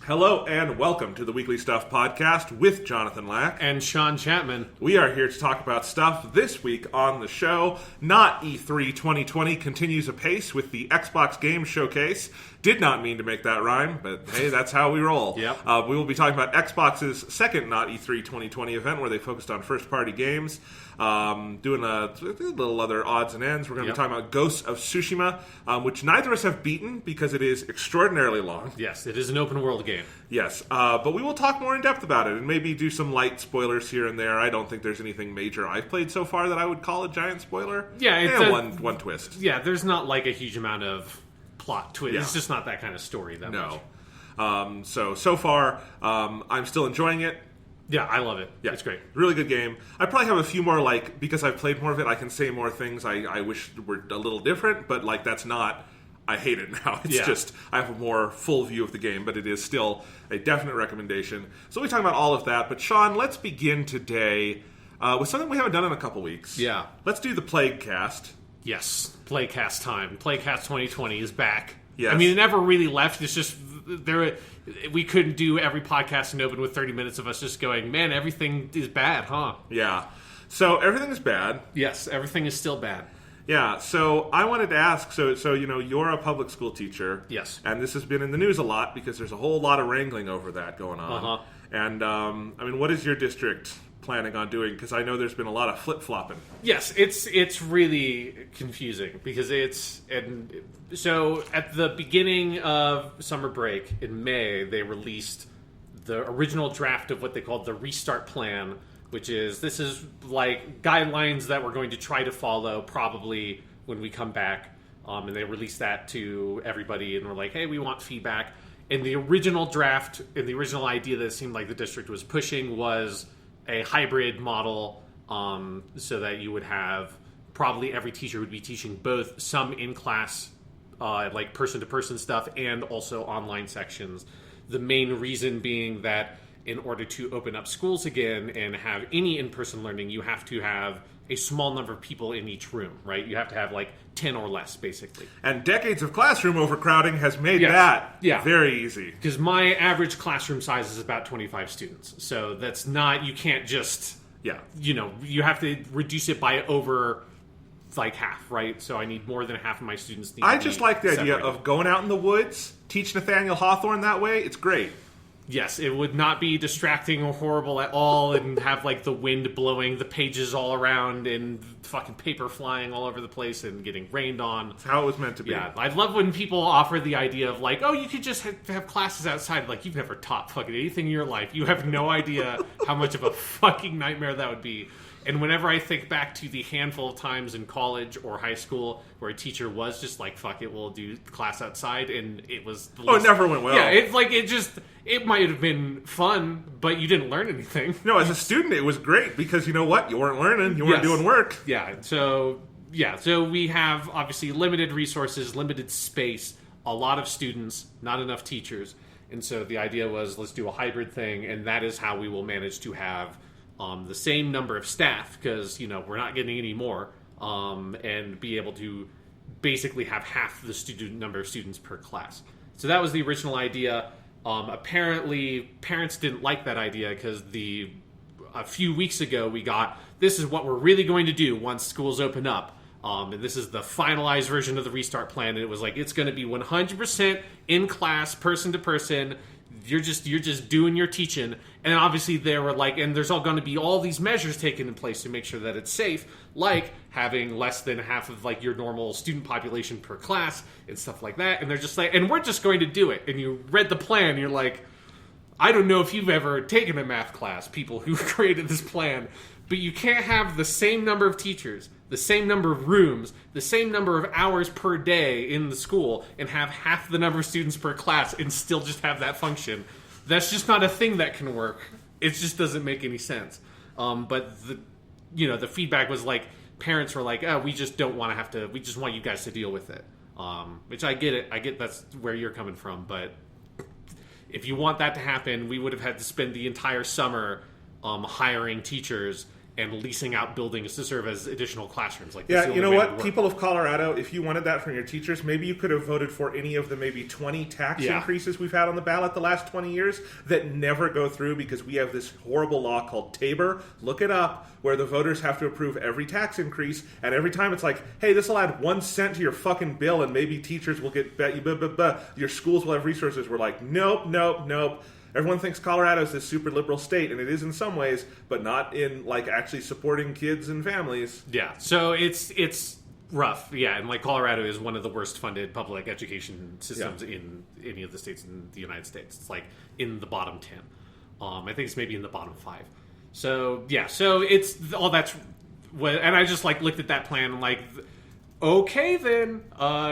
Hello and welcome to the Weekly Stuff Podcast with Jonathan Lack and Sean Chapman. We are here to talk about stuff this week on the show. Not E3 2020 continues apace with the Xbox Game Showcase. Did not mean to make that rhyme, but hey, that's how we roll. Yep. We will be talking about Xbox's second Not E3 2020 event where they focused on first-party games. Doing a little other odds and ends. We're going to be talking about Ghost of Tsushima, which neither of us have beaten because it is extraordinarily long. Yes, it is an open-world game. Yes, but we will talk more in depth about it and maybe do some light spoilers here and there. I don't think there's anything major I've played so far that I would call a giant spoiler. Yeah, it's one twist. Yeah, there's not like a huge amount of plot twist. Yeah. It's just not that kind of story that much. So far, I'm still enjoying it. Yeah, I love it. Yeah, it's great. Really good game. I probably have a few more, because I've played more of it, I can say more things I wish were a little different, but, that's not... I hate it now. It's just, I have a more full view of the game, but it is still a definite recommendation. So we'll be talking about all of that. But Sean, let's begin today with something we haven't done in a couple weeks. Yeah. Let's do the Plague Cast. Yes, Playcast time. Playcast 2020 is back. Yes. I mean, it never really left. It's just, we couldn't do every podcast and open with 30 minutes of us just going, man, everything is bad, huh? Yeah. So everything is bad. Yes, everything is still bad. Yeah, so I wanted to ask, so you're a public school teacher. Yes. And this has been in the news a lot because there's a whole lot of wrangling over that going on. Uh-huh. And, what is your district planning on doing? Because I know there's been a lot of flip-flopping. Yes, it's really confusing because so at the beginning of summer break in May, they released the original draft of what they called the restart plan, which is, this is like guidelines that we're going to try to follow probably when we come back. And they released that to everybody and we're like, hey, we want feedback. And the original draft and the original idea that it seemed like the district was pushing was a hybrid model, so that you would have probably every teacher would be teaching both some in-class, like person-to-person stuff and also online sections. The main reason being that in order to open up schools again and have any in-person learning, you have to have a small number of people in each room, right? You have to have 10 or less, basically. And decades of classroom overcrowding has made that very easy. Because my average classroom size is about 25 students. So that's not, you can't just, you have to reduce it by over half, right? So I need more than half of my students. I just like the idea of going out in the woods, teach Nathaniel Hawthorne that way. It's great. Yes, it would not be distracting or horrible at all and have the wind blowing the pages all around and fucking paper flying all over the place and getting rained on. That's how it was meant to be. Yeah, I love when people offer the idea of you could just have classes outside. You've never taught fucking anything in your life. You have no idea how much of a fucking nightmare that would be. And whenever I think back to the handful of times in college or high school where a teacher was just fuck it, we'll do class outside, and it was... it never went well. Yeah, it might have been fun, but you didn't learn anything. No, as a student, it was great because you know what? You weren't learning, you weren't doing work. Yeah, so we have, obviously, limited resources, limited space, a lot of students, not enough teachers. And so the idea was, let's do a hybrid thing, and that is how we will manage to have... the same number of staff, because we're not getting any more, and be able to basically have half the number of students per class. So that was the original idea. Apparently, parents didn't like that idea because a few weeks ago we got, this is what we're really going to do once schools open up. And this is the finalized version of the restart plan. And it was it's going to be 100% in class, person to person. You're just doing your teaching. And obviously they were and there's all going to be all these measures taken in place to make sure that it's safe, like having less than half of your normal student population per class and stuff like that. And they're just and we're just going to do it. And you read the plan, and you're I don't know if you've ever taken a math class, people who created this plan, but you can't have the same number of teachers, the same number of rooms, the same number of hours per day in the school, and have half the number of students per class and still just have that function. That's just not a thing that can work. It just doesn't make any sense. But the feedback was parents were oh, we just don't want to have to, we just want you guys to deal with it. Which I get it. I get that's where you're coming from. But if you want that to happen, we would have had to spend the entire summer hiring teachers and leasing out buildings to serve as additional classrooms. Like, yeah, you know what? People of Colorado, if you wanted that from your teachers, maybe you could have voted for any of the maybe 20 tax increases we've had on the ballot the last 20 years that never go through because we have this horrible law called Tabor. Look it up, where the voters have to approve every tax increase, and every time it's like, hey, this will add 1 cent to your fucking bill, and maybe teachers will get, your schools will have resources. We're like, nope. Everyone thinks Colorado is this super liberal state, and it is in some ways, but not in, like, actually supporting kids and families. Yeah, so it's rough. Yeah, and, like, Colorado is one of the worst funded public education systems in any of the states in the United States. It's, like, in the bottom 10. I think it's maybe in the bottom 5. So, yeah, so it's all that's... And I just, like, looked at that plan and, like... Okay, then,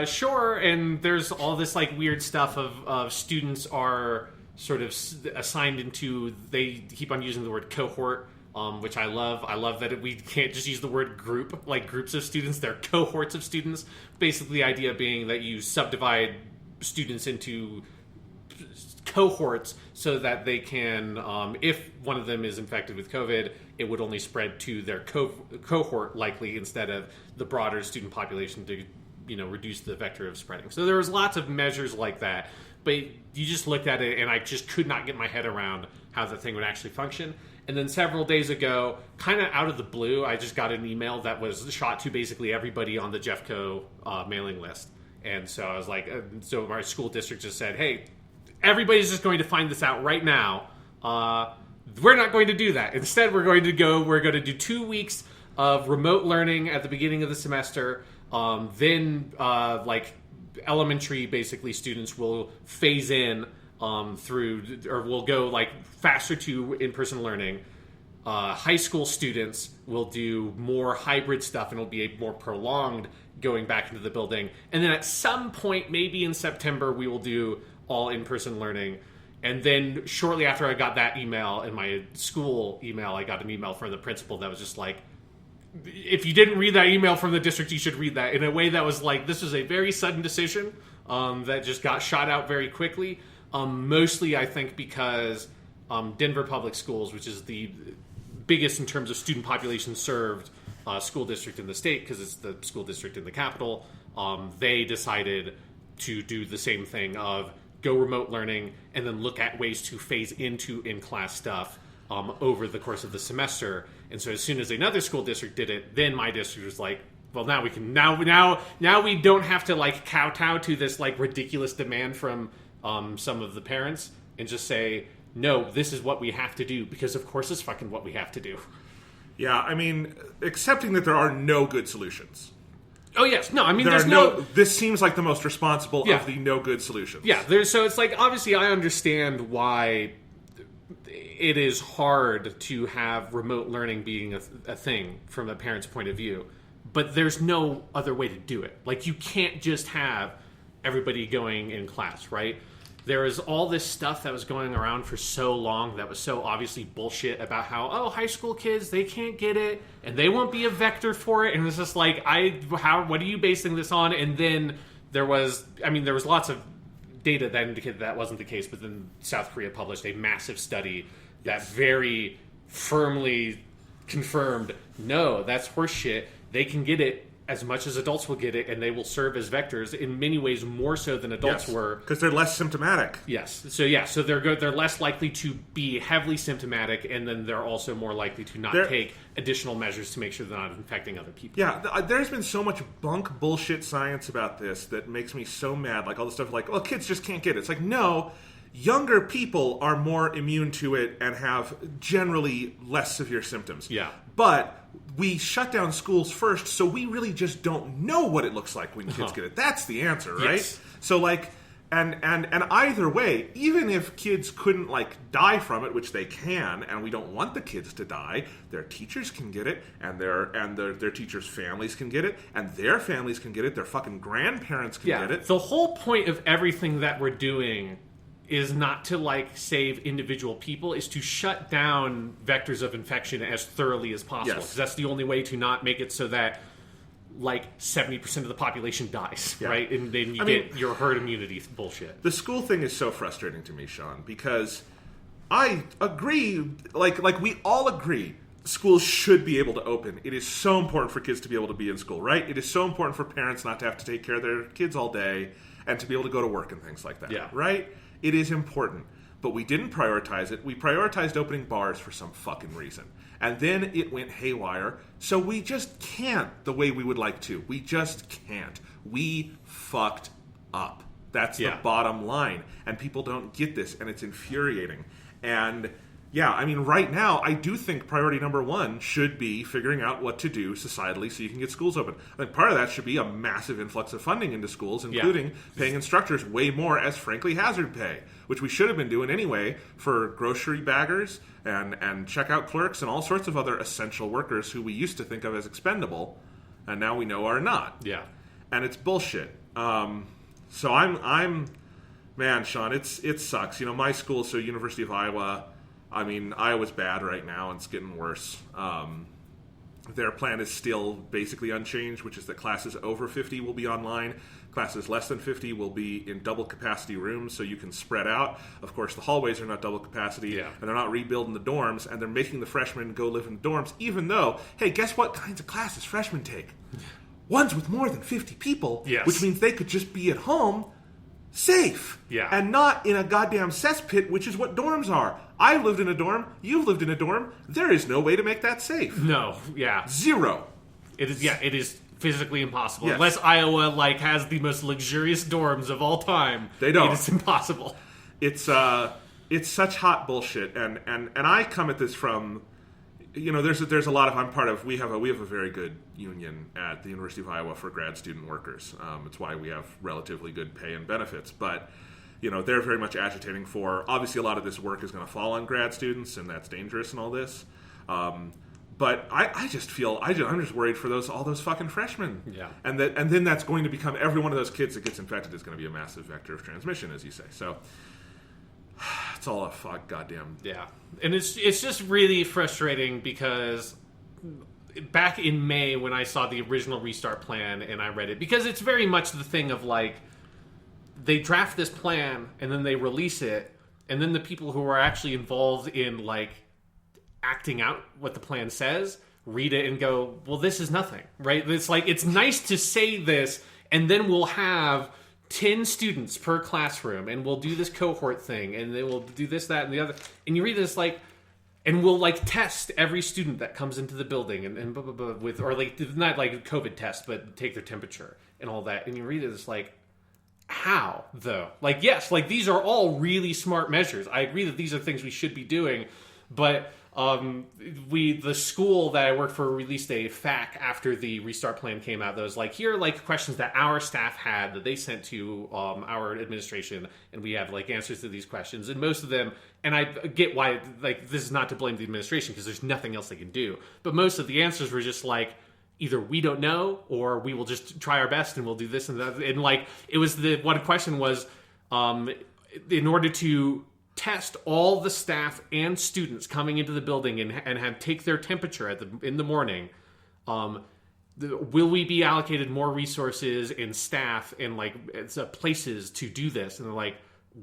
sure. And there's all this, like, weird stuff of students are sort of assigned into, they keep on using the word cohort, which I love. I love that we can't just use the word group, like groups of students. They're cohorts of students. Basically, the idea being that you subdivide students into cohorts so that they can, if one of them is infected with COVID, it would only spread to their cohort likely instead of the broader student population to, reduce the vector of spreading. So there was lots of measures like that, but you just looked at it and I just could not get my head around how the thing would actually function. And then several days ago, kind of out of the blue, I just got an email that was shot to basically everybody on the Jeffco mailing list. And so I was like, so our school district just said, hey, everybody's just going to find this out right now. We're not going to do that. Instead, we're going to do 2 weeks of remote learning at the beginning of the semester. Then elementary, basically, students will phase in through, or will go like faster to in-person learning. High school students will do more hybrid stuff, and it'll be a more prolonged going back into the building. And then at some point, maybe in September, we will do all in-person learning. And then shortly after I got that email, in my school email, I got an email from the principal that was just like, if you didn't read that email from the district, you should read that, in a way that was like, this was a very sudden decision that just got shot out very quickly. Mostly, I think, because Denver Public Schools, which is the biggest in terms of student population served school district in the state, because it's the school district in the capital, they decided to do the same thing of go remote learning and then look at ways to phase into in-class stuff over the course of the semester. And so as soon as another school district did it, then my district was like, well, now we can, now we don't have to like kowtow to this like ridiculous demand from some of the parents and just say, no, this is what we have to do, because of course it's fucking what we have to do. Yeah, I mean, accepting that there are no good solutions. Oh, yes. No, I mean, there's no... This seems like the most responsible of the no good solutions. Yeah, so it's like, obviously, I understand why it is hard to have remote learning being a thing from a parent's point of view, but there's no other way to do it. Like, you can't just have everybody going in class, right? There is all this stuff that was going around for so long that was so obviously bullshit about how, high school kids, they can't get it, and they won't be a vector for it, and it's just like, what are you basing this on? And then there was lots of data that indicated that wasn't the case, but then South Korea published a massive study that very firmly confirmed, no, that's horseshit. They can get it as much as adults will get it, and they will serve as vectors in many ways more so than adults were, because they're less symptomatic. Yes, so they're less likely to be heavily symptomatic, and then they're also more likely to not take additional measures to make sure they're not infecting other people. Yeah, there's been so much bunk bullshit science about this that makes me so mad. Like all the stuff like, kids just can't get it. It's like, no, younger people are more immune to it and have generally less severe symptoms. Yeah, but we shut down schools first, so we really just don't know what it looks like when kids get it. That's the answer, right? Yes. So, like, and either way, even if kids couldn't, like, die from it, which they can, and we don't want the kids to die, their teachers can get it, and their teachers' families can get it, and their families can get it, their fucking grandparents can get it. The whole point of everything that we're doing is not to, like, save individual people, is to shut down vectors of infection as thoroughly as possible. Because that's the only way to not make it so that, like, 70% of the population dies, right? And then you get your herd immunity bullshit. The school thing is so frustrating to me, Sean, because I agree, like we all agree schools should be able to open. It is so important for kids to be able to be in school, right? It is so important for parents not to have to take care of their kids all day and to be able to go to work and things like that, right? It is important. But we didn't prioritize it. We prioritized opening bars for some fucking reason. And then it went haywire. So we just can't the way we would like to. We just can't. We fucked up. That's the bottom line. And people don't get this, and it's infuriating. And yeah, I mean, right now, I do think priority number one should be figuring out what to do societally so you can get schools open. I think part of that should be a massive influx of funding into schools, including paying instructors way more as, frankly, hazard pay, which we should have been doing anyway for grocery baggers and checkout clerks and all sorts of other essential workers who we used to think of as expendable, and now we know are not. Yeah. And it's bullshit. So I'm man, Sean, it sucks. You know, my school, so University of Iowa, I mean, Iowa's bad right now, and it's getting worse. Their plan is still basically unchanged, which is that classes over 50 will be online. Classes less than 50 will be in double capacity rooms, so you can spread out. Of course, the hallways are not double capacity, and they're not rebuilding the dorms, and they're making the freshmen go live in dorms, even though, hey, guess what kinds of classes freshmen take? Ones with more than 50 people, which means they could just be at home, safe, and not in a goddamn cesspit, which is what dorms are. I've lived in a dorm. You've lived in a dorm. There is no way to make that safe. No, Zero. It is. Yeah, it is physically impossible. Unless Iowa has the most luxurious dorms of all time. They don't. It is impossible. It's such hot bullshit, and I come at this from, you know, there's a lot of, I'm part of, we have a very good union at the University of Iowa for grad student workers. It's why we have relatively good pay and benefits, but you know, they're very much agitating for, obviously a lot of this work is going to fall on grad students, and that's dangerous and all this. But I just feel, I'm just worried for all those fucking freshmen. Yeah. And then that's going to become, every one of those kids that gets infected is going to be a massive vector of transmission, as you say. So it's all a fuck goddamn. Yeah. And it's just really frustrating because back in May when I saw the original restart plan and I read it, because it's very much the thing of like, they draft this plan and then they release it, and then the people who are actually involved in like acting out what the plan says read it and go, well, this is nothing, right? It's like, it's nice to say this, and then we'll have 10 students per classroom, and we'll do this cohort thing, and then we'll do this, that, and the other. And you read this like, and we'll like test every student that comes into the building, and blah, blah, blah, with, or like, not like a COVID test, but take their temperature and all that. And you read it, it's like, how though? Like, yes, like these are all really smart measures. I agree that these are things we should be doing, but the school that I worked for released a FAQ after the restart plan came out that was like, here are like questions that our staff had that they sent to our administration, and we have like answers to these questions, and most of them, and I get why, like, this is not to blame the administration because there's nothing else they can do, but most of the answers were just like, either we don't know, or we will just try our best and we'll do this and that. And like, it was one question was, in order to test all the staff and students coming into the building and have take their temperature in the morning, will we be allocated more resources and staff and like places to do this? And they're like,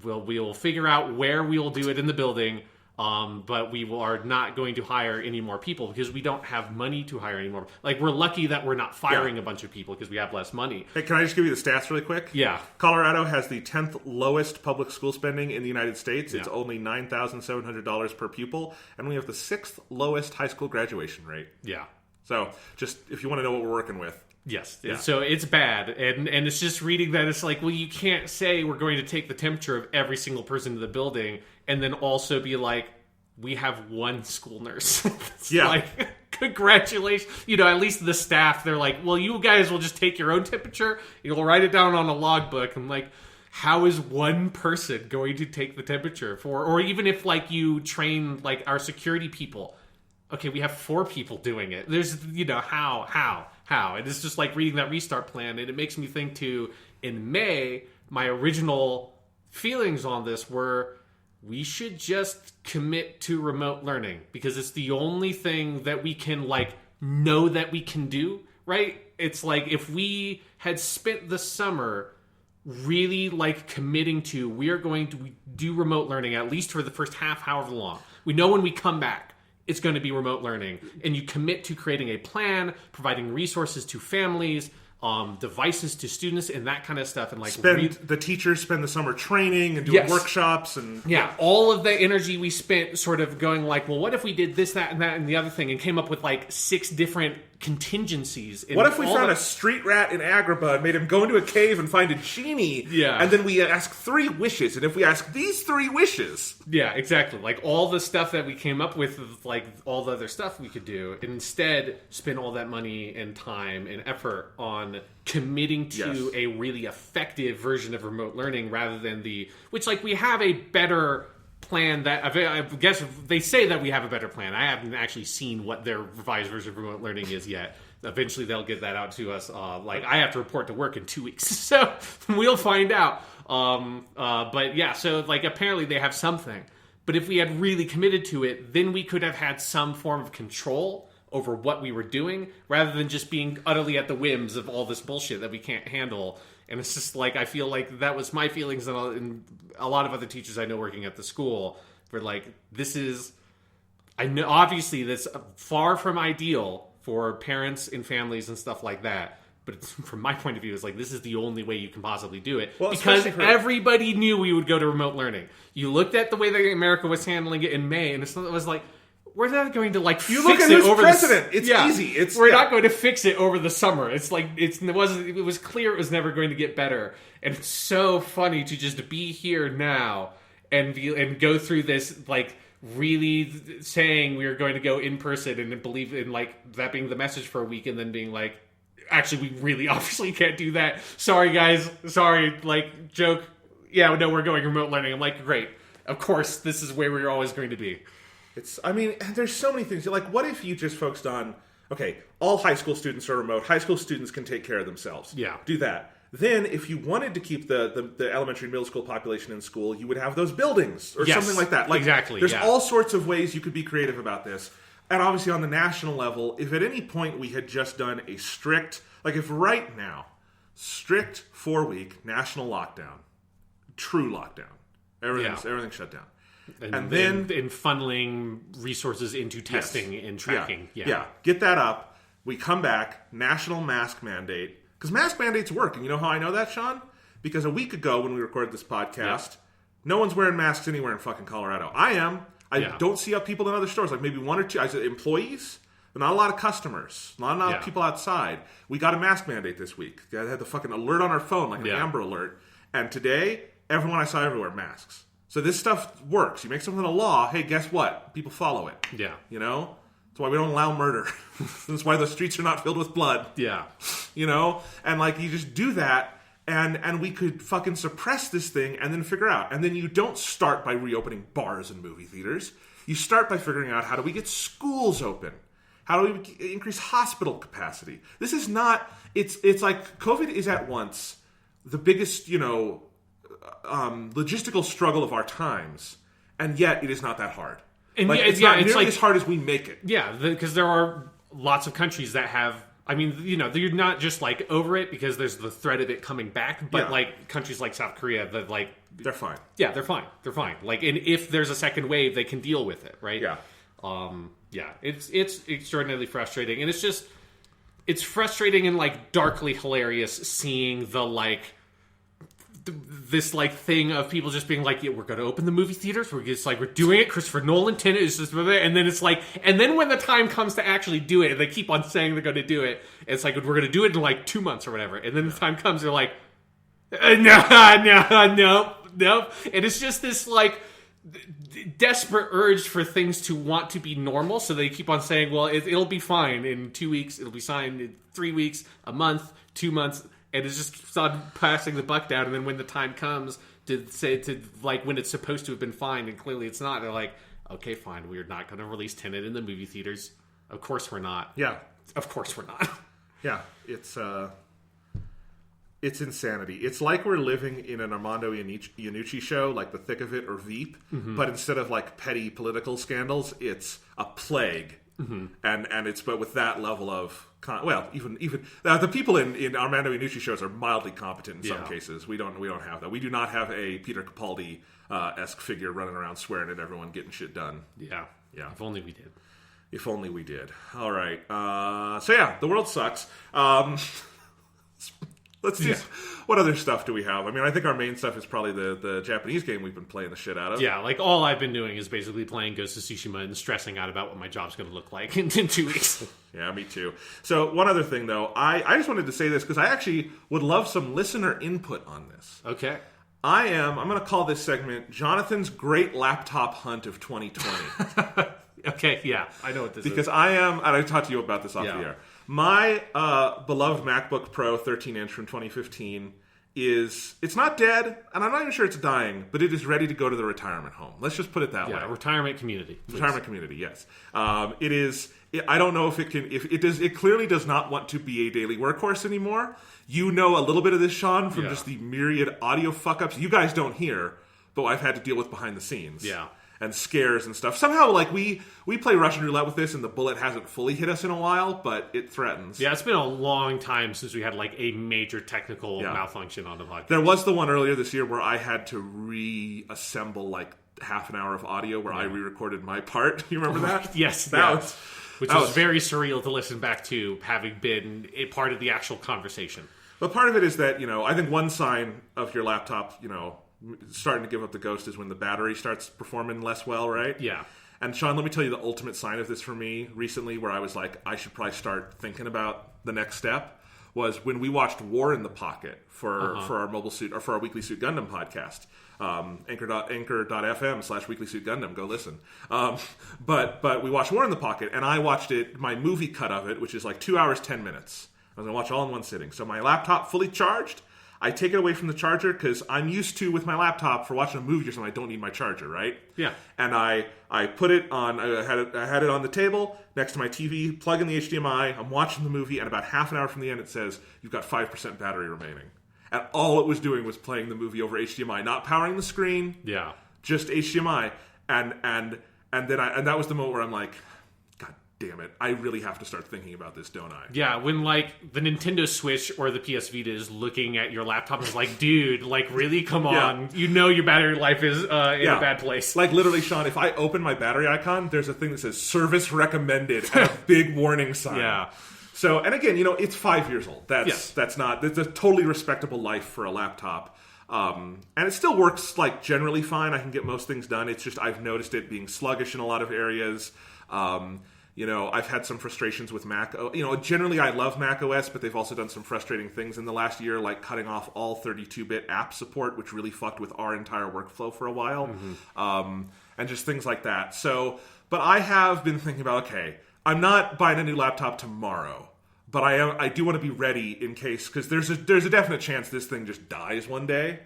well, we'll figure out where we will do it in the building. But we are not going to hire any more people because we don't have money to hire any more. Like, we're lucky that we're not firing a bunch of people because we have less money. Hey, can I just give you the stats really quick? Yeah. Colorado has the 10th lowest public school spending in the United States. It's only $9,700 per pupil. And we have the 6th lowest high school graduation rate. Yeah. So, just if you want to know what we're working with. Yes. Yeah. So it's bad. And it's just reading that, it's like, well, you can't say we're going to take the temperature of every single person in the building and then also be like, we have one school nurse. It's like, congratulations. You know, at least the staff, they're like, well, you guys will just take your own temperature. You'll write it down on a logbook. I'm like, how is one person going to take the temperature for, or even if like you train like our security people, okay, we have 4 people doing it. There's, you know, how? And it's just like reading that restart plan. And it makes me think too, in May, my original feelings on this were, we should just commit to remote learning because it's the only thing that we can like know that we can do, right? It's like if we had spent the summer really like committing to, we are going to do remote learning at least for the first half, however long. We know when we come back, it's going to be remote learning. And you commit to creating a plan, providing resources to families, devices to students, and that kind of stuff. And like the teachers spend the summer training and doing workshops and all of the energy we spent sort of going like, well, what if we did this, that, and the other thing, and came up with like 6 different contingencies. What if we found a street rat in Agrabah and made him go into a cave and find a genie? Yeah. And then we ask 3 wishes, and if we ask these 3 wishes... Yeah, exactly. Like, all the stuff that we came up with, like, all the other stuff we could do, and instead spend all that money and time and effort on committing to a really effective version of remote learning rather than which, like, we have a better plan that I guess they say that we have a better plan. I haven't actually seen what their revised version of remote learning is yet. Eventually they'll get that out to us. Like, I have to report to work in 2 weeks, so we'll find out. But yeah, so like apparently they have something. But if we had really committed to it, then we could have had some form of control over what we were doing, rather than just being utterly at the whims of all this bullshit that we can't handle. And it's just like, I feel like that was my feelings, and a lot of other teachers I know working at the school were like, I know obviously that's far from ideal for parents and families and stuff like that. But from my point of view, it's like, this is the only way you can possibly do it. Well, because everybody knew we would go to remote learning. You looked at the way that America was handling it in May, and it was like, we're not going to like you fix look at it who's over president. It's easy. We're not going to fix it over the summer. It's like it was clear it was never going to get better, and it's so funny to just be here now and go through this, like, really saying we are going to go in person and believe in like that being the message for a week, and then being like, actually, we really obviously can't do that. Sorry, guys. Sorry. Like, joke. Yeah, no, we're going remote learning. I'm like, great. Of course, this is where we're always going to be. There's so many things. Like, what if you just focused on, okay, all high school students are remote. High school students can take care of themselves. Yeah. Do that. Then, if you wanted to keep the elementary and middle school population in school, you would have those buildings or something like that. Like, exactly. There's all sorts of ways you could be creative about this. And obviously, on the national level, if at any point we had just done a strict, like if right now, strict 4-week national lockdown, true lockdown, everything's shut down. And then funneling resources into testing and tracking. Yeah. Get that up. We come back, national mask mandate. Because mask mandates work. And you know how I know that, Sean? Because a week ago when we recorded this podcast, no one's wearing masks anywhere in fucking Colorado. I am. I don't see people in other stores. Like maybe 1 or 2. I said employees, but not a lot of customers. Not a lot of people outside. We got a mask mandate this week. I had the fucking alert on our phone, like an Amber Alert. And today, everyone I saw everywhere, masks. So this stuff works. You make something a law, hey, guess what? People follow it. Yeah. You know? That's why we don't allow murder. That's why the streets are not filled with blood. Yeah. You know? And like, you just do that, and we could fucking suppress this thing and then figure out. And then you don't start by reopening bars and movie theaters. You start by figuring out, how do we get schools open? How do we increase hospital capacity? This is not... It's like COVID is at once the biggest, logistical struggle of our times, and yet it is not that hard. And like, it's not nearly as hard as we make it. Yeah, because there are lots of countries that have... I mean, you're not just like over it because there's the threat of it coming back, but like countries like South Korea that like... They're fine. Yeah, they're fine. They're fine. Like, and if there's a second wave, they can deal with it, right? Yeah. It's extraordinarily frustrating, and it's frustrating and like darkly hilarious seeing the like... this like thing of people just being like, yeah, we're going to open the movie theaters. We're just like, we're doing it. Christopher Nolan, Tenet is just, and then it's like, and then when the time comes to actually do it, and they keep on saying they're going to do it, it's like, we're going to do it in like 2 months or whatever. And then the time comes, they're like, no. And it's just this like desperate urge for things to want to be normal. So they keep on saying, well, it'll be fine in 2 weeks. It'll be fine in 3 weeks, a month, 2 months. And it just keeps on passing the buck down, and then when the time comes when it's supposed to have been fine, and clearly it's not, they're like, okay, fine, we're not going to release Tenet in the movie theaters. Of course we're not. Yeah. Of course we're not. Yeah, it's insanity. It's like we're living in an Armando Iannucci show, like The Thick of It or Veep, but instead of like petty political scandals, it's a plague. And it's but with that level of even the people in Armando Iannucci shows are mildly competent in some cases. We don't have that. We do not have a Peter Capaldi esque figure running around swearing at everyone, getting shit done. Yeah. If only we did. If only we did. All right. So yeah, the world sucks. Let's see. What other stuff do we have? I mean, I think our main stuff is probably the Japanese game we've been playing the shit out of. Yeah, like all I've been doing is basically playing Ghost of Tsushima and stressing out about what my job's going to look like in 2 weeks. Yeah, me too. So one other thing, though. I just wanted to say this because I actually would love some listener input on this. Okay. I'm going to call this segment Jonathan's Great Laptop Hunt of 2020. Okay, yeah, I know what this is. Because and I talked to you about this off the air. My beloved MacBook Pro 13-inch from 2015 it's not dead, and I'm not even sure it's dying, but it is ready to go to the retirement home. Let's just put it that way. Retirement community. Please. Retirement community, yes. It is. I don't know if it can. If it does, it clearly does not want to be a daily workhorse anymore. You know a little bit of this, Sean, from just the myriad audio fuck-ups you guys don't hear, but I've had to deal with behind the scenes. Yeah. And scares and stuff. Somehow, like, we play Russian roulette with this, and the bullet hasn't fully hit us in a while, but it threatens. Yeah, it's been a long time since we had, like, a major technical malfunction on the podcast. There was the one earlier this year where I had to reassemble, like, half an hour of audio where I re-recorded my part. You remember that? Yes. Which was very surreal to listen back to, having been a part of the actual conversation. But part of it is that, I think one sign of your laptop, starting to give up the ghost is when the battery starts performing less well, right? Yeah. And Sean, let me tell you the ultimate sign of this for me recently, where I was like, I should probably start thinking about the next step, was when we watched War in the Pocket for our mobile suit, or for our Weekly Suit Gundam podcast. Anchor.fm/Weekly Suit Gundam. Go listen. But we watched War in the Pocket, and I watched it, my movie cut of it, which is like 2 hours, 10 minutes. I was going to watch all in one sitting. So my laptop fully charged. I take it away from the charger because I'm used to, with my laptop, for watching a movie or something, I don't need my charger, right? Yeah. And I put it on, I had it on the table next to my TV, plug in the HDMI, I'm watching the movie, and about half an hour from the end it says, you've got 5% battery remaining. And all it was doing was playing the movie over HDMI, not powering the screen. Yeah. Just HDMI. And that was the moment where I'm like, damn it, I really have to start thinking about this, don't I? Yeah, when, like, the Nintendo Switch or the PS Vita is looking at your laptop and is like, dude, like, really? Come on. You know your battery life is in a bad place. Like, literally, Sean, if I open my battery icon, there's a thing that says, service recommended, and a big warning sign. Yeah. So, and again, it's 5 years old. That's a totally respectable life for a laptop. And it still works, like, generally fine. I can get most things done. It's just I've noticed it being sluggish in a lot of areas. I've had some frustrations with Mac. Generally I love Mac OS, but they've also done some frustrating things in the last year, like cutting off all 32-bit app support, which really fucked with our entire workflow for a while. Mm-hmm. And just things like that. So, but I have been thinking about, okay, I'm not buying a new laptop tomorrow, but I do want to be ready in case, because there's a definite chance this thing just dies one day.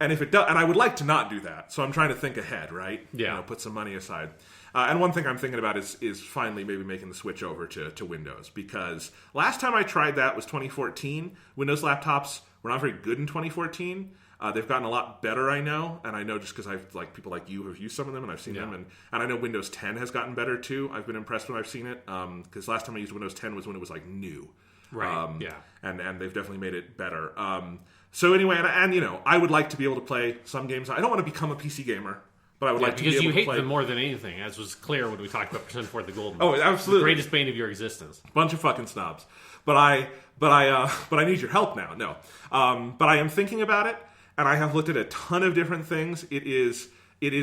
And if it does, and I would like to not do that, so I'm trying to think ahead, right? Yeah. Put some money aside. And one thing I'm thinking about is finally maybe making the switch over to Windows, because last time I tried that was 2014. Windows laptops were not very good in 2014. They've gotten a lot better, I know, and I know just because I've, like, people like you have used some of them, and I've seen them, and I know Windows 10 has gotten better too. I've been impressed when I've seen it, because last time I used Windows 10 was when it was like new. Right. And they've definitely made it better. So anyway, and I would like to be able to play some games. I don't want to become a PC gamer, but I would like to be able to play. Because you hate them more than anything, as was clear when we talked about Percent for the Golden. Oh, absolutely. The greatest bane of your existence. Bunch of fucking snobs. But I need your help now. No. But I am thinking about it, and I have looked at a ton of different things. It is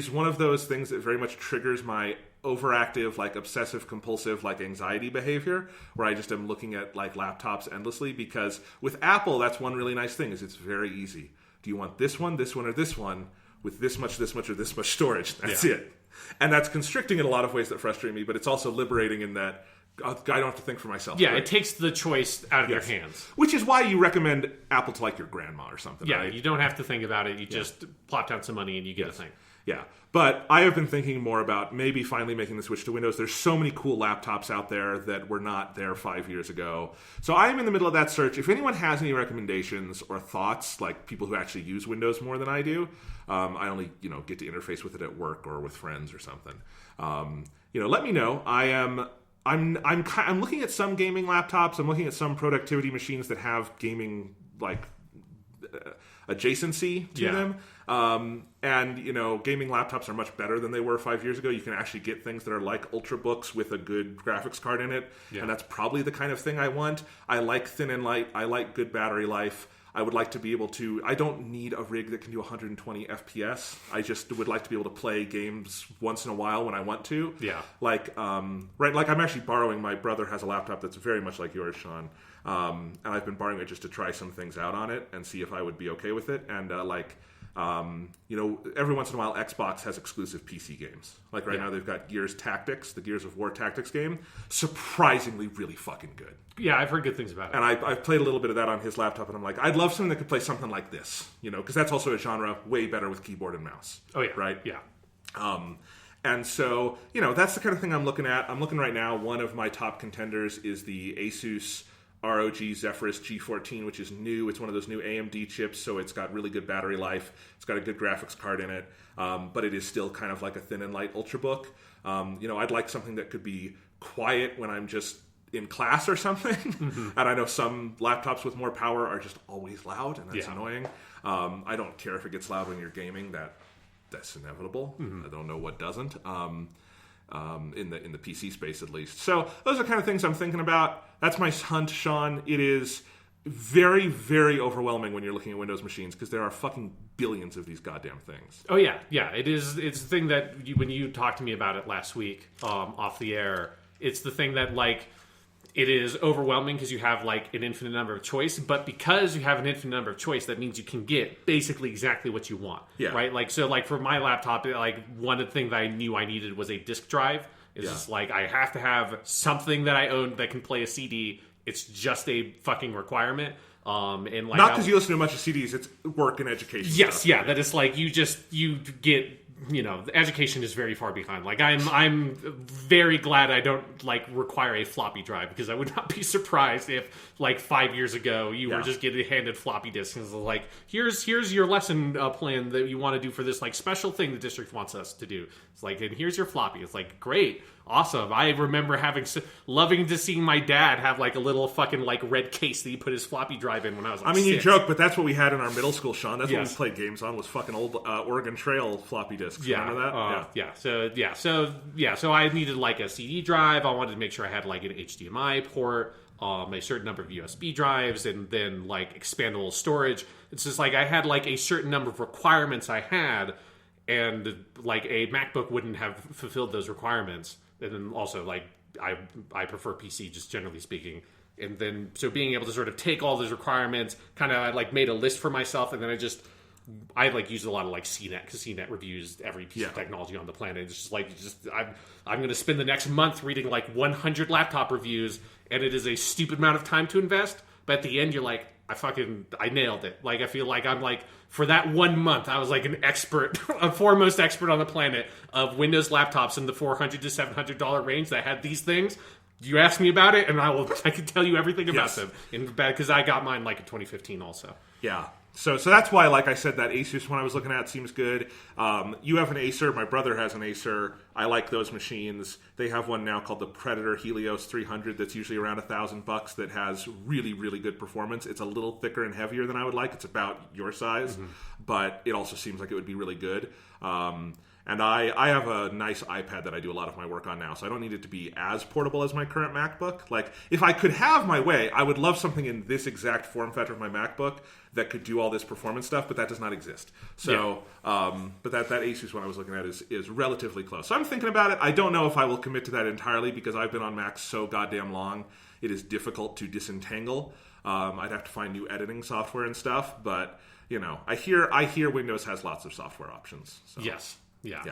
one of those things that very much triggers my overactive, like, obsessive compulsive, like, anxiety behavior, where I just am looking at, like, laptops endlessly, because with Apple, that's one really nice thing, is it's very easy. Do you want this one, or this one with this much, or this much storage? That's it. And that's constricting in a lot of ways that frustrate me, but it's also liberating in that I don't have to think for myself. Yeah, right? It takes the choice out of your hands. Which is why you recommend Apple to, like, your grandma or something, Yeah, right? You don't have to think about it. You just plop down some money and you get a thing. Yeah, but I have been thinking more about maybe finally making the switch to Windows. There's so many cool laptops out there that were not there 5 years ago. So I am in the middle of that search. If anyone has any recommendations or thoughts, like people who actually use Windows more than I do, I only get to interface with it at work or with friends or something. Let me know. I'm looking at some gaming laptops. I'm looking at some productivity machines that have gaming, like, adjacency to them. And, you know, gaming laptops are much better than they were 5 years ago. You can actually get things that are like Ultrabooks with a good graphics card in it. Yeah. And that's probably the kind of thing I want. I like thin and light. I like good battery life. I would like to be able to... I don't need a rig that can do 120 FPS. I just would like to be able to play games once in a while when I want to. Yeah. Like, right, like I'm actually borrowing... My brother has a laptop that's very much like yours, Sean. And I've been borrowing it just to try some things out on it and see if I would be okay with it. And, you know, every once in a while, Xbox has exclusive PC games. Like right now, they've got Gears Tactics, the Gears of War Tactics game. Surprisingly, really fucking good. Yeah, I've heard good things about it. And I've played a little bit of that on his laptop, and I'm like, I'd love something that could play something like this, you know, because that's also a genre way better with keyboard and mouse. Oh, yeah. Right? Yeah. And so, you know, that's the kind of thing I'm looking at. I'm looking right now, one of my top contenders is the Asus ROG Zephyrus G14, which is new. It's one of those new AMD chips, so it's got really good battery life. It's got a good graphics card in it, but it is still kind of like a thin and light Ultrabook. You know, I'd like something that could be quiet when I'm just in class or something. And I know some laptops with more power are just always loud, and that's annoying. I don't care if it gets loud when you're gaming. That's inevitable. I don't know what doesn't. In the PC space at least. So those are kind of things I'm thinking about. That's my hunt, Sean. It is very, very overwhelming when you're looking at Windows machines because there are fucking billions of these goddamn things. Oh yeah, yeah. It is. It's the thing that when you talked to me about it last week off the air, it's the thing that like it is overwhelming because you have like an infinite number of choice, but because you have an infinite number of choice, that means you can get basically exactly what you want. Yeah. Right. Like so, like for my laptop, like one thing that I knew I needed was a disk drive. It's just like I have to have something that I own that can play a CD. It's just a fucking requirement. And like not because you listen to a bunch of CDs, it's work and education. Yes, stuff. Yeah, that is like you get. You know, education is very far behind. Like I'm very glad I don't like require a floppy drive because I would not be surprised if like 5 years ago you were just getting handed floppy disks and it's like here's your lesson plan that you want to do for this like special thing the district wants us to do. It's like and here's your floppy. It's like great, awesome. I remember loving to see my dad have like a little fucking like red case that he put his floppy drive in when I was like 6. You joke, but that's what we had in our middle school, Sean. That's what we played games on was fucking old Oregon Trail floppy disks. Yeah. Remember that? So I needed like a CD drive. I wanted to make sure I had like an HDMI port, a certain number of USB drives, and then like expandable storage. It's just like I had like a certain number of requirements I had, and like a MacBook wouldn't have fulfilled those requirements. And then also like I prefer PC just generally speaking. And then so being able to sort of take all those requirements, kind of I like made a list for myself, and then I like used a lot of like CNET because CNET reviews every piece of technology on the planet. It's just like I'm going to spend the next month reading like 100 laptop reviews, and it is a stupid amount of time to invest. But at the end, you're like, I nailed it. Like I feel like I'm like for that 1 month, I was like an expert, a foremost expert on the planet of Windows laptops in the $400 to $700 range that had these things. You ask me about it, and I can tell you everything about them. Because I got mine like in 2015 also. Yeah. So that's why, like I said, that Asus one I was looking at seems good. You have an Acer. My brother has an Acer. I like those machines. They have one now called the Predator Helios 300 that's usually around $1,000 that has really, really good performance. It's a little thicker and heavier than I would like. It's about your size, but it also seems like it would be really good. And I have a nice iPad that I do a lot of my work on now, so I don't need it to be as portable as my current MacBook. Like, if I could have my way, I would love something in this exact form factor of my MacBook that could do all this performance stuff, but that does not exist. So, but that Asus one I was looking at is relatively close. So I'm thinking about it. I don't know if I will commit to that entirely because I've been on Macs so goddamn long. It is difficult to disentangle. I'd have to find new editing software and stuff, but, you know, I hear Windows has lots of software options. So. Yes. Yeah,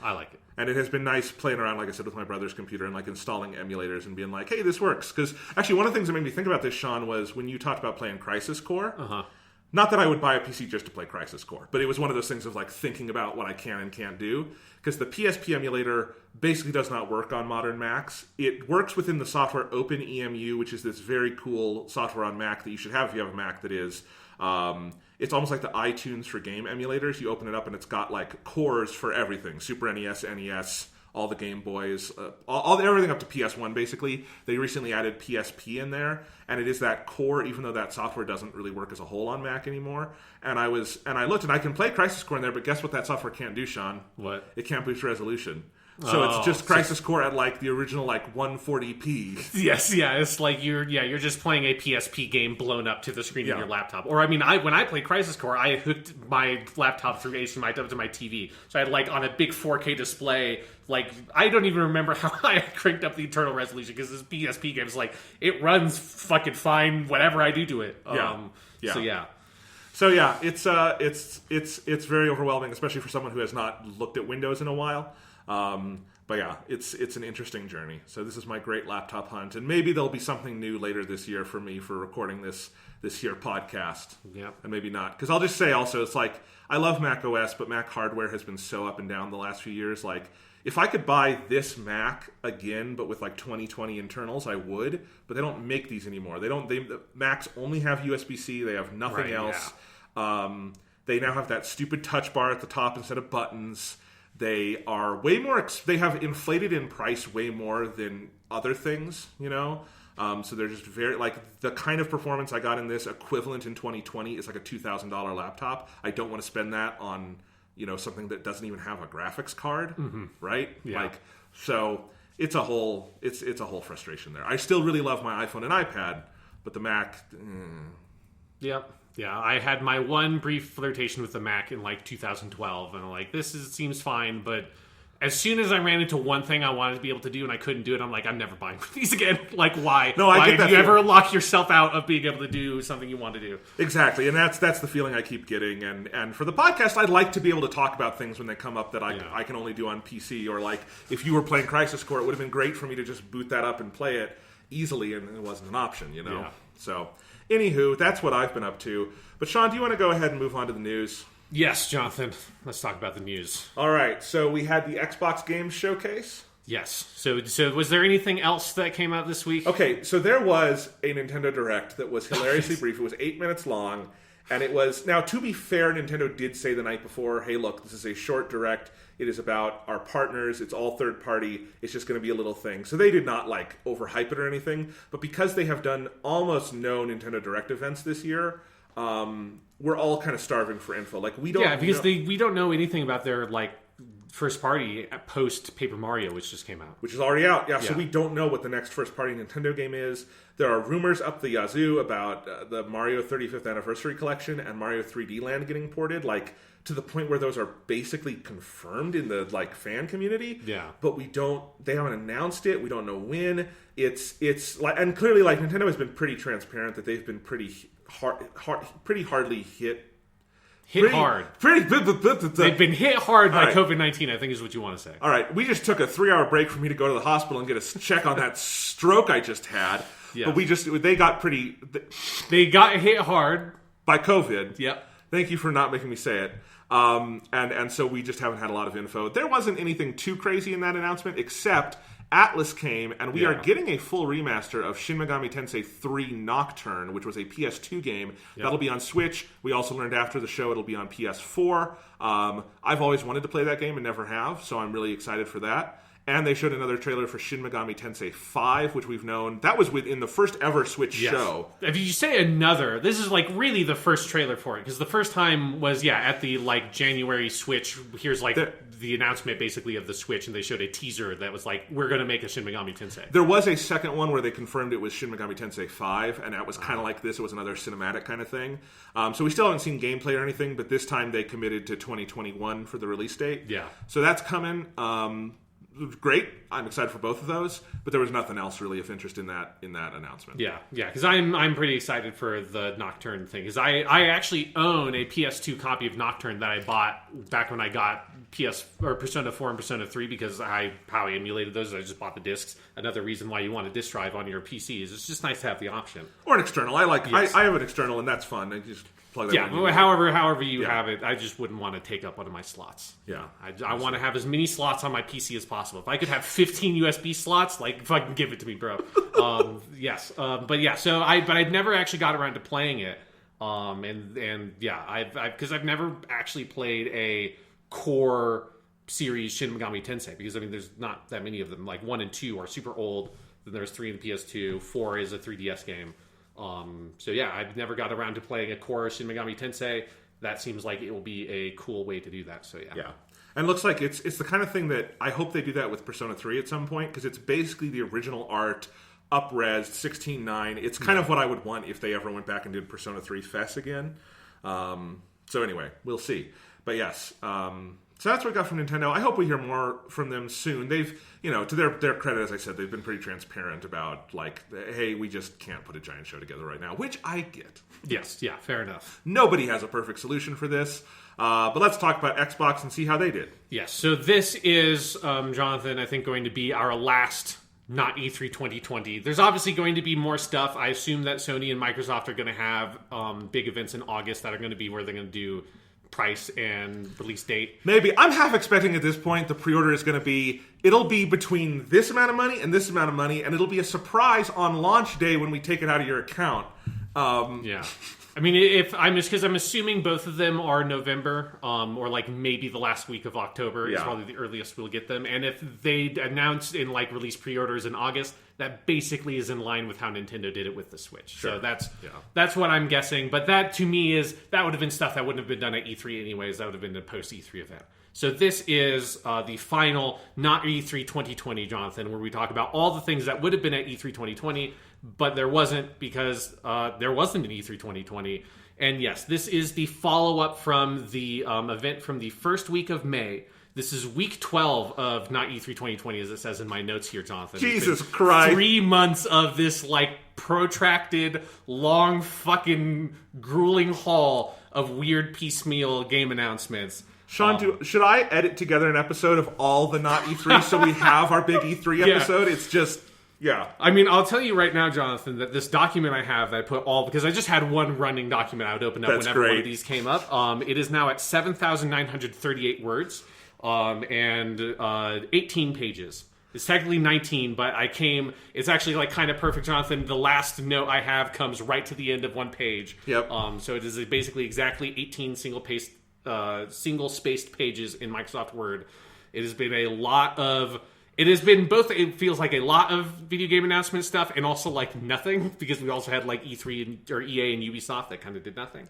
I like it. And it has been nice playing around, like I said, with my brother's computer and like installing emulators and being like, hey, this works. Because actually one of the things that made me think about this, Sean, was when you talked about playing Crisis Core. Not that I would buy a PC just to play Crisis Core, but it was one of those things of like thinking about what I can and can't do. Because the PSP emulator basically does not work on modern Macs. It works within the software OpenEMU, which is this very cool software on Mac that you should have if you have a Mac that is... it's almost like the iTunes for game emulators. You open it up and it's got like cores for everything. Super NES, NES, all the Game Boys, all everything up to PS1 basically. They recently added PSP in there, and it is that core, even though that software doesn't really work as a whole on Mac anymore. And I looked, and I can play Crisis Core in there, but guess what that software can't do, Sean? What? It can't boost resolution. So it's just Crisis Core at like the original 140p. Yes, yeah, it's like you're just playing a PSP game blown up to the screen of your laptop. Or I mean, when I played Crisis Core, I hooked my laptop through HDMI to my TV, so I had on a big 4K display. I don't even remember how I cranked up the internal resolution because this PSP game is it runs fucking fine whatever I do to it. So yeah, it's very overwhelming, especially for someone who has not looked at Windows in a while. But yeah, it's an interesting journey. So this is my great laptop hunt, and maybe there'll be something new later this year for me for recording this here podcast. Yeah, and maybe not, because I'll just say also it's I love Mac OS, but Mac hardware has been so up and down the last few years. If I could buy this Mac again, but with 2020 internals, I would. But they don't make these anymore. The Macs only have USB-C. They have nothing else. Yeah. They now have that stupid touch bar at the top instead of buttons. They are way more. They have inflated in price way more than other things, So they're just very the kind of performance I got in this equivalent in 2020 is a $2,000 laptop. I don't want to spend that on something that doesn't even have a graphics card, right? Yeah. So it's a whole frustration there. I still really love my iPhone and iPad, but the Mac. Yep. Yeah, I had my one brief flirtation with the Mac in 2012, and I'm this seems fine, but as soon as I ran into one thing I wanted to be able to do and I couldn't do it, I'm I'm never buying these again. Why? No, why did you ever lock yourself out of being able to do something you want to do? Exactly, and that's the feeling I keep getting. And for the podcast, I'd like to be able to talk about things when they come up that I can only do on PC, or if you were playing Crisis Core, it would have been great for me to just boot that up and play it easily, and it wasn't an option, Yeah. So, anywho, that's what I've been up to. But Sean, do you want to go ahead and move on to the news? Yes, Jonathan. Let's talk about the news. All right. So we had the Xbox Games Showcase. Yes. So was there anything else that came out this week? Okay. So there was a Nintendo Direct that was hilariously brief. It was 8 minutes long. And it was... Now, to be fair, Nintendo did say the night before, hey, look, this is a short Direct. It is about our partners. It's all third party. It's just going to be a little thing. So they did not, overhype it or anything. But because they have done almost no Nintendo Direct events this year... we're all kind of starving for info. We don't... Yeah, because we don't know anything about their, first party post Paper Mario, which just came out. Which is already out, yeah. So we don't know what the next first party Nintendo game is. There are rumors up the yazoo about the Mario 35th Anniversary Collection and Mario 3D Land getting ported, to the point where those are basically confirmed in the, fan community. Yeah. But they haven't announced it. We don't know when. It's and clearly, Nintendo has been pretty transparent that they've been pretty hardly hit. Hard. They've been hit hard by COVID-19, I think is what you want to say. All right. We just took a 3-hour break for me to go to the hospital and get a check on that stroke I just had. Yeah. But they got pretty... They got hit hard. By COVID. Yep. Thank you for not making me say it. And so we just haven't had a lot of info. There wasn't anything too crazy in that announcement, except... Atlas came, and we are getting a full remaster of Shin Megami Tensei 3 Nocturne, which was a PS2 game. Yep. That'll be on Switch. We also learned after the show it'll be on PS4. I've always wanted to play that game and never have, so I'm really excited for that. And they showed another trailer for Shin Megami Tensei 5, which we've known. That was within the first ever Switch show. If you say another, this is really the first trailer for it. Because the first time was, at the January Switch. Here's the announcement basically of the Switch. And they showed a teaser that was we're going to make a Shin Megami Tensei. There was a second one where they confirmed it was Shin Megami Tensei 5. And that was kind of like this. It was another cinematic kind of thing. So we still haven't seen gameplay or anything. But this time they committed to 2021 for the release date. Yeah. So that's coming. Great. I'm excited for both of those, but there was nothing else really of interest in that announcement. Yeah, because I'm pretty excited for the Nocturne thing, because I actually own a PS2 copy of Nocturne that I bought back when I got Persona 4 and Persona 3, because how I emulated those. I just bought the discs. Another reason why you want a disc drive on your PC is it's just nice to have the option. Or an external. I have an external, and that's fun. I just plug that in. Yeah, however you have it, I just wouldn't want to take up one of my slots. Yeah. I want to have as many slots on my PC as possible. If I could have 15 USB slots, fucking give it to me, bro. Yes. But yeah, so I'd never actually got around to playing it. Because I've never actually played a core series Shin Megami Tensei, because I mean there's not that many of them. Like 1 and 2 are super old. Then there's 3 in the PS2. 4 is a 3DS game. So yeah, I've never got around to playing a core Shin Megami Tensei. That seems like it will be a cool way to do that. So yeah. Yeah. And it looks like it's the kind of thing that I hope they do that with Persona 3 at some point, because it's basically the original art, up-res, 16:9. It's kind of what I would want if they ever went back and did Persona 3 FES again. So anyway, we'll see. But yes, so that's what we got from Nintendo. I hope we hear more from them soon. They've, to their credit, as I said, they've been pretty transparent about, like, hey, we just can't put a giant show together right now, which I get. Yes, yeah, fair enough. Nobody has a perfect solution for this. But let's talk about Xbox and see how they did. Yes, so this is, Jonathan, I think going to be our last not E3 2020. There's obviously going to be more stuff. I assume that Sony and Microsoft are going to have big events in August that are going to be where they're going to do price and release date. Maybe. I'm half expecting at this point the pre-order is going to be, it'll be between this amount of money and this amount of money, and it'll be a surprise on launch day when we take it out of your account. Yeah. I mean, if I'm just because I'm assuming both of them are November, or like maybe the last week of October is probably the earliest we'll get them. And if they announced in like release pre-orders in August, that basically is in line with how Nintendo did it with the Switch. Sure. So that's what I'm guessing. But that to me that would have been stuff that wouldn't have been done at E3 anyways. That would have been a post E3 event. So this is the final not E3 2020, Jonathan, where we talk about all the things that would have been at E3 2020. But there wasn't, because there wasn't an E3 2020. And yes, this is the follow-up from the event from the first week of May. This is week 12 of not E3 2020, as it says in my notes here, Jonathan. Jesus Christ. 3 months of this, like, protracted, long, fucking grueling haul of weird piecemeal game announcements. Sean, should I edit together an episode of all the not E3 so we have our big E3 episode? It's just... Yeah. I mean, I'll tell you right now, Jonathan, that this document I have that I put because I just had one running document I would open up whenever one of these came up. It is now at 7,938 words and 18 pages. It's technically 19, but it's actually like kind of perfect, Jonathan. The last note I have comes right to the end of one page. Yep. So it is basically exactly 18 single-spaced pages in Microsoft Word. It has been a lot of... It has been both, it feels like a lot of video game announcement stuff and also like nothing, because we also had like E3 or EA and Ubisoft that kind of did nothing.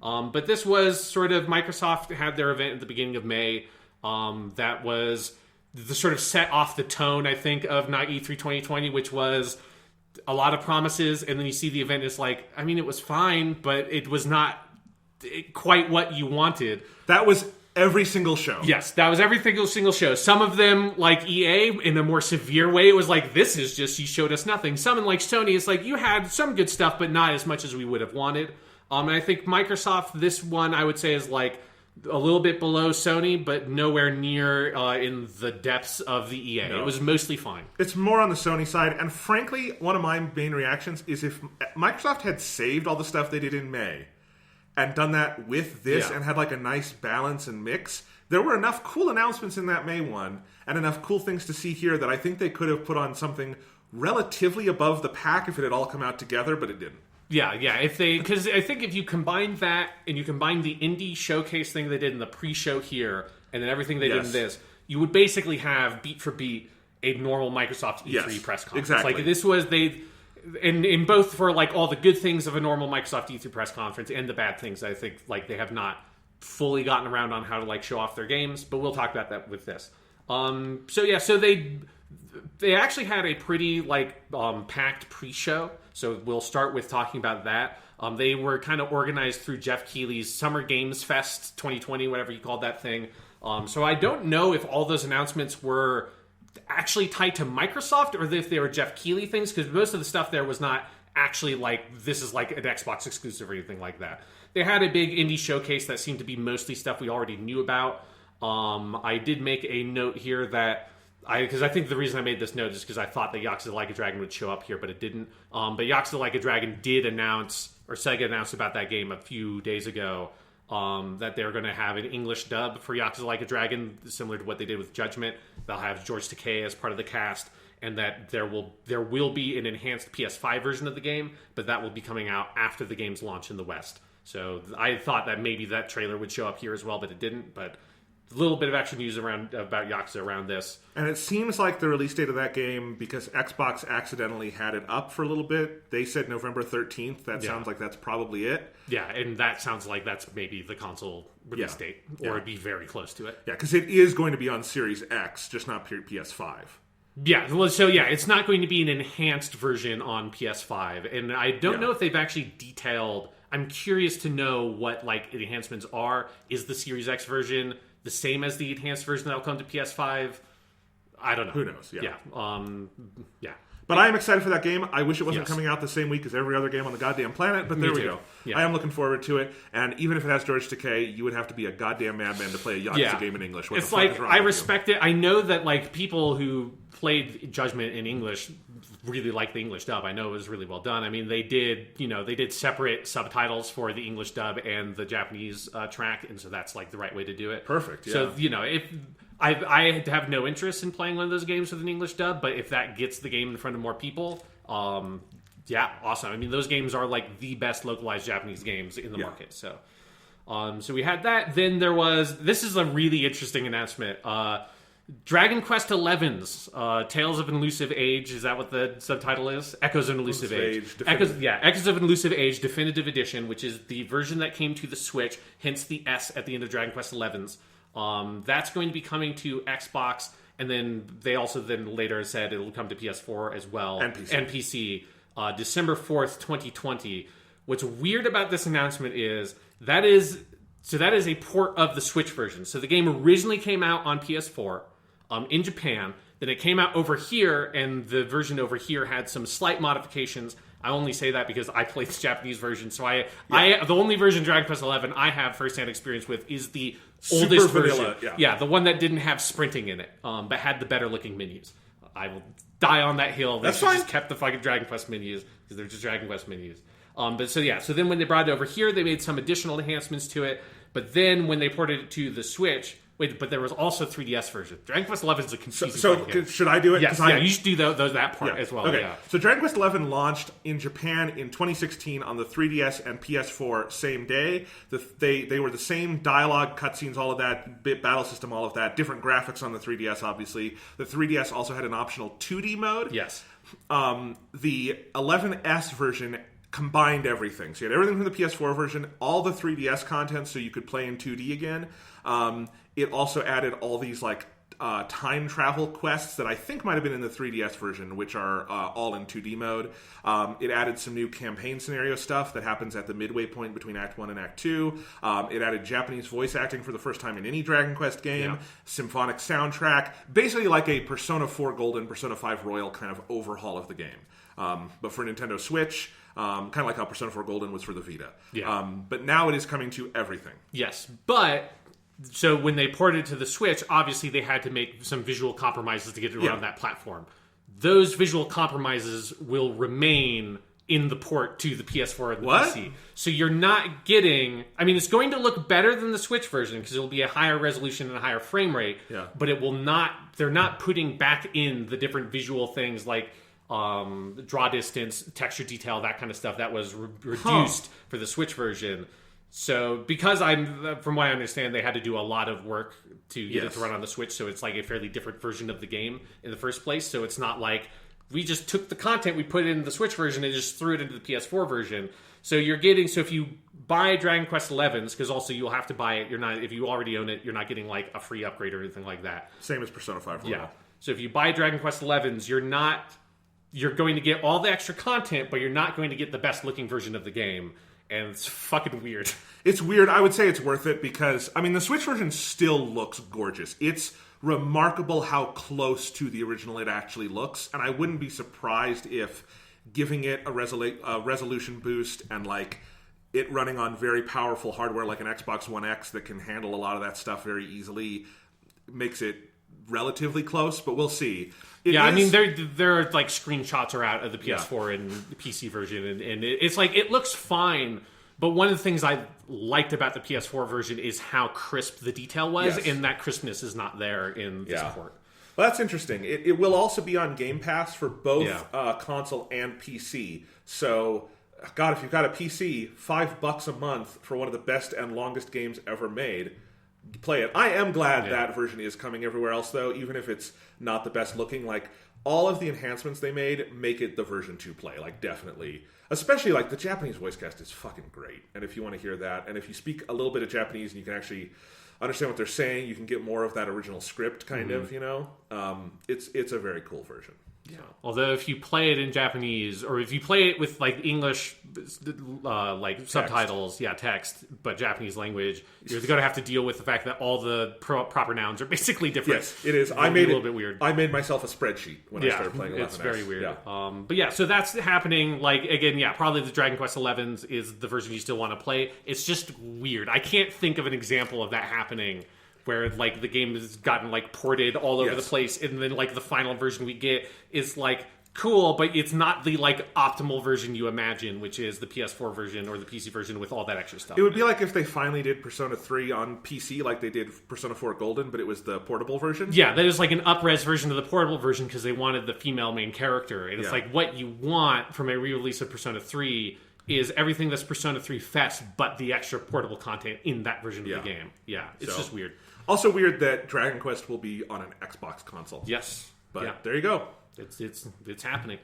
But this was sort of, Microsoft had their event at the beginning of May. That was the sort of set off the tone, I think, of not E3 2020, which was a lot of promises. And then you see the event, it's like, I mean, it was fine, but it was not quite what you wanted. That was every single show. Yes, that was every single show. Some of them, like EA, in a more severe way, it was like, this is just, you showed us nothing. Some, like Sony, it's like, you had some good stuff, but not as much as we would have wanted. And I think Microsoft, this one, I would say, is like a little bit below Sony, but nowhere near in the depths of the EA. No. It was mostly fine. It's more on the Sony side, and frankly, one of my main reactions is if Microsoft had saved all the stuff they did in May, and done that with this and had like a nice balance and mix, there were enough cool announcements in that May one and enough cool things to see here that I think they could have put on something relatively above the pack if it had all come out together, but it didn't. Yeah. Because I think if you combine that and you combine the indie showcase thing they did in the pre-show here and then everything they did in this, you would basically have, beat for beat, a normal Microsoft E3 press conference. Exactly. Like this was, in both for like all the good things of a normal Microsoft E3 press conference and the bad things, I think like they have not fully gotten around on how to like show off their games, but we'll talk about that with this. So they actually had a pretty like packed pre-show. So we'll start with talking about that. They were kind of organized through Jeff Keighley's Summer Games Fest 2020, whatever he called that thing. So I don't know if all those announcements were actually tied to Microsoft or if they were Jeff Keighley things, because most of the stuff there was not actually like, this is like an Xbox exclusive or anything like that. They had a big indie showcase that seemed to be mostly stuff we already knew about. I did make a note here that because I think the reason I made this note is because I thought that Yakuza Like a Dragon would show up here, but it didn't. But Yakuza Like a Dragon did announce, or Sega announced about that game a few days ago, that they're going to have an English dub for Yakuza Like a Dragon, similar to what they did with Judgment. They'll have George Takei as part of the cast, and that there will be an enhanced PS5 version of the game, but that will be coming out after the game's launch in the West. So I thought that maybe that trailer would show up here as well, but it didn't. But little bit of extra news about Yakuza around this. And it seems like the release date of that game, because Xbox accidentally had it up for a little bit, they said November 13th. That sounds like that's probably it. Yeah, and that sounds like that's maybe the console release date, or it'd be very close to it. Yeah, because it is going to be on Series X, just not PS5. Yeah, well, so it's not going to be an enhanced version on PS5, and I don't know if they've actually detailed. I'm curious to know what like the enhancements are. Is the Series X version the same as the enhanced version that will come to PS5? I don't know. Who knows? Yeah. Yeah. But I am excited for that game. I wish it wasn't coming out the same week as every other game on the goddamn planet, but there we go. Yeah. I am looking forward to it, and even if it has George Takei, you would have to be a goddamn madman to play a Yakuza game in English. It's like, I respect it. I know that like people who played Judgment in English really like the English dub. I know it was really well done. I mean, they did separate subtitles for the English dub and the Japanese track, and so that's like the right way to do it. Perfect. Yeah. So if I have no interest in playing one of those games with an English dub, but if that gets the game in front of more people, awesome. I mean, those games are like the best localized Japanese games in the market. So, so we had that. Then this is a really interesting announcement. Dragon Quest XI's Tales of an Elusive Age. Is that what the subtitle is? Echoes of an Elusive Age. Echoes of an Elusive Age Definitive Edition, which is the version that came to the Switch, hence the S at the end of Dragon Quest XI's. That's going to be coming to Xbox, and then they also then later said it'll come to PS4 as well. And PC. December 4th, 2020. What's weird about this announcement is that is a port of the Switch version. So the game originally came out on PS4 in Japan. Then it came out over here, and the version over here had some slight modifications. I only say that because I played the Japanese version. So the only version of Dragon Quest XI I have firsthand experience with is the oldest version. Yeah, the one that didn't have sprinting in it, but had the better looking menus. I will die on that hill. They just kept the fucking Dragon Quest menus because they're just Dragon Quest menus. So then when they brought it over here, they made some additional enhancements to it. But then when they ported it to the Switch, but there was also 3DS version. Dragon Quest XI is a confusing So should I do it? Yes, you should do that part as well. Okay. Yeah. So Dragon Quest XI launched in Japan in 2016 on the 3DS and PS4 same day. They were the same dialogue, cutscenes, all of that, battle system, all of that. Different graphics on the 3DS, obviously. The 3DS also had an optional 2D mode. Yes. The 11S version combined everything. So you had everything from the PS4 version, all the 3DS content, so you could play in 2D again. It also added all these like time travel quests that I think might have been in the 3DS version, which are all in 2D mode. It added some new campaign scenario stuff that happens at the midway point between Act 1 and Act 2. It added Japanese voice acting for the first time in any Dragon Quest game. Symphonic soundtrack. Basically like a Persona 4 Golden, Persona 5 Royal kind of overhaul of the game. But for Nintendo Switch, kind of like how Persona 4 Golden was for the Vita. Yeah. But now it is coming to everything. Yes, but so when they ported it to the Switch, obviously they had to make some visual compromises to get it around that platform. Those visual compromises will remain in the port to the PS4 and the PC. So you're not getting... I mean, it's going to look better than the Switch version because it'll be a higher resolution and a higher frame rate, but it will not... They're not putting back in the different visual things like draw distance, texture detail, that kind of stuff that was reduced for the Switch version. So, because from what I understand, they had to do a lot of work to get it to run on the Switch, so it's like a fairly different version of the game in the first place. So it's not like we just took the content, we put it in the Switch version, and just threw it into the PS4 version. So if you buy Dragon Quest XI's, because also you'll have to buy it, if you already own it, you're not getting like a free upgrade or anything like that. Same as Persona 5 Royal. Yeah. So if you buy Dragon Quest XI's, you're going to get all the extra content, but you're not going to get the best looking version of the game. And it's fucking weird. It's weird. I would say it's worth it because, I mean, the Switch version still looks gorgeous. It's remarkable how close to the original it actually looks. And I wouldn't be surprised if giving it a resolution boost and, like, it running on very powerful hardware like an Xbox One X that can handle a lot of that stuff very easily makes it relatively close, but we'll see. I mean, there are like screenshots are out of the PS4 and the PC version, and it's like it looks fine. But one of the things I liked about the PS4 version is how crisp the detail was, and that crispness is not there in this port. Well, that's interesting. It will also be on Game Pass for both console and PC. So, God, if you've got a PC, $5 a month for one of the best and longest games ever made. play it. I am glad that version is coming everywhere else, though, even if it's not the best looking. Like, all of the enhancements they made make it the version to play. Like, definitely. Especially, like, the Japanese voice cast is fucking great. And if you want to hear that, and if you speak a little bit of Japanese and you can actually understand what they're saying, you can get more of that original script, kind of, you know? It's a very cool version. Yeah. Although if you play it in Japanese, or if you play it with like English, subtitles, text, but Japanese language, you're going to have to deal with the fact that all the proper nouns are basically different. Yes, it is. I made a little bit weird. I made myself a spreadsheet when I started playing 11S. It's very weird. Yeah. But yeah, so that's happening. Like, again, probably the Dragon Quest 11s is the version you still want to play. It's just weird. I can't think of an example of that happening, where like the game has gotten like ported all over the place, and then like the final version we get is like cool, but it's not the like optimal version you imagine, which is the PS4 version or the PC version with all that extra stuff. It would be like if they finally did Persona 3 on PC, like they did Persona 4 Golden, but it was the portable version. Yeah, that is like an up-res version of the portable version because they wanted the female main character, and it's like what you want from a re-release of Persona 3 is everything that's Persona 3 Fest, but the extra portable content in that version of the game. Yeah, it's just weird. Also weird that Dragon Quest will be on an Xbox console. Yes. But there you go. It's happening.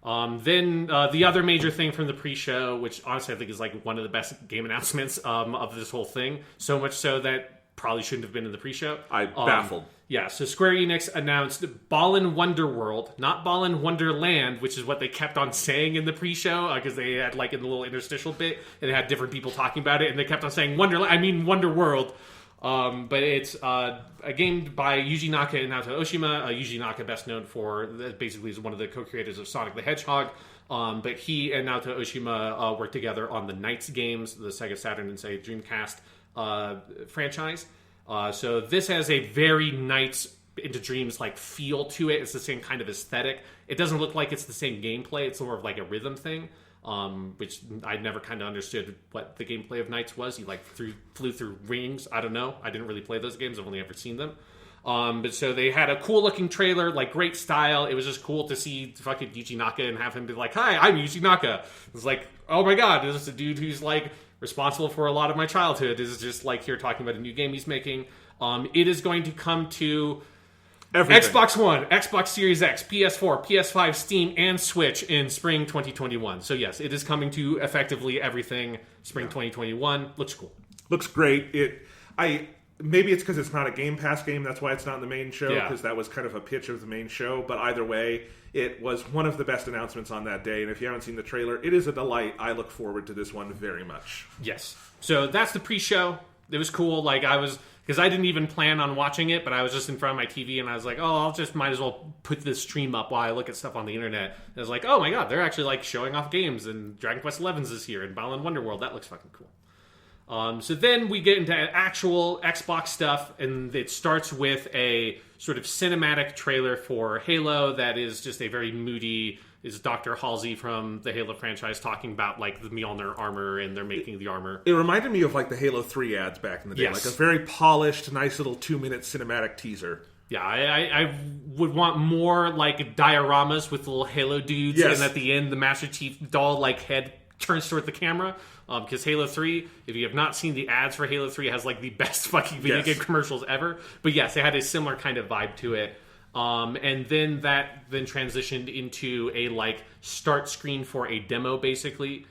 Then the other major thing from the pre-show, which honestly I think is like one of the best game announcements of this whole thing, so much so that probably shouldn't have been in the pre-show. I'm baffled. Yeah, so Square Enix announced Ballin' Wonderworld, not Ballin' Wonderland, which is what they kept on saying in the pre-show, because they had like in the little interstitial bit, and they had different people talking about it, and they kept on saying Wonderworld. But it's a game by Yuji Naka and Naoto Oshima. Yuji Naka, best known for basically is one of the co-creators of Sonic the Hedgehog. But he and Naoto Oshima worked together on the Knights games, the Sega Saturn and Sega Dreamcast franchise. So this has a very Knights into Dreams like feel to it. It's the same kind of aesthetic. It doesn't look like it's the same gameplay. It's more of like a rhythm thing. Which I never kind of understood what the gameplay of Knights was. He like flew through rings. I don't know. I didn't really play those games. I've only ever seen them. But so they had a cool looking trailer, like great style. It was just cool to see fucking Yuji Naka and have him be like, "Hi, I'm Yuji Naka." It's like, oh my god, this is a dude who's like responsible for a lot of my childhood. This is just like here talking about a new game he's making. It is going to come to everything. Xbox One, Xbox Series X, PS4, PS5, Steam, and Switch in spring 2021. So yes, it is coming to effectively everything spring 2021. Looks cool. Looks great. Maybe it's because it's not a Game Pass game. That's why it's not in the main show, because that was kind of a pitch of the main show. But either way, it was one of the best announcements on that day. And if you haven't seen the trailer, it is a delight. I look forward to this one very much. Yes. So that's the pre-show. It was cool. Like because I didn't even plan on watching it, but I was just in front of my TV and I was like, I'll just might as well put this stream up while I look at stuff on the internet. And I was like, oh my god, they're actually like showing off games, and Dragon Quest 11's is here, and Balan Wonderworld. That looks fucking cool. So then we get into actual Xbox stuff, and it starts with a sort of cinematic trailer for Halo that is just a very moody. Is Dr. Halsey from the Halo franchise talking about like the Mjolnir armor, and they're making the armor. It reminded me of like the Halo 3 ads back in the day, like a very polished, nice little 2-minute cinematic teaser. Yeah, I would want more like dioramas with little Halo dudes, and at the end the Master Chief doll like head turns toward the camera. Because Halo 3, if you have not seen the ads for Halo 3, has like the best fucking video game commercials ever. But yes, it had a similar kind of vibe to it. And then that transitioned into a like start screen for a demo, basically,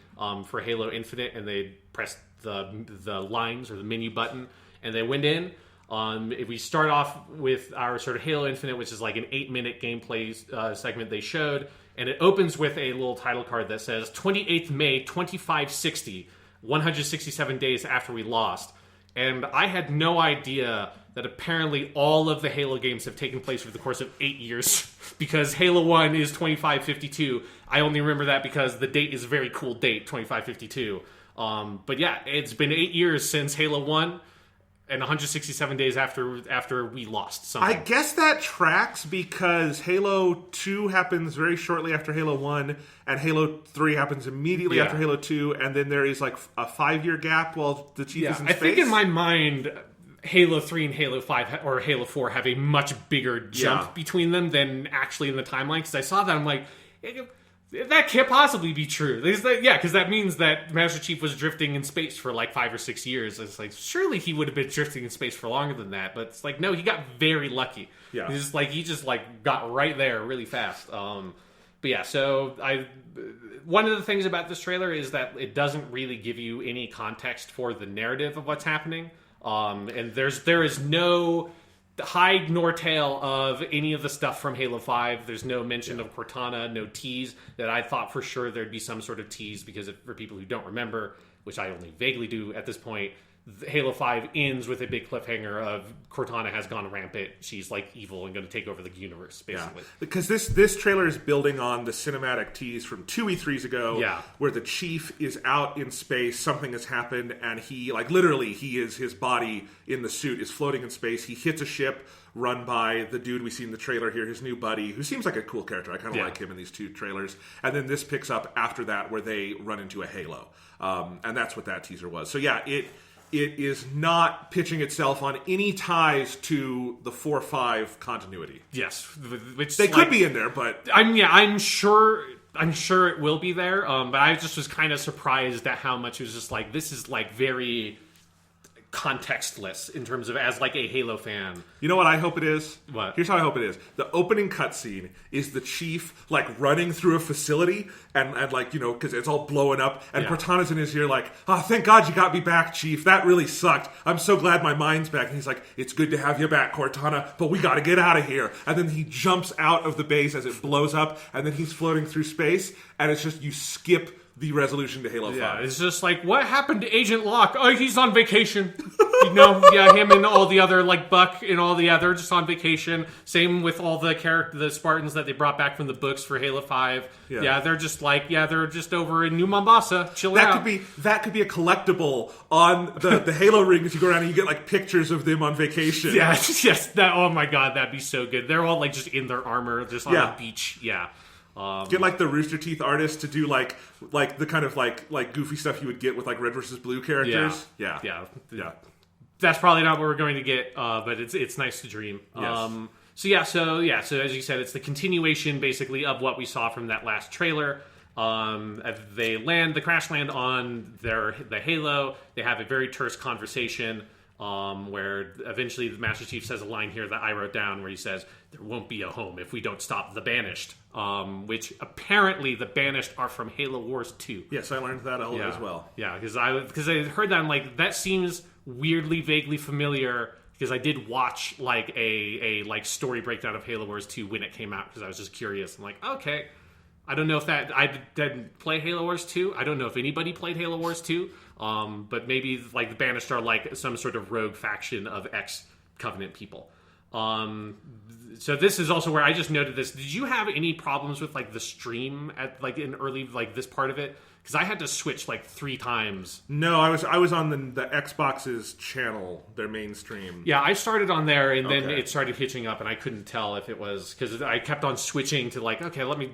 for Halo Infinite, and they pressed the lines or the menu button, and they went in. If we start off with our sort of Halo Infinite, which is like an 8-minute gameplay segment they showed, and it opens with a little title card that says 28th May 2560, 167 days after we lost. And I had no idea that apparently all of the Halo games have taken place over the course of 8 years, because Halo 1 is 2552. I only remember that because the date is a very cool date, 2552. But yeah, it's been 8 years since Halo 1, and 167 days after we lost something. I guess that tracks because Halo 2 happens very shortly after Halo 1, and Halo 3 happens immediately after Halo 2, and then there is like a 5-year gap while the Chief is in space. I think in my mind, Halo 3 and Halo 5 or Halo 4 have a much bigger jump between them than actually in the timeline, because I saw that, I'm like, That can't possibly be true. Because that means that Master Chief was drifting in space for like 5 or 6 years. It's like, surely he would have been drifting in space for longer than that. But it's like, no, he got very lucky. Yeah. He just got right there really fast. But yeah, so one of the things about this trailer is that it doesn't really give you any context for the narrative of what's happening. And there is no hide nor tail of any of the stuff from Halo 5. There's no mention of Cortana, no tease that I thought for sure there'd be some sort of tease because for people who don't remember, which I only vaguely do at this point, Halo 5 ends with a big cliffhanger of Cortana has gone rampant. She's like evil and going to take over the universe, basically. Yeah. Because this trailer is building on the cinematic tease from 2 E3s ago, where the Chief is out in space, something has happened, and he, like, literally, his body in the suit is floating in space. He hits a ship run by the dude we see in the trailer here, his new buddy, who seems like a cool character. I kind of like him in these 2 trailers. And then this picks up after that, where they run into a Halo. And that's what that teaser was. So yeah, it is not pitching itself on any ties to the 4-5 continuity. Yes, which they could be in there, but I'm sure it will be there. But I just was kind of surprised at how much it was just like, this is like very contextless in terms of as like a Halo fan. You know what I hope it is? What? Here's how I hope it is. The opening cutscene is the Chief like running through a facility and like, you know, because it's all blowing up, and Cortana's in his ear like, oh, thank God you got me back, Chief. That really sucked. I'm so glad my mind's back. And he's like, it's good to have you back, Cortana, but we got to get out of here. And then he jumps out of the base as it blows up, and then he's floating through space, and it's just, you skip the resolution to Halo 5. Yeah, it's just like, what happened to Agent Locke? Oh, he's on vacation. You know, him and all the other, like Buck and all the other, just on vacation. Same with all the Spartans that they brought back from the books for Halo 5. Yeah, they're just like, they're just over in New Mombasa, chilling out. That could be a collectible on the Halo ring as you go around and you get like pictures of them on vacation. Yeah, yes, oh my God, that'd be so good. They're all like just in their armor, just on the beach. Yeah. Get like the Rooster Teeth artist to do like the kind of like goofy stuff you would get with like Red versus Blue characters. Yeah. That's probably not what we're going to get, but it's nice to dream. Yes. So as you said, it's the continuation basically of what we saw from that last trailer. They crash land on the Halo. They have a very terse conversation. Where eventually the Master Chief says a line here that I wrote down where he says, there won't be a home if we don't stop the Banished. Which apparently the Banished are from Halo Wars 2. Yes, I learned that as well. Yeah, because I heard that, I'm like, that seems weirdly, vaguely familiar, because I did watch like a story breakdown of Halo Wars 2 when it came out, because I was just curious. I'm like, okay, I don't know if I didn't play Halo Wars 2. I don't know if anybody played Halo Wars 2. But maybe like the Banished are like some sort of rogue faction of ex-Covenant people. So this is also where I just noted this. Did you have any problems with like the stream at like in early like this part of it? Because I had to switch like 3 times. No, I was on the Xbox's channel, their main stream. Yeah, I started on there, and then it started hitching up, and I couldn't tell if it was because I kept on switching to like, okay, let me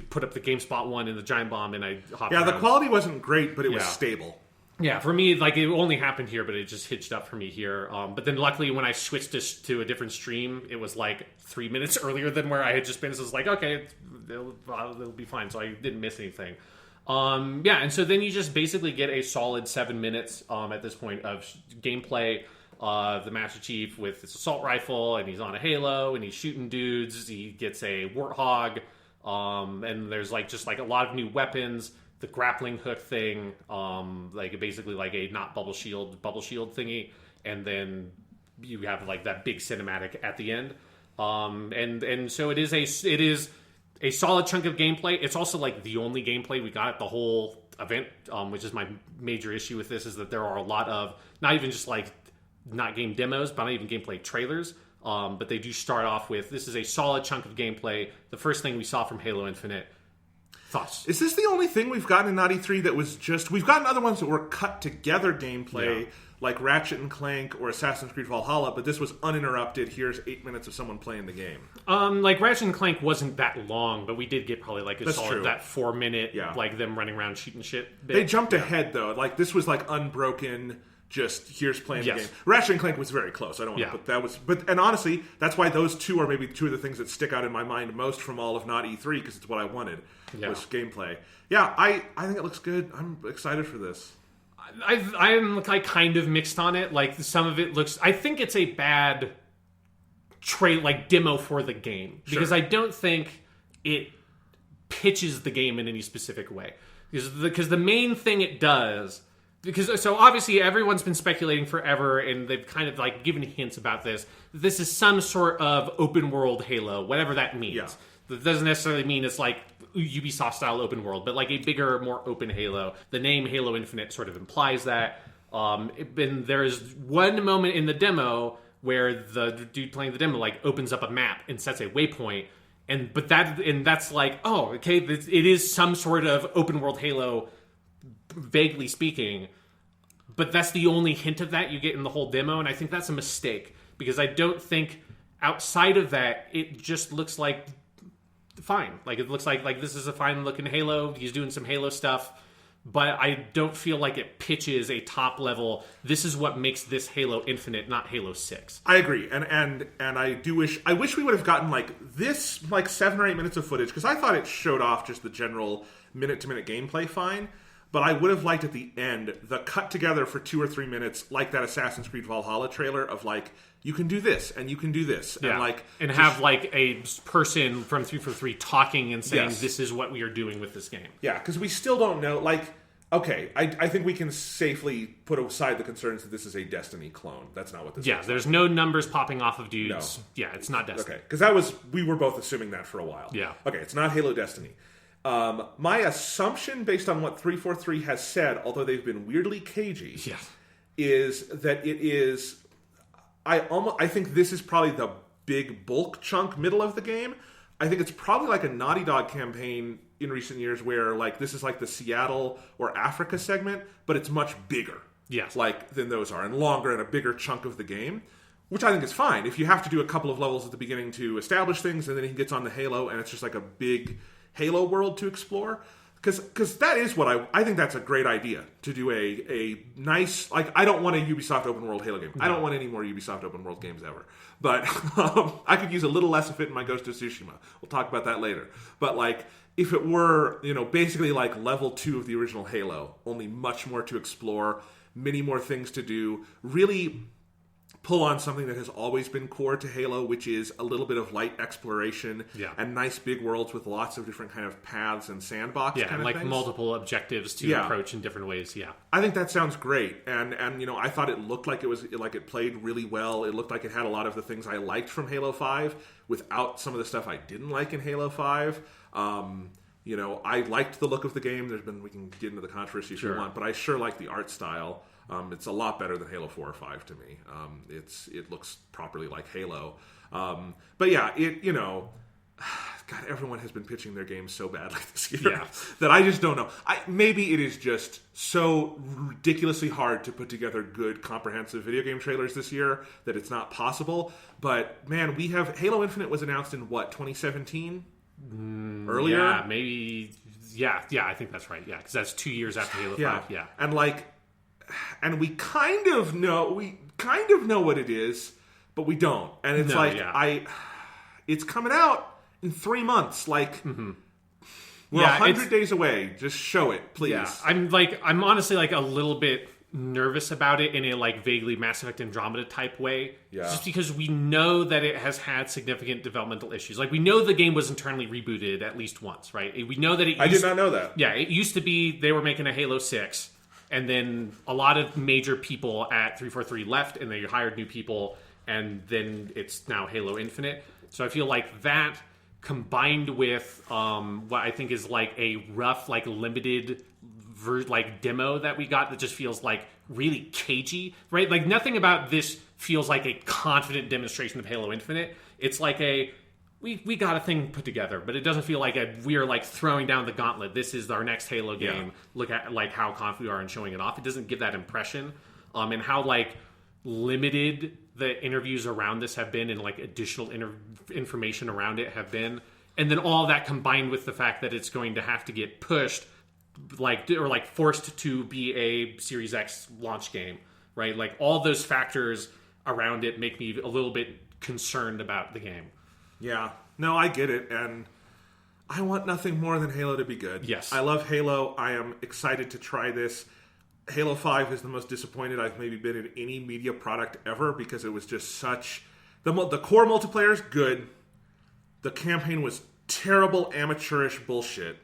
put up the GameSpot one and the Giant Bomb, and I hopped around. The quality wasn't great, but it was stable. Yeah, for me, like, it only happened here, but it just hitched up for me here. But then luckily, when I switched to a different stream, it was like 3 minutes earlier than where I had just been. So it was like, okay, it'll be fine. So I didn't miss anything. And so then you just basically get a solid 7 minutes at this point of gameplay. The Master Chief with his assault rifle, and he's on a Halo, and he's shooting dudes. He gets a Warthog, and there's like just like a lot of new weapons. The grappling hook thing, like basically like a not bubble shield thingy, and then you have like that big cinematic at the end. And so it is a solid chunk of gameplay. It's also like the only gameplay we got at the whole event, which is my major issue with this, is that there are a lot of not even just like not game demos, but not even gameplay trailers. But they do start off with, this is a solid chunk of gameplay. The first thing we saw from Halo Infinite. Thoughts? Is this the only thing we've gotten in Naughty 3 that was just... We've gotten other ones that were cut together gameplay, like Ratchet and Clank or Assassin's Creed Valhalla, but this was uninterrupted. Here's 8 minutes of someone playing the game. Like Ratchet and Clank wasn't that long, but we did get probably like That's solid true. That 4 minute, like them running around shooting shit bit. They jumped ahead, though. Like, this was like Unbroken just here's playing Yes. the game. Ratchet and Clank was very close. I don't want to put that was, and honestly, that's why those two are maybe two of the things that stick out in my mind most from all of not E3 because it's what I wanted was gameplay. Yeah, I think it looks good. I'm excited for this. I'm like kind of mixed on it. Like some of it looks. I think it's a bad demo for the game because I don't think it pitches the game in any specific way. Because the main thing it does. So obviously everyone's been speculating forever, and they've kind of like given hints about this. This is some sort of open world Halo, whatever that means. Yeah. That doesn't necessarily mean it's like Ubisoft style open world, but like a bigger, more open Halo. The name Halo Infinite sort of implies that. There's one moment in the demo where the dude playing the demo like opens up a map and sets a waypoint, and that's like, oh, okay, it is some sort of open world Halo. Vaguely speaking, but that's the only hint of that you get in the whole demo, and I think that's a mistake because I don't think outside of that it just looks like fine. Like it looks like this is a fine looking Halo. He's doing some Halo stuff, but I don't feel like it pitches a top level. This is what makes this Halo Infinite, not Halo 6. I agree, and I wish we would have gotten like this 7 or 8 minutes of footage because I thought it showed off just the general minute to minute gameplay fine. But I would have liked at the end the cut together for 2 or 3 minutes, like that Assassin's Creed Valhalla trailer of like, you can do this and you can do this, and have like a person from 343 talking and saying this is what we are doing with this game. Yeah, because we still don't know. Like, okay, I think we can safely put aside the concerns that this is a Destiny clone. That's not what this is. Yeah, there's no numbers popping off of dudes. No. Yeah, it's not Destiny. Okay, because we were both assuming that for a while. Yeah. Okay, it's not Halo Destiny. My assumption, based on what 343 has said, although they've been weirdly cagey, is that it is. I think this is probably the big bulk chunk middle of the game. I think it's probably like a Naughty Dog campaign in recent years, where like this is like the Seattle or Africa segment, but it's much bigger, than those are, and longer and a bigger chunk of the game. Which I think is fine if you have to do a couple of levels at the beginning to establish things, and then he gets on the Halo, and it's just like a big Halo world to explore, because that is what I think that's a great idea to do a nice, like, I don't want a Ubisoft open world Halo game. No. I don't want any more Ubisoft open world games ever. But I could use a little less of it in my Ghost of Tsushima. We'll talk about that later. But like, if it were, basically like level 2 of the original Halo, only much more to explore, many more things to do, really pull on something that has always been core to Halo, which is a little bit of light exploration and nice big worlds with lots of different kind of paths and sandbox kind of like things. Multiple objectives to approach in different ways. I think that sounds great, and I thought it looked like it played really well. It looked like it had a lot of the things I liked from Halo 5 without some of the stuff I didn't like in Halo 5. I liked the look of the game. We can get into the controversy if you want, but I sure like the art style. It's a lot better than Halo 4 or 5 to me. It looks properly like Halo. But yeah, God, everyone has been pitching their games so badly this year that I just don't know. Maybe it is just so ridiculously hard to put together good, comprehensive video game trailers this year that it's not possible. But man, Halo Infinite was announced in what, 2017? Earlier? Yeah, maybe. Yeah, I think that's right. Yeah, because that's 2 years after Halo 5. Yeah, and we kind of know what it is, but we don't. And it's it's coming out in 3 months. Like we're 100 days away. Just show it, please. Yeah. I'm honestly like a little bit nervous about it in a like vaguely Mass Effect Andromeda type way. Yeah. Just because we know that it has had significant developmental issues. Like we know the game was internally rebooted at least once, right? We know that I did not know that. Yeah, it used to be they were making a Halo 6. And then a lot of major people at 343 left, and they hired new people, and then it's now Halo Infinite. So I feel like that, combined with what I think is like a rough, like limited, demo that we got that just feels like really cagey, right? Like nothing about this feels like a confident demonstration of Halo Infinite. It's like we got a thing put together, but it doesn't feel like we're like throwing down the gauntlet. This is our next Halo game. Yeah. Look at like how confident we are in showing it off. It doesn't give that impression. And how like limited the interviews around this have been and like additional information around it have been. And then all that combined with the fact that it's going to have to get pushed or forced to be a Series X launch game. right? Like, all those factors around it make me a little bit concerned about the game. Yeah. No, I get it, and I want nothing more than Halo to be good. Yes. I love Halo. I am excited to try this. Halo 5 is the most disappointed I've maybe been in any media product ever because it was just such... The core multiplayer is good. The campaign was terrible, amateurish bullshit.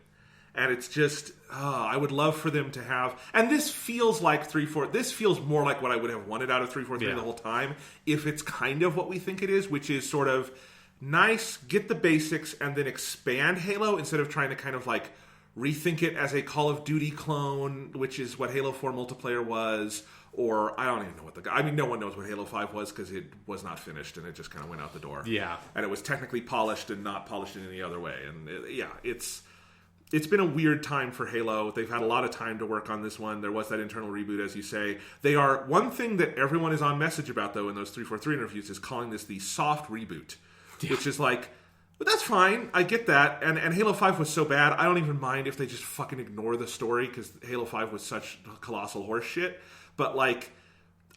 And it's just... I would love for them to have... And this feels like 343... This feels more like what I would have wanted out of 343 the whole time, if it's kind of what we think it is, which is sort of nice, get the basics, and then expand Halo instead of trying to kind of like rethink it as a Call of Duty clone, which is what Halo 4 multiplayer was, or I don't even know what no one knows what Halo 5 was because it was not finished and it just kind of went out the door. Yeah. And it was technically polished and not polished in any other way. And it's been a weird time for Halo. They've had a lot of time to work on this one. There was that internal reboot, as you say. They are... One thing that everyone is on message about, though, in those 343 interviews is calling this the soft reboot, which is like... But that's fine. I get that. And Halo 5 was so bad, I don't even mind if they just fucking ignore the story, because Halo 5 was such colossal horse shit. But, like,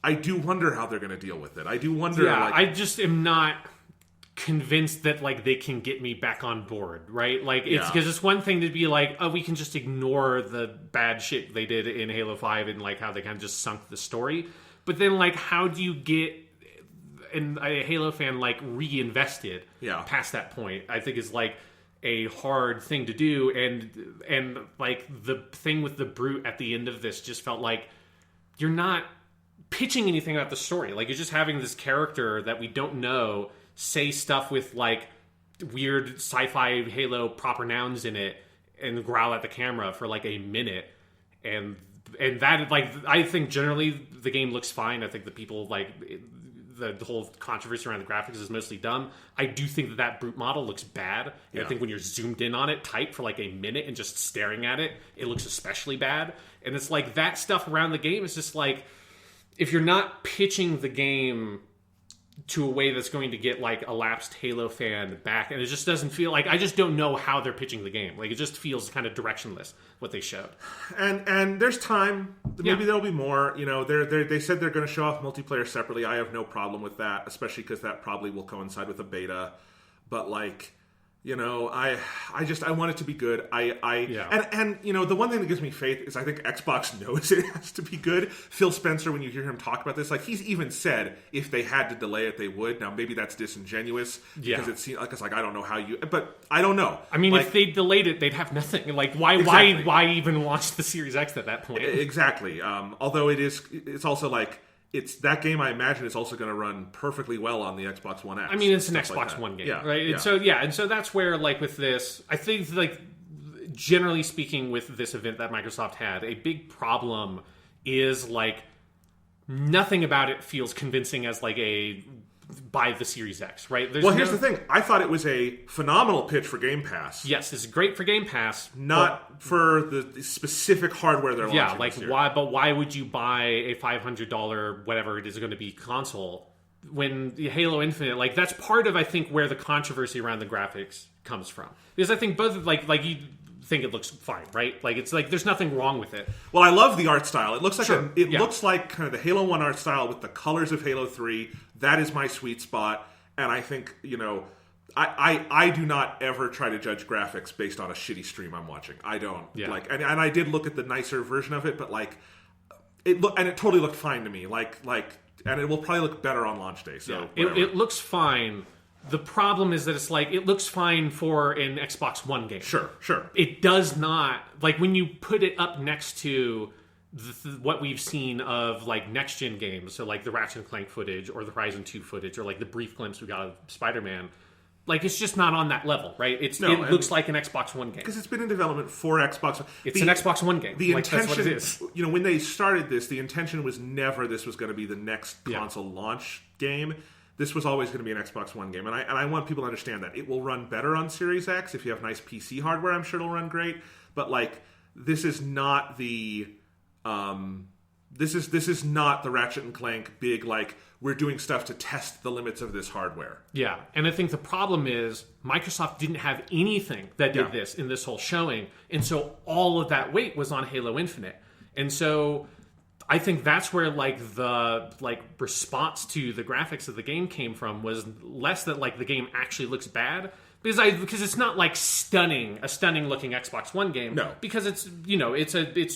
I do wonder how they're going to deal with it. I do wonder... Yeah, like, I just am not convinced that, like, they can get me back on board, right? Like, it's because it's one thing to be like, oh, we can just ignore the bad shit they did in Halo 5 and, like, how they kind of just sunk the story. But then, like, how do you get a Halo fan, like, reinvested past that point? I think is, like, a hard thing to do. And like, the thing with the Brute at the end of this just felt like you're not pitching anything about the story. Like, you're just having this character that we don't know say stuff with, like, weird sci-fi Halo proper nouns in it and growl at the camera for, like, a minute. And that, like, I think generally the game looks fine. I think the people, like... The whole controversy around the graphics is mostly dumb. I do think that Brute model looks bad. And I think when you're zoomed in on it tight for like a minute and just staring at it, it looks especially bad. And it's like that stuff around the game is just like, if you're not pitching the game to a way that's going to get like a lapsed Halo fan back, and it just doesn't feel like, I just don't know how they're pitching the game. Like, it just feels kind of directionless what they showed. And there's time. Maybe there'll be more. You know, they said they're going to show off multiplayer separately. I have no problem with that, especially because that probably will coincide with a beta. But like, you know, I want it to be good. And you know, the one thing that gives me faith is I think Xbox knows it has to be good. Phil Spencer, when you hear him talk about this, like, he's even said if they had to delay it, they would. Now maybe that's disingenuous because it seems like, it's like, I don't know how you, but I don't know. I mean, like, if they delayed it, they'd have nothing. Like, why even launch the Series X at that point? Exactly. Although it's also like, it's that game, I imagine, is also going to run perfectly well on the Xbox One X. I mean, it's an Xbox One game, right? And so that's where, like, with this, I think, like, generally speaking, with this event that Microsoft had, a big problem is, like, nothing about it feels convincing as, like, a buy the Series X, right? Here's the thing. I thought it was a phenomenal pitch for Game Pass. Yes, it's great for Game Pass. Not for the specific hardware they're launching. Yeah, like, why would you buy a $500, whatever it is going to be, console when the Halo Infinite, like, that's part of, I think, where the controversy around the graphics comes from. Because I think both, like you think it looks fine, right? Like, it's like, there's nothing wrong with it. Well, I love the art style. It looks like looks like kind of the Halo 1 art style with the colors of Halo 3. That is my sweet spot. And I think, you know, I do not ever try to judge graphics based on a shitty stream I'm watching. I don't. Like, and I did look at the nicer version of it, but like, it totally looked fine to me. And it will probably look better on launch day. So it looks fine. The problem is that it's like, it looks fine for an Xbox One game. Sure. It does not, like, when you put it up next to what we've seen of, like, next-gen games, so like the Ratchet & Clank footage or the Horizon 2 footage or like the brief glimpse we got of Spider-Man, like, it's just not on that level, right? It looks like an Xbox One game. Because it's been in development for Xbox. It's an Xbox One game. The intention, that's what it is. You know, when they started this, the intention was never this was going to be the next console launch game. This was always going to be an Xbox One game. And I want people to understand that. It will run better on Series X. If you have nice PC hardware, I'm sure it'll run great. But, like, this is not the... This is not the Ratchet & Clank big, like, we're doing stuff to test the limits of this hardware. Yeah, and I think the problem is Microsoft didn't have anything that did this in this whole showing, and so all of that weight was on Halo Infinite. And so I think that's where the response to the graphics of the game came from, was less that the game actually looks bad, because it's not a stunning looking Xbox One game. No, because it's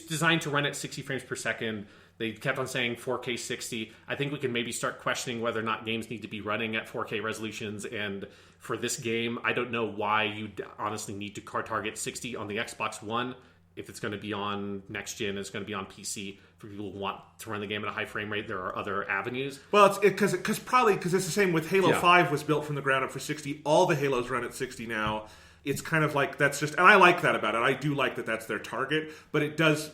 designed to run at 60 frames per second. They kept on saying 4K 60. I think we can maybe start questioning whether or not games need to be running at 4K resolutions. And for this game, I don't know why you honestly need to target 60 on the Xbox One. If it's going to be on next gen, it's going to be on PC. For people who want to run the game at a high frame rate, there are other avenues. Well, it's because it's the same with Halo 5 was built from the ground up for 60. All the Halos run at 60 now. It's kind of that's just, and I like that about it. I do like that that's their target, but it does.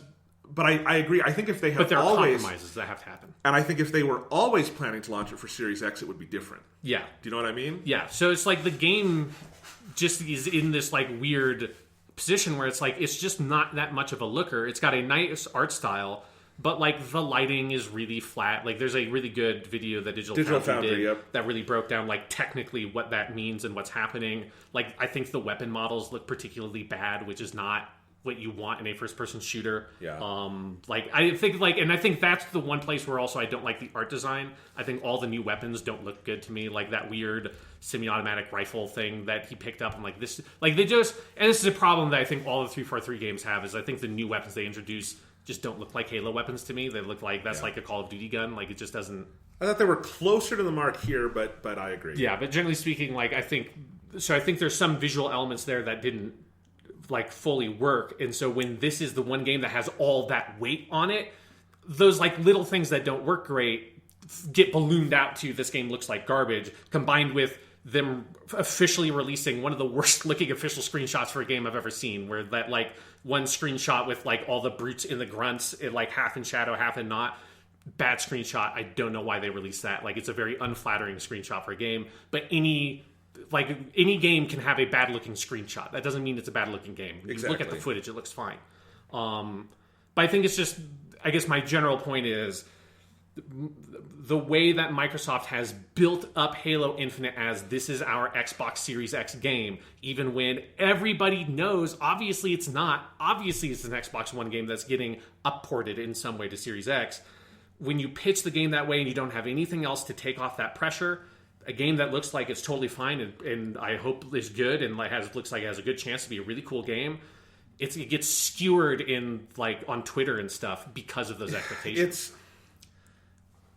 But I agree. I think if they have there are always compromises that have to happen, and I think if they were always planning to launch it for Series X, it would be different. Yeah. Do you know what I mean? Yeah. So it's the game just is in this weird position where it's just not that much of a looker. It's got a nice art style, but the lighting is really flat. There's a really good video that Digital Foundry did that really broke down technically what that means and what's happening. I think the weapon models look particularly bad, which is not what you want in a first-person shooter. Yeah. I think and I think that's the one place where also I don't like the art design. I think all the new weapons don't look good to me. That weird semi-automatic rifle thing that he picked up. I'm this. They just, and this is a problem that I think all the 343 games have, is I think the new weapons they introduce just don't look like Halo weapons to me. They look that's a Call of Duty gun. It just doesn't. I thought they were closer to the mark here, but I agree. Yeah, but generally speaking, I think there's some visual elements there that didn't fully work, and so when this is the one game that has all that weight on it, those little things that don't work great get ballooned out to this game looks like garbage, combined with them officially releasing one of the worst looking official screenshots for a game I've ever seen, where that one screenshot with all the brutes in the grunts, it half in shadow, half in not. Bad screenshot. I don't know why they released that. It's a very unflattering screenshot for a game, but any game can have a bad looking screenshot. That doesn't mean it's a bad looking game. When you look at the footage, it looks fine. But I think it's just, I guess my general point is the way that Microsoft has built up Halo Infinite as this is our Xbox Series X game, even when everybody knows, obviously it's not. Obviously it's an Xbox One game that's getting upported in some way to Series X. When you pitch the game that way and you don't have anything else to take off that pressure, a game that looks like it's totally fine and I hope is good and looks like it has a good chance to be a really cool game, it gets skewered in on Twitter and stuff because of those expectations.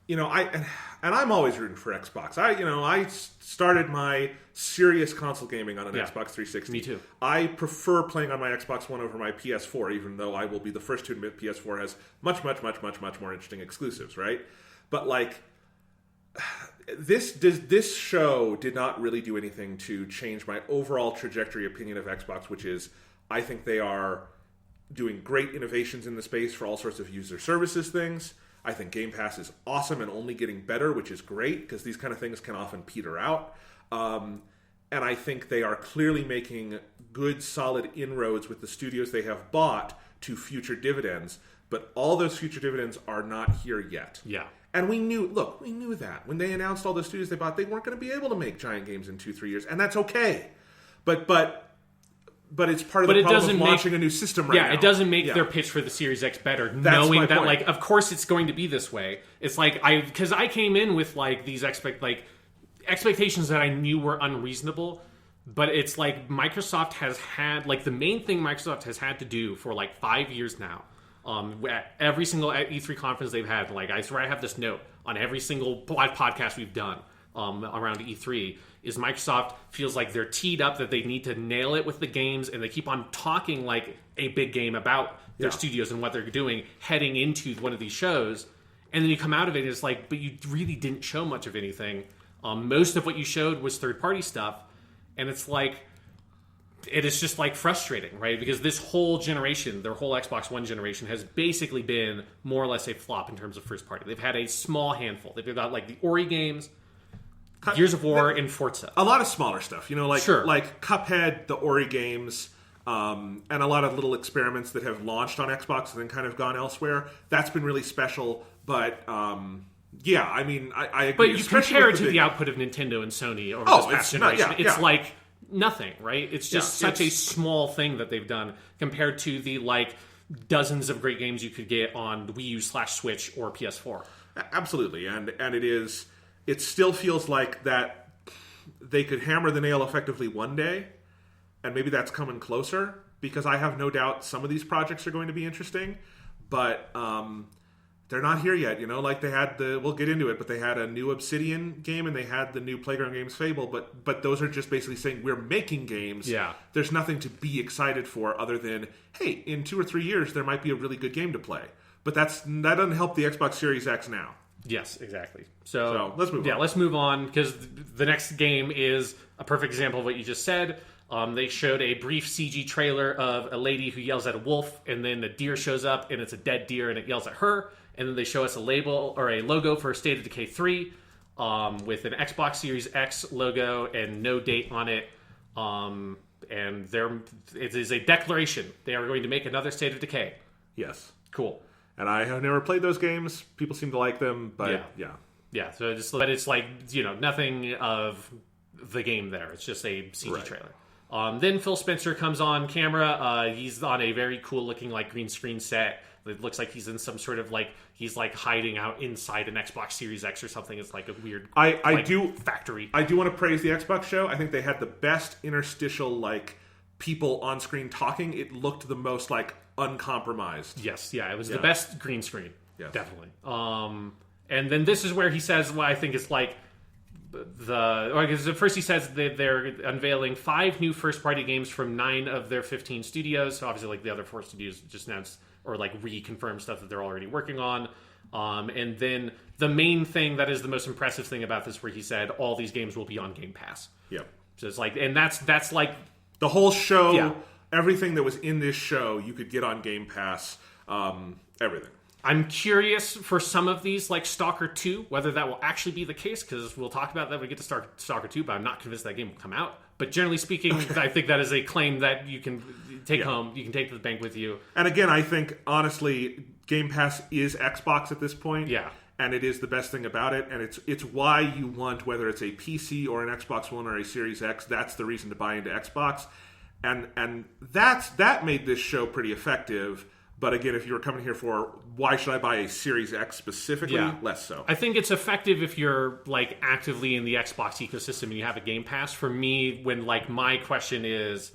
I'm always rooting for Xbox. I started my serious console gaming on an Xbox 360. Me too. I prefer playing on my Xbox One over my PS4, even though I will be the first to admit PS4 has much more interesting exclusives, right? But this show did not really do anything to change my overall trajectory opinion of Xbox, which is I think they are doing great innovations in the space for all sorts of user services things. I think Game Pass is awesome and only getting better, which is great because these kind of things can often peter out. And I think they are clearly making good, solid inroads with the studios they have bought to future dividends. But all those future dividends are not here yet. Yeah. And we knew that. When they announced all the studios they bought, they weren't going to be able to make giant games in 2-3 years. And that's okay. But it's part of the problem of launching a new system right now. Yeah, it doesn't make their pitch for the Series X better, knowing that, of course it's going to be this way. It's because I came in with, these expectations that I knew were unreasonable, but it's Microsoft has had, the main thing Microsoft has had to do for, 5 years now, at every single E3 conference they've had, I swear I have this note on every single podcast we've done around E3, is Microsoft feels like they're teed up that they need to nail it with the games, and they keep on talking like a big game about their studios and what they're doing heading into one of these shows, and then you come out of it and it's but you really didn't show much of anything. Most of what you showed was third-party stuff, and it's it is just frustrating, right? Because this whole generation, their whole Xbox One generation, has basically been more or less a flop in terms of first party. They've had a small handful. They've got the Ori games, Gears of War, and Forza. A lot of smaller stuff, sure. like Cuphead, the Ori games, and a lot of little experiments that have launched on Xbox and then kind of gone elsewhere. That's been really special, but yeah, I mean, I agree. But you compare it to the output of Nintendo and Sony over this past generation, it's nothing, right? It's just such a small thing that they've done compared to the dozens of great games you could get on the Wii U/Switch or PS4. Absolutely, and it still feels like that they could hammer the nail effectively one day, and maybe that's coming closer, because I have no doubt some of these projects are going to be interesting, but they're not here yet. Like they had we'll get into it, but they had a new Obsidian game and they had the new Playground Games Fable, but those are just basically saying we're making games. Yeah. There's nothing to be excited for other than, hey, in 2 or 3 years there might be a really good game to play. But that doesn't help the Xbox Series X now. Yes, exactly. So let's move on. Yeah, let's move on, because the next game is a perfect example of what you just said. They showed a brief CG trailer of a lady who yells at a wolf, and then a deer shows up, and it's a dead deer, and it yells at her. And then they show us a label or a logo for State of Decay 3 with an Xbox Series X logo and no date on it. And it is a declaration. They are going to make another State of Decay. Yes. Cool. And I have never played those games. People seem to like them, but yeah. So it's like nothing of the game there. It's just a CG trailer. Then Phil Spencer comes on camera. He's on a very cool looking green screen set. It looks like he's in some sort of he's hiding out inside an Xbox Series X or something. It's like a weird factory. I do want to praise the Xbox show. I think they had the best interstitial people on screen talking. It looked the most uncompromised. Yes, yeah, it was the best green screen. Yes. Definitely. And then this is where he says what I think is because at first he says that they're unveiling 5 new first-party games from 9 of their 15 studios. So obviously, the other 4 studios just announced or reconfirm stuff that they're already working on. And then the main thing that is the most impressive thing about this, where he said all these games will be on Game Pass. Yep. So it's and that's the whole show. Yeah. Everything that was in this show, you could get on Game Pass. Everything. I'm curious for some of these, like Stalker 2, whether that will actually be the case, because we'll talk about that when we get to Stalker 2, but I'm not convinced that game will come out. But generally speaking, I think that is a claim that you can take home, you can take to the bank with you. And again, I think, honestly, Game Pass is Xbox at this point. Yeah. And it is the best thing about it, and it's why you want, whether it's a PC or an Xbox One or a Series X, that's the reason to buy into Xbox. And that made this show pretty effective. But again, if you were coming here for why should I buy a Series X specifically, less so. I think it's effective if you're actively in the Xbox ecosystem and you have a Game Pass. For me, when my question is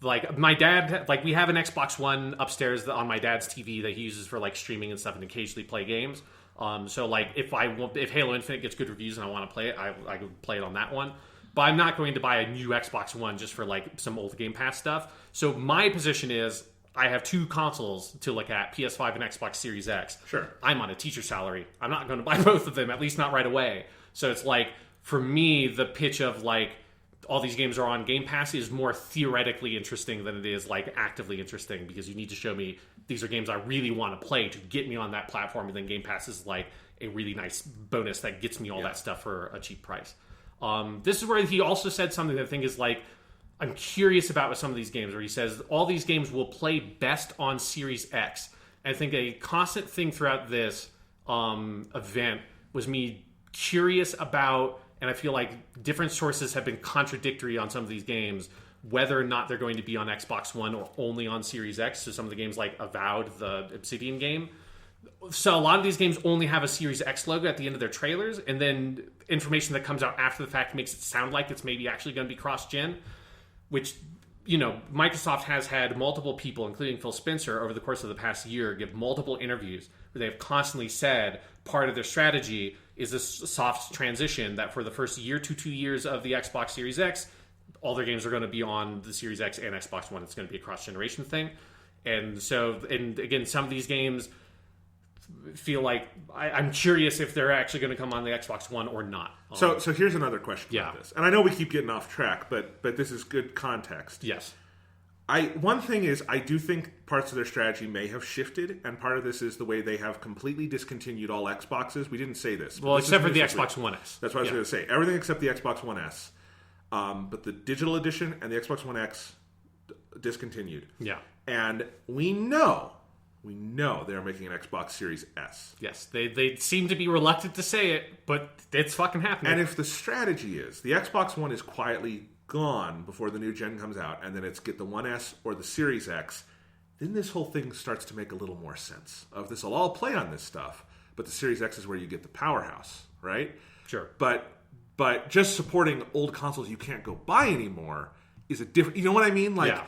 my dad, we have an Xbox One upstairs on my dad's TV that he uses for streaming and stuff and occasionally play games. So if Halo Infinite gets good reviews and I want to play it, I could play it on that one. But I'm not going to buy a new Xbox One just for some old Game Pass stuff. So my position is, I have 2 consoles to look at, PS5 and Xbox Series X. Sure. I'm on a teacher salary. I'm not going to buy both of them, at least not right away. So it's for me, the pitch of all these games are on Game Pass is more theoretically interesting than it is actively interesting, because you need to show me these are games I really want to play to get me on that platform, and then Game Pass is a really nice bonus that gets me all that stuff for a cheap price. This is where he also said something that I think is I'm curious about with some of these games, where he says all these games will play best on Series X. And I think a constant thing throughout this event was me curious about, and I feel different sources have been contradictory on some of these games, whether or not they're going to be on Xbox One or only on Series X. So some of the games like Avowed, the Obsidian game. So a lot of these games only have a Series X logo at the end of their trailers, and then information that comes out after the fact makes it sound like it's maybe actually going to be cross-gen. Which, Microsoft has had multiple people, including Phil Spencer, over the course of the past year, give multiple interviews where they have constantly said part of their strategy is this soft transition, that for the first year to 2 years of the Xbox Series X, all their games are going to be on the Series X and Xbox One. It's going to be a cross-generation thing. And again, some of these games feel I'm curious if they're actually going to come on the Xbox One or not. So here's another question about this. And I know we keep getting off track, but this is good context. Yes. One thing is, I do think parts of their strategy may have shifted, and part of this is the way they have completely discontinued all Xboxes. We didn't say this. Well, except for the Xbox One S. That's what I was going to say. Everything except the Xbox One S. But the digital edition and the Xbox One X discontinued. Yeah. And we know they're making an Xbox Series S. Yes, they seem to be reluctant to say it, but it's fucking happening. And if the strategy is the Xbox One is quietly gone before the new gen comes out, and then it's get the One S or the Series X, then this whole thing starts to make a little more sense. Of this will all play on this stuff, but the Series X is where you get the powerhouse, right? Sure. But just supporting old consoles you can't go buy anymore is a different. You know what I mean? And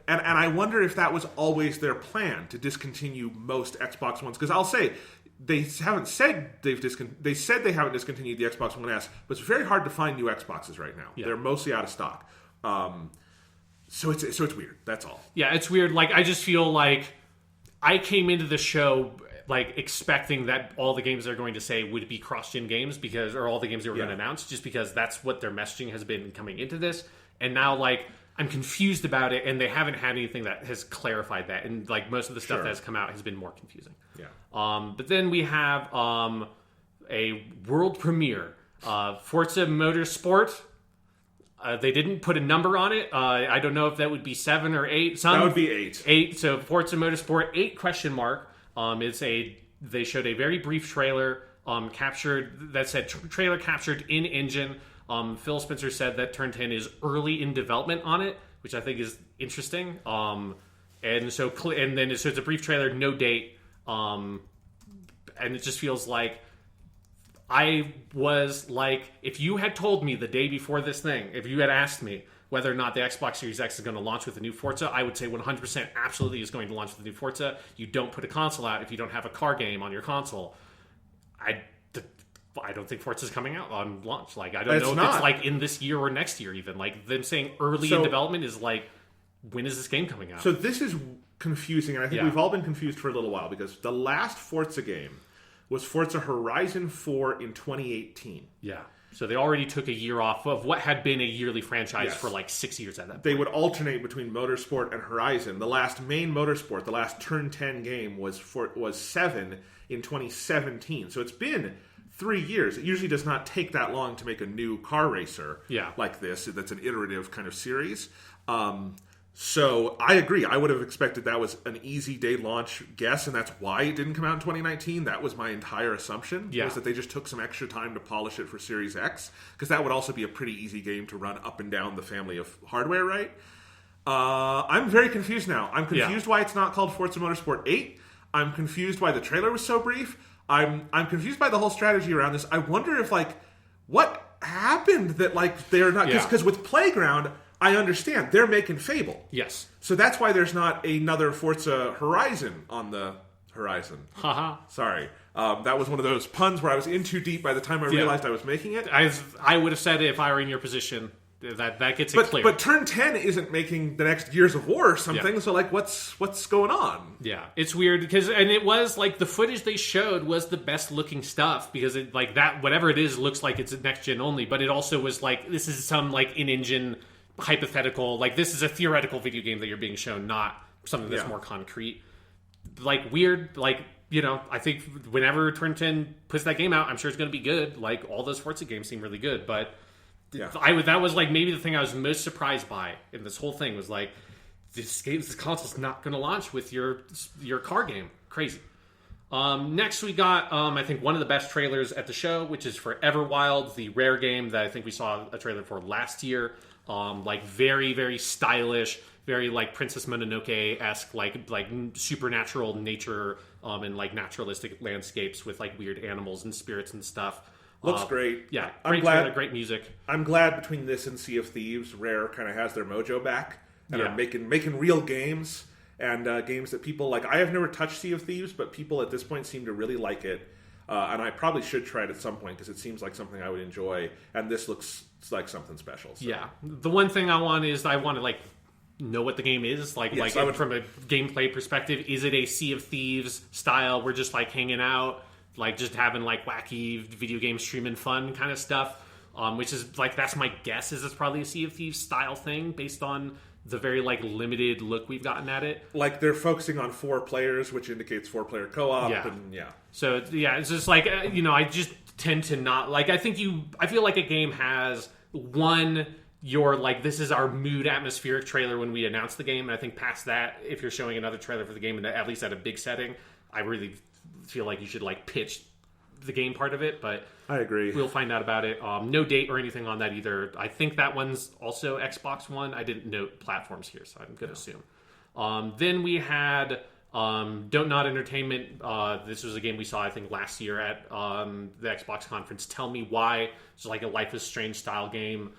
I wonder if that was always their plan, to discontinue most Xbox Ones. Because I'll say they haven't said they said they haven't discontinued the Xbox One S, but it's very hard to find new Xboxes right now. Yeah. They're mostly out of stock. So it's weird. That's all. Yeah, it's weird. Like, I just feel like I came into the show like expecting that all the games they're going to say would be cross-gen games, or all the games they were going to announce, just because that's what their messaging has been coming into this. And now, like, I'm confused about it, and they haven't had anything that has clarified that. And like, most of the stuff that has come out has been more confusing. Yeah. But then we have a world premiere, Forza Motorsport. They didn't put a number on it. I don't know if that would be 7 or 8. That would be 8. 8. So Forza Motorsport 8 ? They showed a very brief trailer captured that said trailer captured in engine. Phil Spencer said that Turn 10 is early in development on it, which I think is interesting. It's a brief trailer, no date, and it just feels like I was like, if you had told me the day before this thing, if you had asked me whether or not the Xbox Series X is going to launch with a new Forza, I would say 100% absolutely is going to launch with a new Forza. You don't put a console out if you don't have a car game on your console. I don't think Forza's coming out on launch. Like, I don't know if it's like in this year or next year even. Like, them saying early in development is like, when is this game coming out? So this is confusing, and I think we've all been confused for a little while, because the last Forza game was Forza Horizon 4 in 2018. Yeah. So they already took a year off of what had been a yearly franchise for like 6 years at that point. They would alternate between Motorsport and Horizon. The last main Motorsport, the last Turn 10 game, was 7 in 2017. So it's been 3 years. It usually does not take that long to make a new car racer like this. That's an iterative kind of series. So I agree. I would have expected that was an easy day launch guess, and that's why it didn't come out in 2019. That was my entire assumption, was that they just took some extra time to polish it for Series X, because that would also be a pretty easy game to run up and down the family of hardware, right? I'm very confused now. I'm confused why it's not called Forza Motorsport 8. I'm confused why the trailer was so brief. I'm confused by the whole strategy around this. I wonder if, like, what happened that, like, they're not... Because with Playground... I understand. They're making Fable. Yes. So that's why there's not another Forza Horizon on the horizon. Haha. Sorry. That was one of those puns where I was in too deep by the time I realized I was making it. I would have said it if I were in your position. That gets it clear. But Turn 10 isn't making the next Gears of War or something, so, like, what's going on? Yeah, it's weird, because, and it was, like, the footage they showed was the best looking stuff, because it, like, that, whatever it is, looks like it's next gen only, but it also was, like, this is some, like, in-engine... hypothetical, like, this is a theoretical video game that you're being shown, not something that's more concrete. Like, weird, like, you know, I think whenever Turn 10 puts that game out, I'm sure it's going to be good. Like, all those Forza games seem really good, but that was, like, maybe the thing I was most surprised by in this whole thing was, like, this console's not going to launch with your car game. Crazy. Next we got, I think, one of the best trailers at the show, which is for Everwild, the Rare game that I think we saw a trailer for last year. Like, very, very stylish, very, like, Princess Mononoke-esque, like supernatural nature, and, like, naturalistic landscapes with, like, weird animals and spirits and stuff. Looks great. Yeah, great trailer, great music. I'm glad between this and Sea of Thieves, Rare kind of has their mojo back, and are making real games, and games that people like. I have never touched Sea of Thieves, but people at this point seem to really like it. And I probably should try it at some point, because it seems like something I would enjoy, and this looks like something special. So. Yeah. The one thing I want to, like, know what the game is. Like, from a gameplay perspective, is it a Sea of Thieves style? We're just, like, hanging out, like, just having, like, wacky video game streaming fun kind of stuff, which is, like, that's my guess, is it's probably a Sea of Thieves style thing based on the very, like, limited look we've gotten at it. Like, they're focusing on 4 players, which indicates 4-player co-op. So, it's just, like, you know, I just tend to not... Like, I feel like a game has, one, your, like, this is our mood atmospheric trailer when we announce the game, and I think past that, if you're showing another trailer for the game, and at least at a big setting, I really feel like you should, like, pitch the game part of it, but... I agree. We'll find out about it. No date or anything on that either. I think that one's also Xbox One. I didn't note platforms here, so I'm going to assume. Then we had Don't Nod Entertainment. This was a game we saw, I think, last year at the Xbox conference. Tell Me Why. It's like a Life is Strange style game.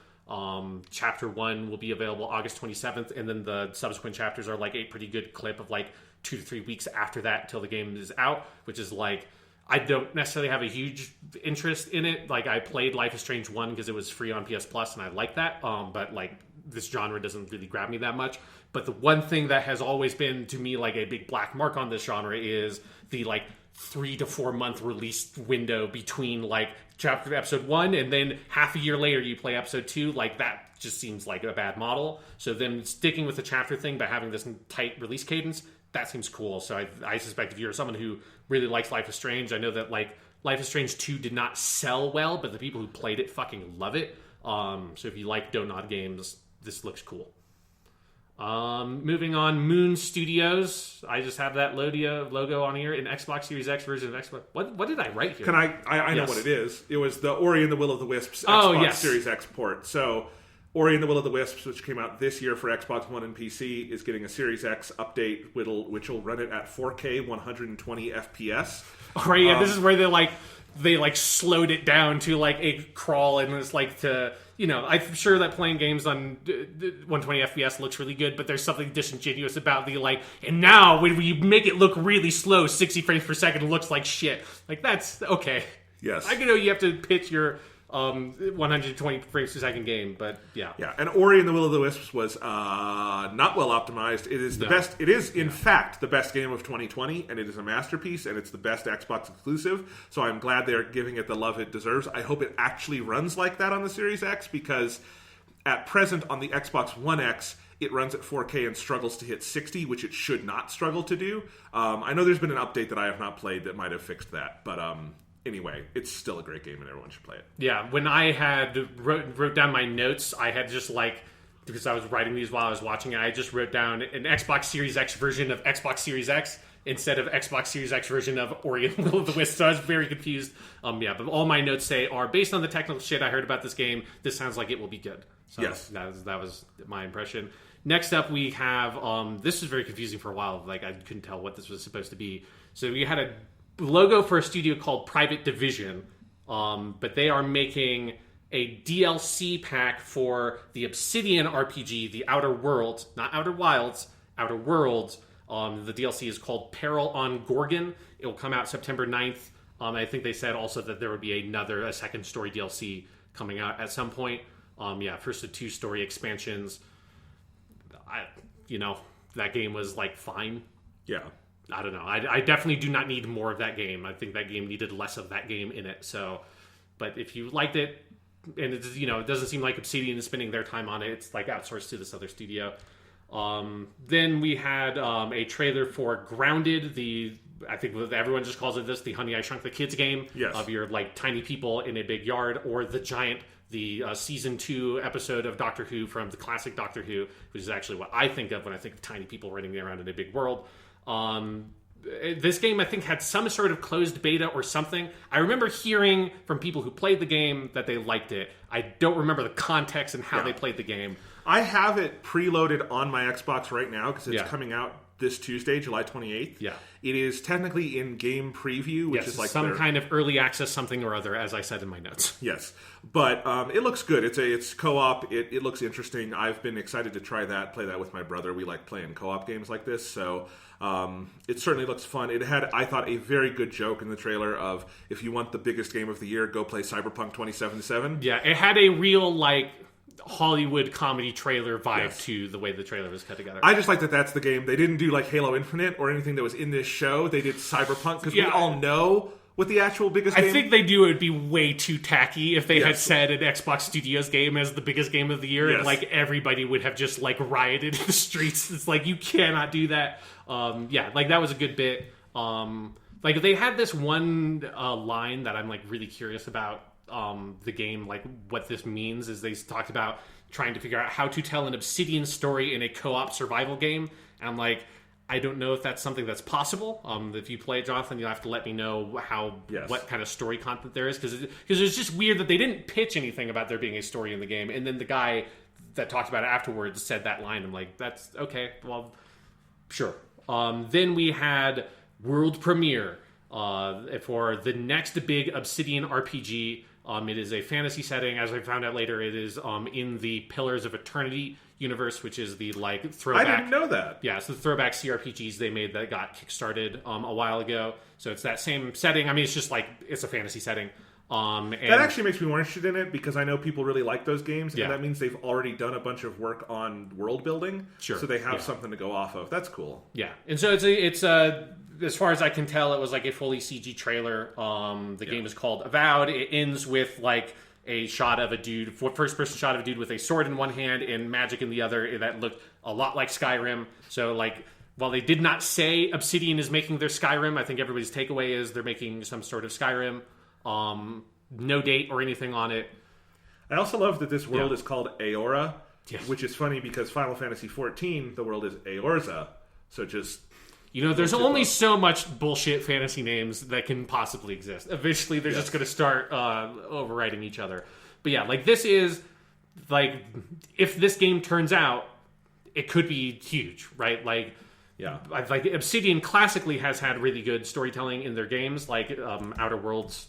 Chapter 1 will be available August 27th, and then the subsequent chapters are like a pretty good clip of like 2 to 3 weeks after that until the game is out, which is like, I don't necessarily have a huge interest in it. Like, I played Life is Strange 1 because it was free on PS Plus, and I like that. But like, this genre doesn't really grab me that much. But the one thing that has always been to me like a big black mark on this genre is the like 3 to 4 month release window between like episode 1 and then half a year later you play episode 2. Like, that just seems like a bad model. So then sticking with the chapter thing by having this tight release cadence, that seems cool. So I suspect if you're someone who really likes Life is Strange, I know that like Life is Strange 2 did not sell well, but the people who played it fucking love it. So if you like Don't Nod games, this looks cool. Moving on, Moon Studios. I just have that logo on here. An Xbox Series X version of Xbox. What did I write here? Can I know what it is. It was the Ori and the Will of the Wisps Xbox Series X port. So Ori and the Will of the Wisps, which came out this year for Xbox One and PC, is getting a Series X update, which will run it at 4K 120 FPS. Oh, right, yeah, this is where they slowed it down to like a crawl, and it's like to, you know, I'm sure that playing games on 120 FPS looks really good, but there's something disingenuous about the like, and now when we make it look really slow, 60 frames per second looks like shit. Like, that's okay. Yes. I know you have to pitch your 120 frames per second game, but yeah. Yeah, and Ori and the Will of the Wisps was not well optimized. It is the best. It is, in fact, the best game of 2020, and it is a masterpiece, and it's the best Xbox exclusive. So I'm glad they're giving it the love it deserves. I hope it actually runs like that on the Series X, because at present on the Xbox One X, it runs at 4K and struggles to hit 60, which it should not struggle to do. I know there's been an update that I have not played that might have fixed that, but anyway, it's still a great game and everyone should play it. Yeah, when I had wrote down my notes, I had just like, because I was writing these while I was watching it, I just wrote down an Xbox Series X version of Xbox Series X instead of Xbox Series X version of Ori and the Will of the Wisps, so I was very confused. But all my notes are based on the technical shit I heard about this game, this sounds like it will be good. So yes. That was my impression. Next up, we have, this was very confusing for a while, like I couldn't tell what this was supposed to be. So we had a logo for a studio called Private Division, but they are making a DLC pack for the Obsidian RPG, The Outer Worlds, not Outer Wilds, Outer Worlds. The DLC is called Peril on Gorgon. It will come out September 9th. I think they said also that there would be a second story DLC coming out at some point. First of 2 story expansions. That game was like fine. Yeah. I don't know. I definitely do not need more of that game. I think that game needed less of that game in it. So, but if you liked it, and it's, it doesn't seem like Obsidian is spending their time on it, it's like outsourced to this other studio. Then we had a trailer for Grounded. I think everyone just calls it the Honey I Shrunk the Kids game. Yes. Of your like tiny people in a big yard, or The Giant, the season 2 episode of Doctor Who from the classic Doctor Who, which is actually what I think of when I think of tiny people running around in a big world. This game, I think, had some sort of closed beta or something. I remember hearing from people who played the game that they liked it. I don't remember the context and how they played the game. I have it preloaded on my Xbox right now because it's coming out this Tuesday, July 28th. Yeah. It is technically in game preview, which is like some kind of early access something or other, as I said in my notes. Yes. But it looks good. It's co-op. It looks interesting. I've been excited to try that, play that with my brother. We like playing co-op games like this, so it certainly looks fun. It had, I thought, a very good joke in the trailer of, if you want the biggest game of the year, go play Cyberpunk 2077. Yeah, it had a real, like, Hollywood comedy trailer vibe to the way the trailer was cut together. I just like that that's the game. They didn't do like Halo Infinite or anything that was in this show. They did Cyberpunk because we all know what the actual biggest game. I think they do. It would be way too tacky if they had said an Xbox Studios game as the biggest game of the year, and like everybody would have just like rioted in the streets. It's like, you cannot do that. Like that was a good bit. Like they had this one line that I'm like really curious about. The game, like what this means, is they talked about trying to figure out how to tell an Obsidian story in a co-op survival game, and I'm like, I don't know if that's something that's possible. If you play it, Jonathan, you'll have to let me know what kind of story content there is, because it's just weird that they didn't pitch anything about there being a story in the game, and then the guy that talked about it afterwards said that line. I'm like, that's okay, well, Sure. Then we had world premiere for the next big Obsidian RPG. It is a fantasy setting. As I found out later, it is in the Pillars of Eternity universe, which is the like throwback. I didn't know that. Yeah, it's the throwback CRPGs they made that got kickstarted a while ago. So it's that same setting. I mean, it's just like it's a fantasy setting. And that actually makes me more interested in it because I know people really like those games, and Yeah. that means they've already done a bunch of work on world building. Sure. So they have Yeah. something to go off of. That's cool. Yeah, and so it's as far as I can tell, it was like a fully CG trailer. The game is called Avowed. It ends with like a shot of a dude, first person shot of a dude with a sword in one hand and magic in the other. That looked a lot like Skyrim. So like, while they did not say Obsidian is making their Skyrim, I think everybody's takeaway is they're making some sort of Skyrim. No date or anything on it. I also love that this world is called Aora, Yes. which is funny because Final Fantasy XIV, the world is Eorza. So just... There's only so much bullshit fantasy names that can possibly exist. Eventually, they're just going to start overriding each other. But yeah, like this is like if this game turns out, it could be huge, right? Like, yeah, like Obsidian classically has had really good storytelling in their games, like Outer Worlds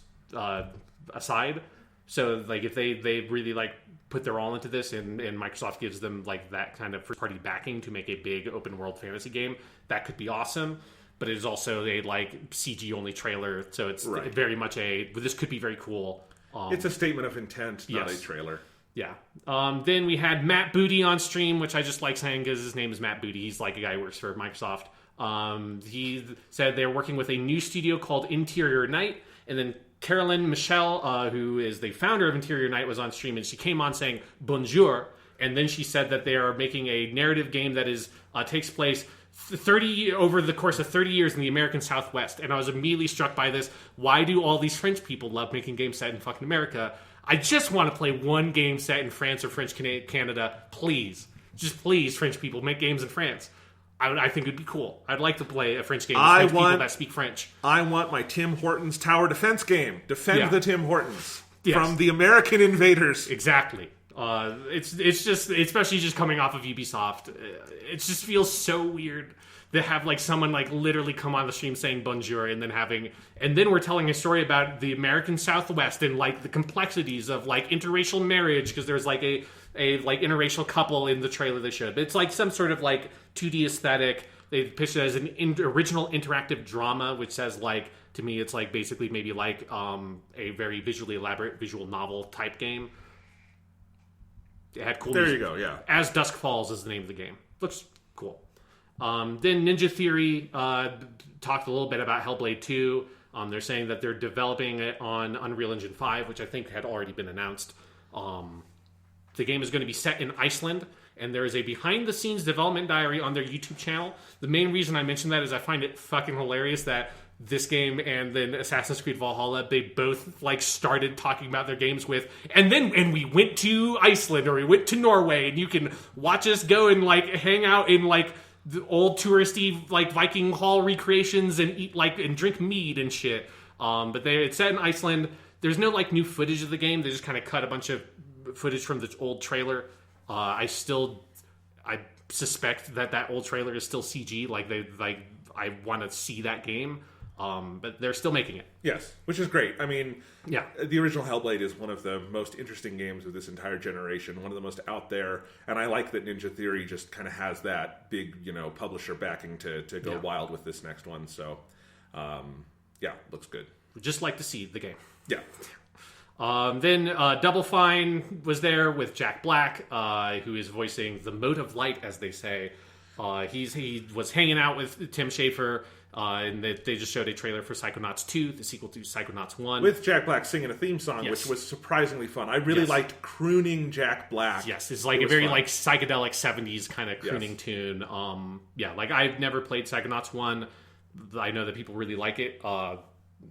aside. So like if they really like put their all into this, and Microsoft gives them like that kind of first party backing to make a big open world fantasy game, that could be awesome. But it is also a like CG only trailer, so it's very much this could be very cool. It's a statement of intent, not yes. a trailer. Yeah. Then we had Matt Booty on stream, which I just like saying because his name is Matt Booty. He's like a guy who works for Microsoft. He said they're working with a new studio called Interior Night, and then Carolyn Michelle, who is the founder of Interior Night, was on stream, and she came on saying bonjour, and then she said that they are making a narrative game that is takes place over the course of 30 years in the American Southwest. And I was immediately struck by this. Why do all these French people love making games set in fucking America? I just want to play one game set in France or French Canada. Please. Just please, French people, make games in France. I think it would be cool. I'd like to play a French game with people that speak French. I want my Tim Hortons tower defense game. Defend the Tim Hortons from the American invaders. Exactly. It's just, especially just coming off of Ubisoft, it just feels so weird to have like someone like literally come on the stream saying bonjour, and then we're telling a story about the American Southwest and like the complexities of like interracial marriage, because there's like a like interracial couple in the trailer they showed. But it's like some sort of like 2D aesthetic. They pitched it as an original interactive drama, which says like, to me, it's like basically maybe like a very visually elaborate visual novel type game. It had cool music. You go, yeah. As Dusk Falls is the name of the game. Looks cool. Then Ninja Theory talked a little bit about Hellblade 2. They're saying that they're developing it on Unreal Engine 5, which I think had already been announced. The game is going to be set in Iceland, and there is a behind-the-scenes development diary on their YouTube channel. The main reason I mention that is I find it fucking hilarious that this game and then Assassin's Creed Valhalla, they both like started talking about their games with, and we went to Iceland or we went to Norway, and you can watch us go and like hang out in like the old touristy like Viking Hall recreations and eat like and drink mead and shit. But it's set in Iceland. There's no like new footage of the game. They just kind of cut a bunch of footage from the old trailer. I suspect that old trailer is still CG. I want to see that game. But they're still making it. Yes, which is great. I mean, yeah, the original Hellblade is one of the most interesting games of this entire generation, one of the most out there, and I like that Ninja Theory just kind of has that big, publisher backing to go wild with this next one. So, looks good. We'd just like to see the game. Yeah. Then Double Fine was there with Jack Black, who is voicing the Mote of Light, as they say. He was hanging out with Tim Schafer. And they just showed a trailer for Psychonauts 2, the sequel to Psychonauts 1. With Jack Black singing a theme song, which was surprisingly fun. I really liked crooning Jack Black. Yes, it's like a very like psychedelic 70s kind of crooning tune. Like I've never played Psychonauts 1. I know that people really like it.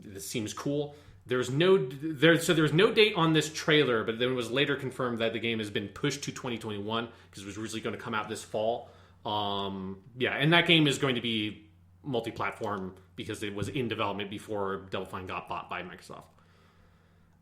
This seems cool. There's no date on this trailer, but then it was later confirmed that the game has been pushed to 2021 because it was originally going to come out this fall. And that game is going to be multi-platform because it was in development before Double Fine got bought by Microsoft.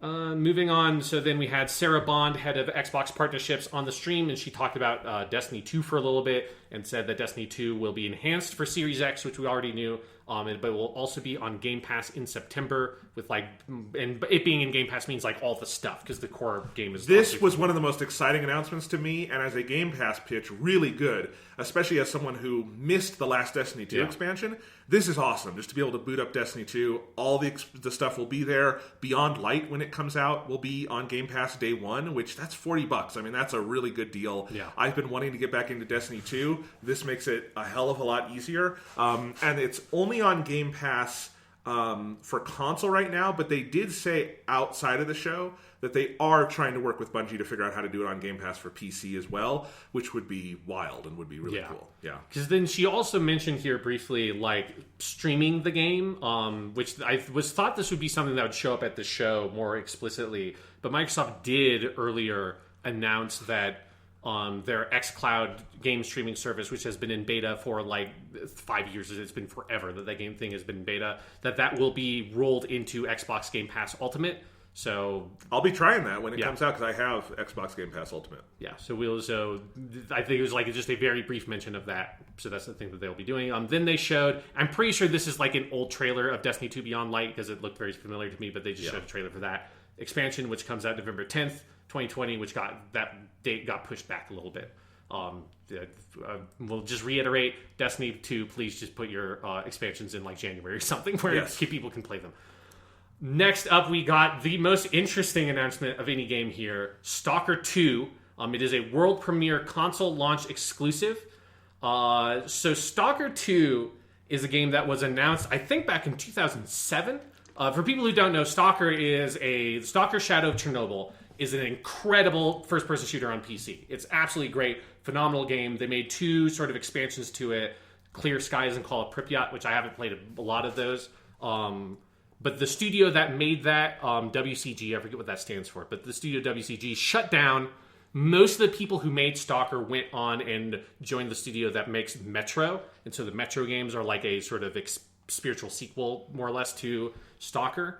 Moving on, so then we had Sarah Bond, head of Xbox partnerships, on the stream, and she talked about Destiny 2 for a little bit, and said that Destiny 2 will be enhanced for Series X, which we already knew, but it will also be on Game Pass in September. With and it being in Game Pass means like all the stuff because the core game is. This was one of the most exciting announcements to me, and as a Game Pass pitch, really good. Especially as someone who missed the last Destiny 2 expansion, this is awesome. Just to be able to boot up Destiny 2, all the stuff will be there. Beyond Light, when it comes out, will be on Game Pass day one, which that's $40. I mean, that's a really good deal. Yeah. I've been wanting to get back into Destiny 2. This makes it a hell of a lot easier, and it's only on Game Pass for console right now, but they did say outside of the show that they are trying to work with Bungie to figure out how to do it on Game Pass for PC as well, which would be wild and would be really cool. Yeah. Because then she also mentioned here briefly, like, streaming the game, which I thought this would be something that would show up at the show more explicitly. But Microsoft did earlier announce that their xCloud game streaming service, which has been in beta for like 5 years, it's been forever that game thing has been in beta, that will be rolled into Xbox Game Pass Ultimate. So I'll be trying that when it comes out because I have Xbox Game Pass Ultimate. Yeah, so I think it was like just a very brief mention of that. So that's the thing that they'll be doing. Then they showed, I'm pretty sure this is like an old trailer of Destiny 2 Beyond Light because it looked very familiar to me, but they just showed a trailer for that expansion, which comes out November 10th, 2020, which that date got pushed back a little bit. We'll just reiterate, Destiny 2, please just put your expansions in like January or something where people can play them. Next up, we got the most interesting announcement of any game here, Stalker 2. It is a world premiere console launch exclusive. So Stalker 2 is a game that was announced, I think, back in 2007. For people who don't know, Stalker Shadow of Chernobyl is an incredible first-person shooter on PC. It's absolutely great, phenomenal game. They made 2 sort of expansions to it, Clear Skies and Call of Pripyat, which I haven't played a lot of those. But the studio that made that, WCG, I forget what that stands for, but the studio WCG shut down. Most of the people who made Stalker went on and joined the studio that makes Metro. And so the Metro games are like a sort of spiritual sequel, more or less, to Stalker.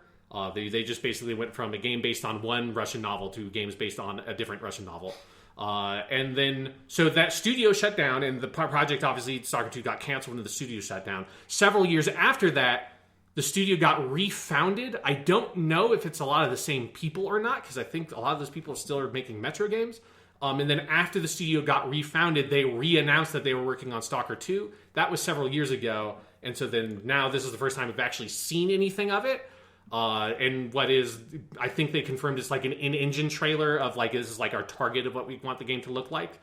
They just basically went from a game based on one Russian novel to games based on a different Russian novel. And then, so that studio shut down, and the project, obviously, Stalker 2 got canceled when the studio shut down. Several years after that, the studio got refounded. I don't know if it's a lot of the same people or not, because I think a lot of those people still are making Metro games. And then after the studio got refounded, they re-announced that they were working on Stalker 2. That was several years ago. And so then now this is the first time we've actually seen anything of it. And what is, I think they confirmed it's like an in-engine trailer of like, this is like our target of what we want the game to look like.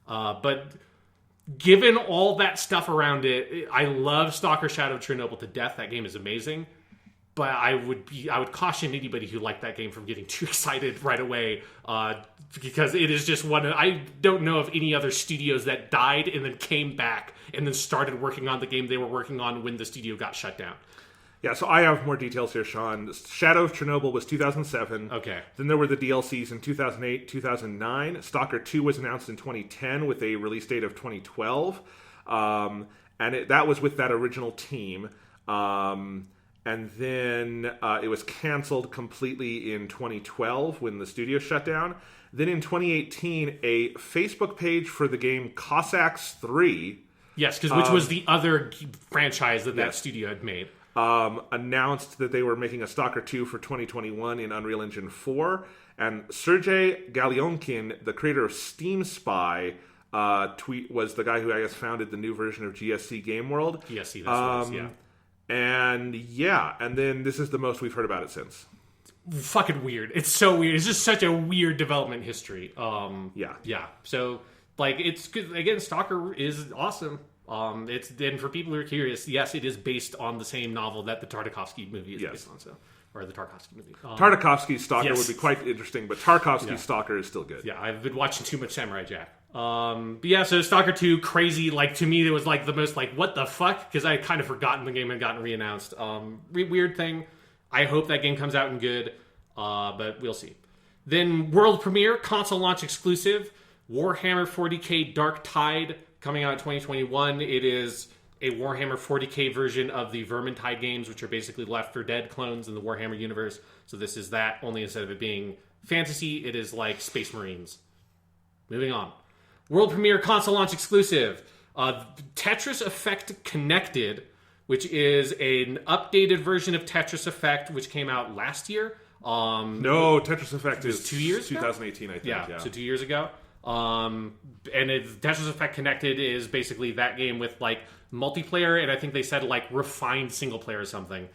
But given all that stuff around it, I love Stalker Shadow of Chernobyl to death. That game is amazing. But I would caution anybody who liked that game from getting too excited right away, because it is just I don't know of any other studios that died and then came back and then started working on the game they were working on when the studio got shut down. Yeah, so I have more details here, Sean. Shadow of Chernobyl was 2007. Okay. Then there were the DLCs in 2008, 2009. Stalker 2 was announced in 2010 with a release date of 2012. And that was with that original team. And then it was canceled completely in 2012 when the studio shut down. Then in 2018, a Facebook page for the game Cossacks 3. Yes, which was the other franchise that studio had made. Announced that they were making a Stalker 2 for 2021 in Unreal Engine 4. And Sergey Galyonkin, the creator of Steam Spy, was the guy who I guess founded the new version of GSC Game World. GSC, that's what it is, yeah. And then this is the most we've heard about it since. Fucking weird. It's so weird. It's just such a weird development history. Yeah. So, like, it's good. Again, Stalker is awesome. And for people who are curious, yes, it is based on the same novel that the Tartakovsky movie is based on. So, or the Tarkovsky movie. Tartakovsky's Stalker would be quite interesting, but Tarkovsky's Stalker is still good. Yeah, I've been watching too much Samurai Jack. But yeah, so Stalker 2, crazy. Like, to me, it was like the most like, what the fuck? Because I had kind of forgotten the game had gotten re-announced. Weird thing. I hope that game comes out in good, but we'll see. Then world premiere, console launch exclusive, Warhammer 40k Dark Tide, coming out in 2021. It is a Warhammer 40k version of the Vermintide games, which are basically Left 4 Dead clones in the Warhammer universe. So this is that, only instead of it being fantasy, it is like Space Marines. Moving on. World premiere, console launch exclusive, Tetris Effect Connected, which is an updated version of Tetris Effect, which came out last year. No, Tetris Effect is 2 years ago? 2018, I think. Yeah, so 2 years ago. And Tetris Effect Connected is basically that game with like multiplayer, and I think they said like refined single player or something,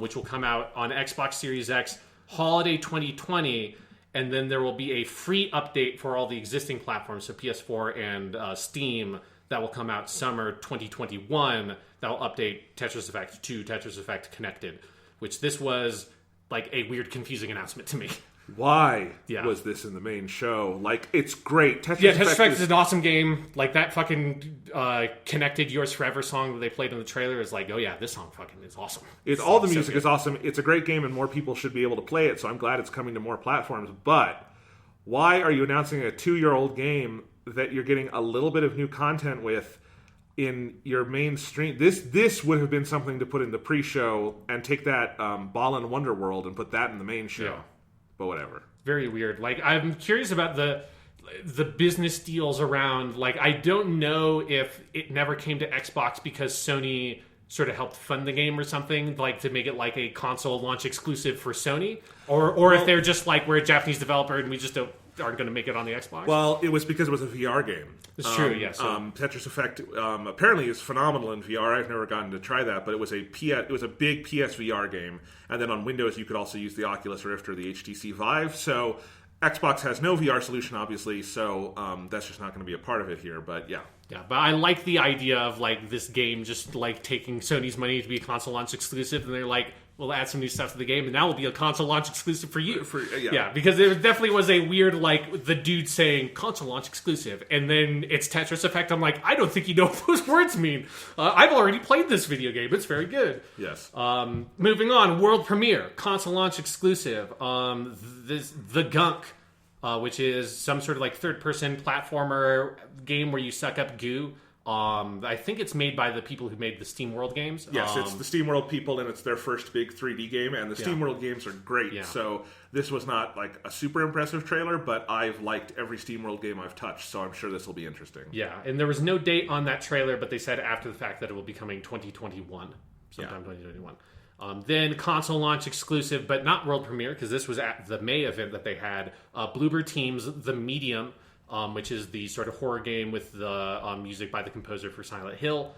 which will come out on Xbox Series X holiday 2020, and then there will be a free update for all the existing platforms, so PS4 and Steam, that will come out summer 2021. That will update Tetris Effect to Tetris Effect Connected, which this was like a weird, confusing announcement to me. Why was this in the main show? Like, it's great. Tetris Effect is an awesome game. Like, that fucking Connected Yours Forever song that they played in the trailer is like, oh yeah, this song fucking is awesome. All the music is awesome. It's a great game, and more people should be able to play it, so I'm glad it's coming to more platforms. But why are you announcing a 2-year-old game that you're getting a little bit of new content with in your mainstream? This would have been something to put in the pre-show and take that Ball and Wonder World and put that in the main show. Yeah. But whatever. Very weird. Like, I'm curious about the business deals around. Like, I don't know if it never came to Xbox because Sony sort of helped fund the game or something, like to make it like a console launch exclusive for Sony, or if they're just like, we're a Japanese developer and we just aren't going to make it on the Xbox. Well, it was because it was a VR game. It's true, yes. Tetris Effect apparently is phenomenal in VR. I've never gotten to try that, but it was a big PSVR game. And then on Windows, you could also use the Oculus Rift or the HTC Vive. So Xbox has no VR solution, obviously, so that's just not going to be a part of it here. But yeah. Yeah, but I like the idea of like this game just like taking Sony's money to be a console launch exclusive, and they're like, we'll add some new stuff to the game, and now will be a console launch exclusive for you. Yeah, because there definitely was a weird, like, the dude saying console launch exclusive, and then it's Tetris Effect. I'm like, I don't think you know what those words mean. I've already played this video game. It's very good. Yes. Moving on, world premiere, console launch exclusive. The Gunk, which is some sort of like third-person platformer game where you suck up goo. I think it's made by the people who made the SteamWorld games. Yes, it's the SteamWorld people, and it's their first big 3D game, and the SteamWorld games are great. Yeah. So this was not like a super impressive trailer, but I've liked every SteamWorld game I've touched, so I'm sure this will be interesting. Yeah, and there was no date on that trailer, but they said after the fact that it will be coming 2021, sometime 2021. Then console launch exclusive, but not world premiere, because this was at the May event that they had. Bloober Team's The Medium, which is the sort of horror game with the music by the composer for Silent Hill.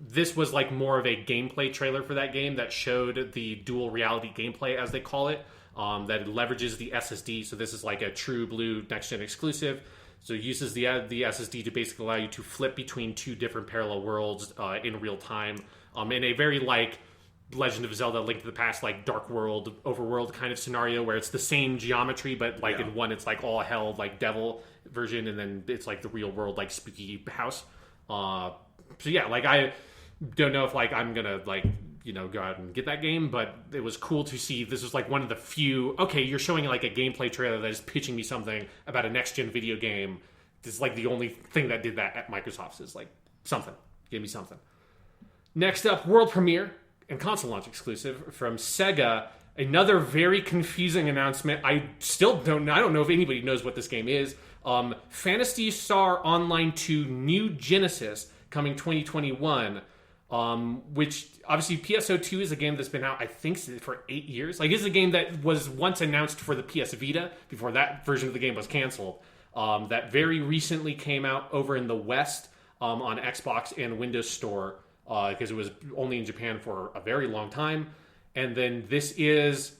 This was like more of a gameplay trailer for that game that showed the dual reality gameplay, as they call it, that leverages the SSD. So this is like a true blue next-gen exclusive. So it uses the SSD to basically allow you to flip between two different parallel worlds in real time, in a very like Legend of Zelda Link to the Past, like dark world, overworld kind of scenario where it's the same geometry, but like in one it's like all hell, like devil version, and then it's like the real world, like spooky house. So yeah, like I don't know if like I'm gonna like, you know, go out and get that game, but it was cool to see. This was like one of the few, okay, you're showing like a gameplay trailer that is pitching me something about a next-gen video game. This is like the only thing that did that at Microsoft, is like something. Give me something. Next up, world premiere and console launch exclusive from Sega. Another very confusing announcement. I don't know if anybody knows what this game is. Phantasy Star Online 2 New Genesis coming 2021. Which obviously PSO2 is a game that's been out, I think, for 8 years. Like, it's a game that was once announced for the PS Vita before that version of the game was canceled. That very recently came out over in the West on Xbox and Windows Store, because it was only in Japan for a very long time. And then this is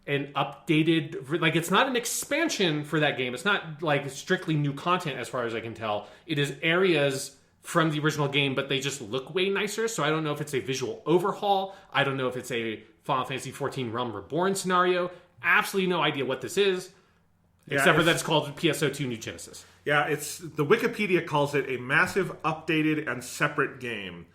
an updated, like, it's not an expansion for that game. It's not like strictly new content as far as I can tell. It is areas from the original game, but they just look way nicer. So I don't know if it's a visual overhaul. I don't know if it's a Final Fantasy XIV Realm Reborn scenario. Absolutely no idea what this is, except for that it's called PSO2 New Genesis. Yeah, the Wikipedia calls it a massive, updated, and separate game.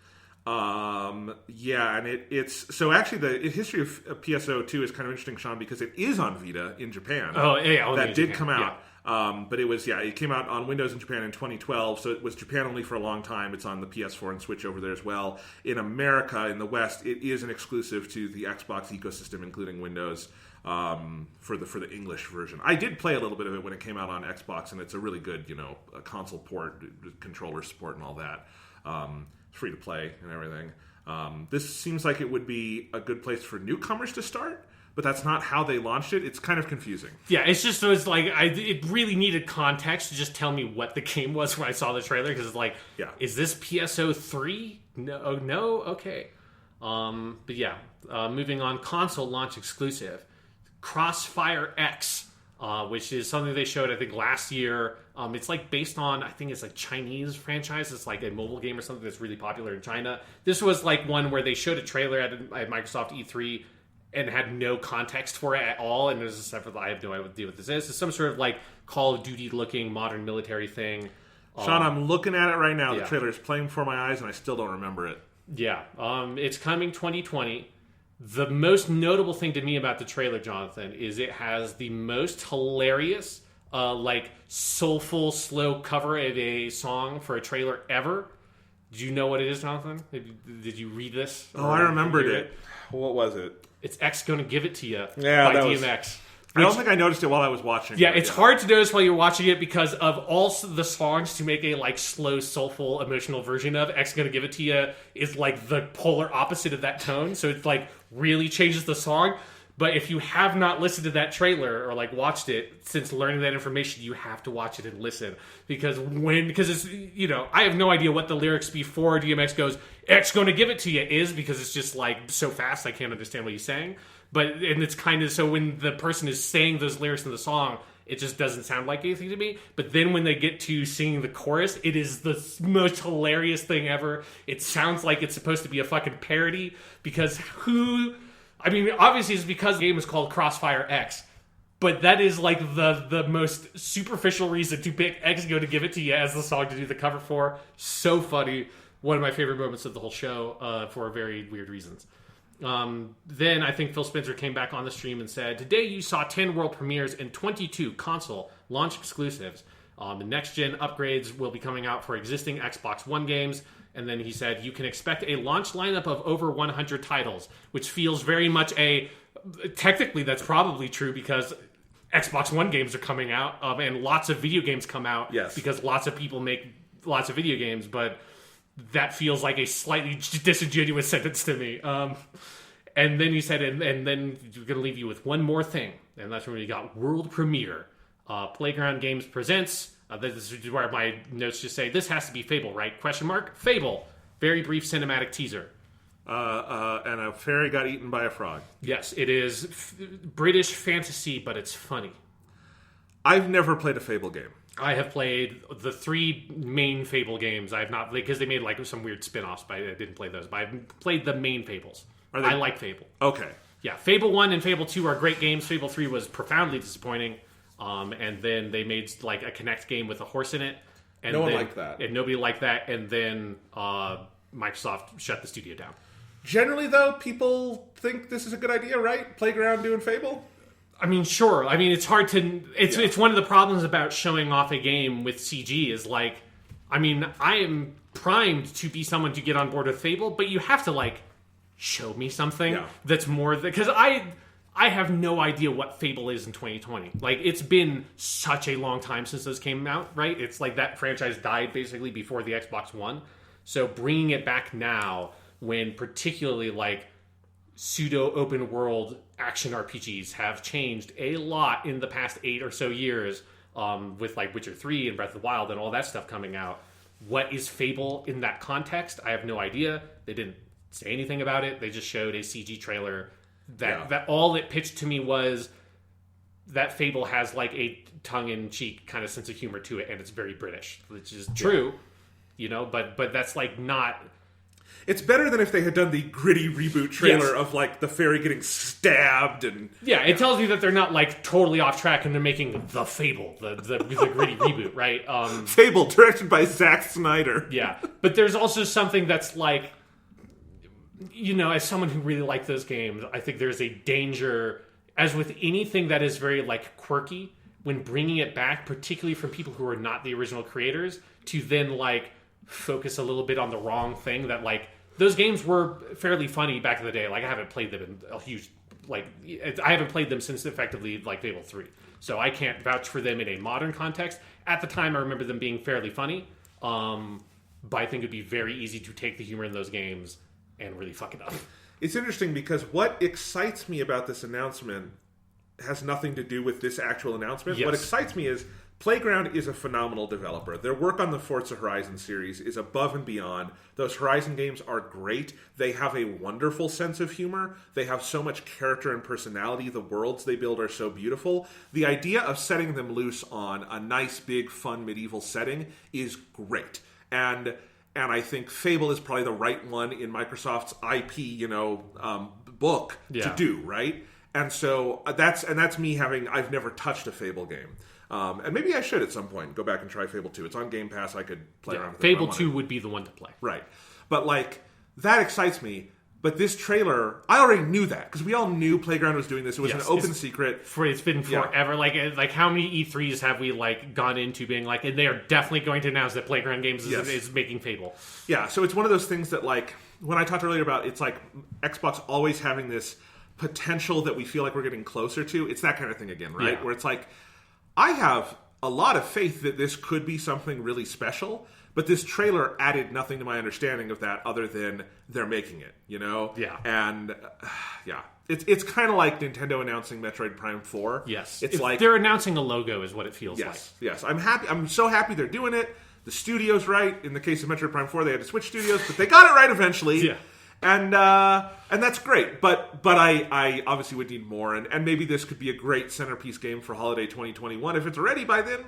And it's so actually the history of PSO2 is kind of interesting, Sean, because it is on Vita in Japan. Oh yeah, that did come out. But it came out on Windows in Japan in 2012, so it was Japan only for a long time. It's on the PS4 and Switch over there as well. In America, in the West, it is an exclusive to the Xbox ecosystem, including Windows, for the English version. I did play a little bit of it when it came out on Xbox, and it's a really good, console port, controller support and all that. Free to play and everything. This seems like it would be a good place for newcomers to start, but that's not how they launched it. It's kind of confusing. Yeah, it really needed context to just tell me what the game was when I saw the trailer, because it's like, is this PSO3? No, okay. But yeah, moving on, console launch exclusive, Crossfire X, which is something they showed, I think, last year. It's like based on, I think it's like Chinese franchise. It's like a mobile game or something that's really popular in China. This was like one where they showed a trailer at Microsoft E3 and had no context for it at all. And there's a separate, I have no idea what this is. It's some sort of like Call of Duty looking modern military thing. Sean, I'm looking at it right now. The trailer is playing before my eyes and I still don't remember it. Yeah. It's coming 2020. The most notable thing to me about the trailer, Jonathan, is it has the most hilarious, soulful, slow cover of a song for a trailer ever. Do you know what it is, Jonathan? Did you read this? Oh, I remembered it. What was it? It's X Gonna Give It To You by DMX. I don't think I noticed it while I was watching. Yeah, it's hard to notice while you're watching it because of all the songs to make a slow, soulful, emotional version of. X Gonna Give It To You is like the polar opposite of that tone, so it's really changes the song. But if you have not listened to that trailer or watched it since learning that information, you have to watch it and listen because it's I have no idea what the lyrics before DMX goes X Gonna Give It To You is, because it's just so fast I can't understand what he's saying. And it's kind of so when the person is saying those lyrics in the song, it just doesn't sound like anything to me. But then when they get to singing the chorus, it is the most hilarious thing ever. It sounds like it's supposed to be a fucking parody because obviously it's because the game is called Crossfire X. But that is the most superficial reason to pick X Go to Give It To You as the song to do the cover for. So funny. One of my favorite moments of the whole show for very weird reasons. Then I think Phil Spencer came back on the stream and said, today you saw 10 world premieres and 22 console launch exclusives. The next-gen upgrades will be coming out for existing Xbox One games. And then he said, you can expect a launch lineup of over 100 titles, which feels very much technically that's probably true because Xbox One games are coming out and lots of video games come out because lots of people make lots of video games, but that feels like a slightly disingenuous sentence to me. And then he said, and then we're going to leave you with one more thing. And that's when we got world premiere. Playground Games presents. This is where my notes just say, this has to be Fable, right? ? Fable. Very brief cinematic teaser. And a fairy got eaten by a frog. Yes, it is British fantasy, but it's funny. I've never played a Fable game. I have played the 3 main Fable games. I have not, because they made some weird spin-offs, but I didn't play those. But I've played the main Fables. I like Fable. Okay. Yeah, Fable 1 and Fable 2 are great games. Fable 3 was profoundly disappointing. And then they made a Kinect game with a horse in it. And no one liked that. And nobody liked that. And then Microsoft shut the studio down. Generally, though, people think this is a good idea, right? Playground doing Fable? Sure. It's hard to... It's one of the problems about showing off a game with CG is I am primed to be someone to get on board with Fable, but you have to, show me something that's more... Because I have no idea what Fable is in 2020. It's been such a long time since those came out, right? It's that franchise died, basically, before the Xbox One. So bringing it back now, when particularly, pseudo-open world action RPGs have changed a lot in the past 8 or so years, with Witcher 3 and Breath of the Wild and all that stuff coming out. What is Fable in that context? I have no idea. They didn't say anything about it. They just showed a CG trailer that all it pitched to me was that Fable has a tongue-in-cheek kind of sense of humor to it, and it's very British, which is true, but that's not... It's better than if they had done the gritty reboot trailer of the fairy getting stabbed and... Yeah, it tells you that they're not totally off track and they're making the Fable, the gritty reboot, right? Fable, directed by Zack Snyder. Yeah, but there's also something that's as someone who really liked those games, I think there's a danger, as with anything that is very quirky, when bringing it back, particularly from people who are not the original creators, to then like focus a little bit on the wrong thing. That like those games were fairly funny back in the day. Like I haven't played them in a huge I haven't played them since effectively like Fable 3, so I can't vouch for them in a modern context. At the time, I remember them being fairly funny, but I think it'd be very easy to take the humor in those games and really fuck it up. It's interesting because what excites me about this announcement has nothing to do with this actual announcement. Yes. What excites me is Playground is a phenomenal developer. Their work on the Forza Horizon series is above and beyond. Those Horizon games are great. They have a wonderful sense of humor. They have so much character and personality. The worlds they build are so beautiful. The idea of setting them loose on a nice, big, fun medieval setting is great. And I think Fable is probably the right one in Microsoft's IP, book to do, right? And so that's me I've never touched a Fable game. And maybe I should at some point go back and try Fable 2. It's on Game Pass. I could play around with it. Fable 2 would be the one to play. Right. But, that excites me. But this trailer, I already knew that. Because we all knew Playground was doing this. It was an open secret. It's been forever. Yeah. Like how many E3s have we, gone into being and they are definitely going to announce that Playground Games is making Fable. Yeah, so it's one of those things that, when I talked earlier about, it's Xbox always having this potential that we feel like we're getting closer to. It's that kind of thing again, right? Yeah. Where it's I have a lot of faith that this could be something really special, but this trailer added nothing to my understanding of that other than they're making it, Yeah. And, It's kind of like Nintendo announcing Metroid Prime 4. Yes. It's they're announcing a logo is what it feels like. Yes. I'm happy. I'm so happy they're doing it. The studio's right. In the case of Metroid Prime 4, they had to switch studios, but they got it right eventually. Yeah. And that's great, but I obviously would need more, and maybe this could be a great centerpiece game for holiday 2021 if it's ready by then,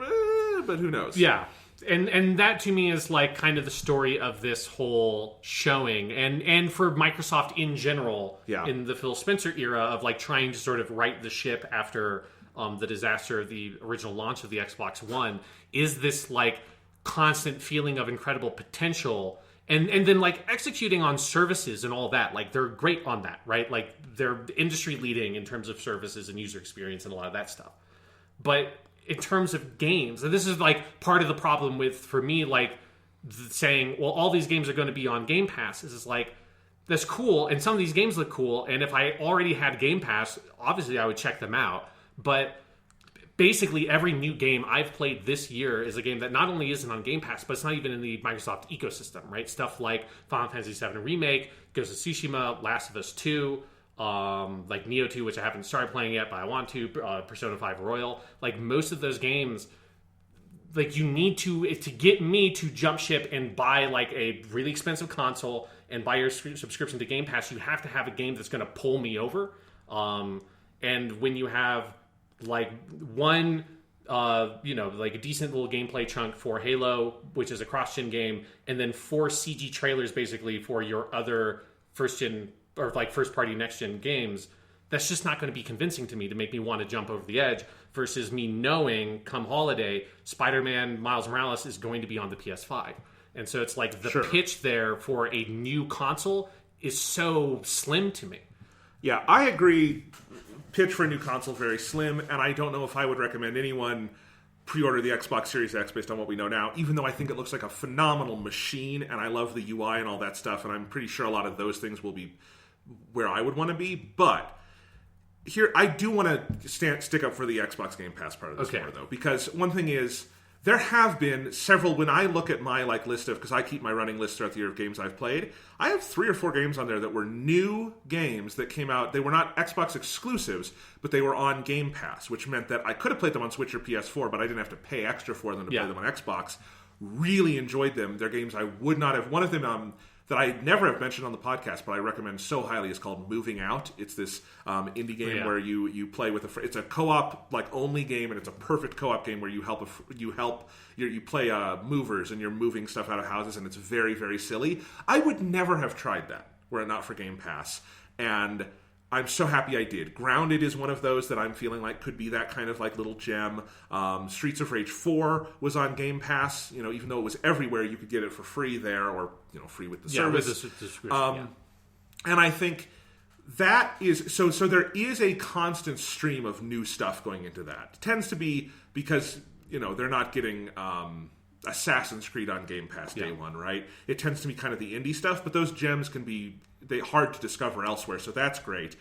but who knows? Yeah, and that to me is kind of the story of this whole showing, and for Microsoft in general, in the Phil Spencer era of trying to sort of right the ship after the disaster of the original launch of the Xbox One, is this constant feeling of incredible potential. And then executing on services and all that, they're great on that, right? They're industry leading in terms of services and user experience and a lot of that stuff. But in terms of games, and this is part of the problem with, for me, saying, well, all these games are going to be on Game Pass is that's cool. And some of these games look cool. And if I already had Game Pass, obviously I would check them out. But basically every new game I've played this year is a game that not only isn't on Game Pass, but it's not even in the Microsoft ecosystem, right? Stuff like Final Fantasy VII Remake, Ghost of Tsushima, Last of Us 2, Neo 2, which I haven't started playing yet, but I want to, Persona 5 Royal. Most of those games, you need to get me to jump ship and buy a really expensive console and buy your subscription to Game Pass, you have to have a game that's going to pull me over. And when you have one a decent little gameplay chunk for Halo, which is a cross-gen game, and then 4 CG trailers basically for your other first-gen or first-party next-gen games, that's just not going to be convincing to me to make me want to jump over the edge versus me knowing come holiday Spider-Man Miles Morales is going to be on the PS5. And so it's the pitch there for a new console is so slim to me. Yeah, I agree. Pitch for a new console very slim, and I don't know if I would recommend anyone pre-order the Xbox Series X based on what we know now, even though I think it looks like a phenomenal machine, and I love the UI and all that stuff, and I'm pretty sure a lot of those things will be where I would want to be. But here, I do want to stick up for the Xbox Game Pass part of this more, though, because one thing is, there have been several, when I look at my list of, because I keep my running list throughout the year of games I've played, I have 3 or 4 games on there that were new games that came out. They were not Xbox exclusives, but they were on Game Pass, which meant that I could have played them on Switch or PS4, but I didn't have to pay extra for them to play them on Xbox. Really enjoyed them. They're games I would not have. One of them that I never have mentioned on the podcast, but I recommend so highly, is called Moving Out. It's this indie game where you play with it's a co-op only game, and it's a perfect co-op game where you play movers and you're moving stuff out of houses, and it's very, very silly. I would never have tried that were it not for Game Pass, and I'm so happy I did. Grounded is one of those that I'm feeling could be that kind of little gem. Streets of Rage 4 was on Game Pass. Even though it was everywhere, you could get it for free there, or free with the service. With the subscription, And I think that is so there is a constant stream of new stuff going into that. It tends to be because, they're not getting Assassin's Creed on Game Pass day one, right? It tends to be kind of the indie stuff, but those gems can be hard to discover elsewhere, so that's great.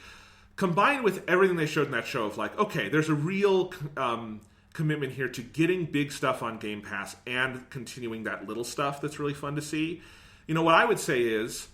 Combined with everything they showed in that show of like, okay, there's a real commitment here to getting big stuff on Game Pass and continuing that little stuff that's really fun to see. What I would say is,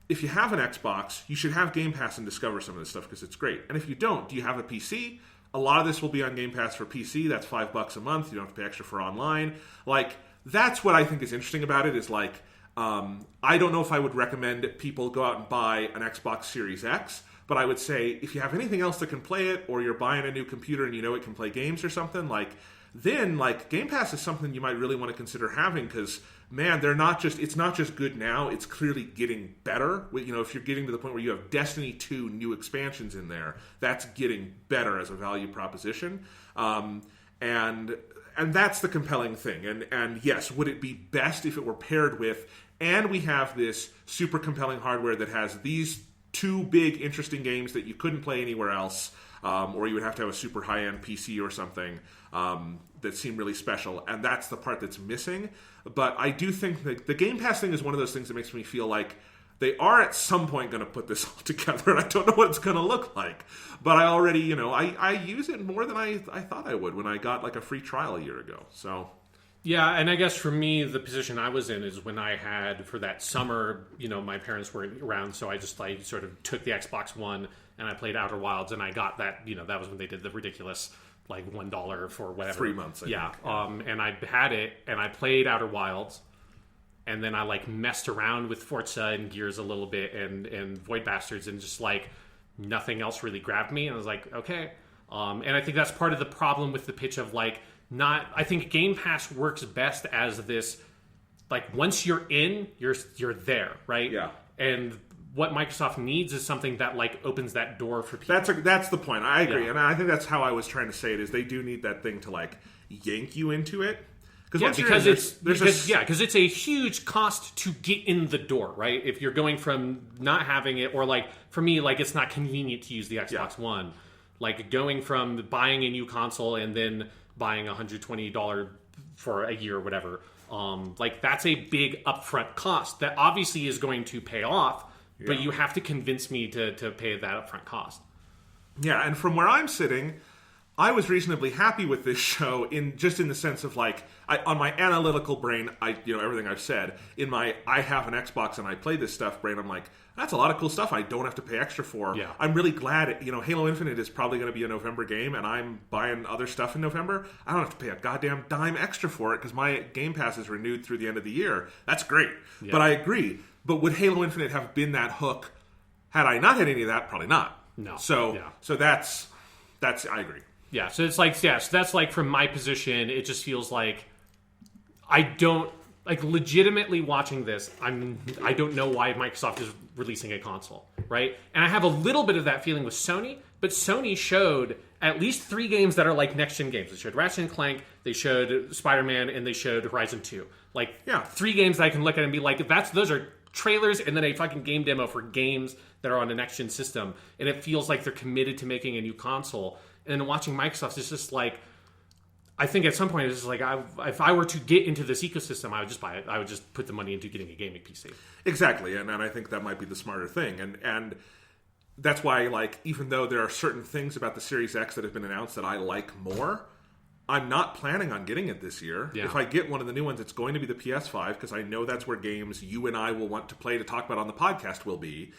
if you have an Xbox, you should have Game Pass and discover some of this stuff because it's great. And if you don't, do you have a PC? A lot of this will be on Game Pass for PC. That's $5 a month. You don't have to pay extra for online. Like, that's what I think is interesting about it is like, I don't know if I would recommend people go out and buy an Xbox Series X, but I would say if you have anything else that can play it, or you're buying a new computer and it can play games or something, then Game Pass is something you might really want to consider having because, man, it's not just good now, it's clearly getting better. If you're getting to the point where you have Destiny 2 new expansions in there, that's getting better as a value proposition. And that's the compelling thing. And yes, would it be best if it were paired with, and we have this super compelling hardware that has these two big interesting games that you couldn't play anywhere else, or you would have to have a super high-end PC or something that seemed really special, and that's the part that's missing. But I do think that the Game Pass thing is one of those things that makes me feel like they are at some point going to put this all together, and I don't know what it's going to look like. But I already, I use it more than I thought I would when I got a free trial a year ago. So yeah, and I guess for me, the position I was in is when I had, for that summer, my parents weren't around, so I sort of took the Xbox One and I played Outer Wilds, and I got that, that was when they did the ridiculous, $1 for whatever. 3 months, I think. And I had it, and I played Outer Wilds, and then I, messed around with Forza and Gears a little bit, and Void Bastards, and just, nothing else really grabbed me, and I was like, okay. And I think that's part of the problem with the pitch of, I think Game Pass works best as this, once you're in, you're there, right? Yeah. And what Microsoft needs is something that opens that door for people. That's the point. I agree, and I think that's how I was trying to say it. Is they do need that thing to yank you into it. Because it's a huge cost to get in the door, right? If you're going from not having it, or for me, it's not convenient to use the Xbox One. Going from buying a new console and then buying $120 for a year or whatever. That's a big upfront cost that obviously is going to pay off, but you have to convince me to pay that upfront cost. Yeah, and from where I'm sitting, I was reasonably happy with this show in the sense of on my analytical brain, everything I've said, in my I have an Xbox and I play this stuff brain, I'm like, that's a lot of cool stuff I don't have to pay extra for. Yeah. I'm really glad, Halo Infinite is probably going to be a November game, and I'm buying other stuff in November. I don't have to pay a goddamn dime extra for it because my Game Pass is renewed through the end of the year. That's great. Yeah. But I agree. But would Halo Infinite have been that hook had I not had any of that? Probably not. No. So that's I agree. Yeah, so it's so that's from my position, it just feels like I don't, legitimately watching this, I don't know why Microsoft is releasing a console, right? And I have a little bit of that feeling with Sony, but Sony showed at least 3 games that are next-gen games. They showed Ratchet & Clank, they showed Spider-Man, and they showed Horizon 2. 3 games that I can look at and be those are trailers and then a fucking game demo for games that are on a next-gen system. And it feels like they're committed to making a new console. And then watching Microsoft, it's just I think at some point it's just if I were to get into this ecosystem, I would just buy it. I would just put the money into getting a gaming PC. Exactly, and I think that might be the smarter thing. And that's why, even though there are certain things about the Series X that have been announced that I like more, I'm not planning on getting it this year. Yeah. If I get one of the new ones, it's going to be the PS5, because I know that's where games you and I will want to play to talk about on the podcast will be.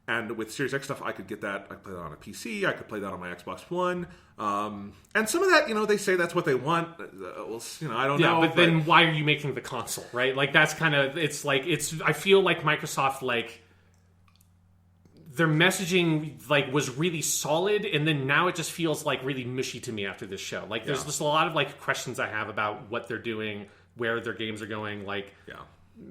And with Series X stuff, I could get that. I could play that on a PC. I could play that on my Xbox One. And some of that, they say that's what they want. I don't know. But then why are you making the console, right? That's kind of, I feel like Microsoft, their messaging, was really solid, and then now it just feels, really mushy to me after this show. There's just a lot of, questions I have about what they're doing, where their games are going,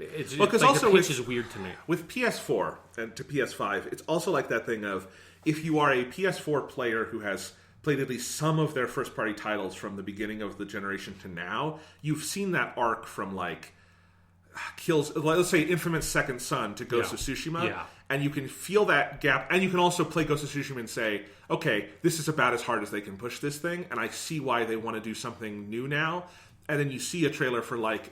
It's, because also the pitch is weird to me. With PS4 and to PS5, it's also that thing of, if you are a PS4 player who has played at least some of their first-party titles from the beginning of the generation to now, you've seen that arc from let's say Infamous Second Son to Ghost of Tsushima, and you can feel that gap, and you can also play Ghost of Tsushima and say, okay, this is about as hard as they can push this thing, and I see why they want to do something new now. And then you see a trailer for like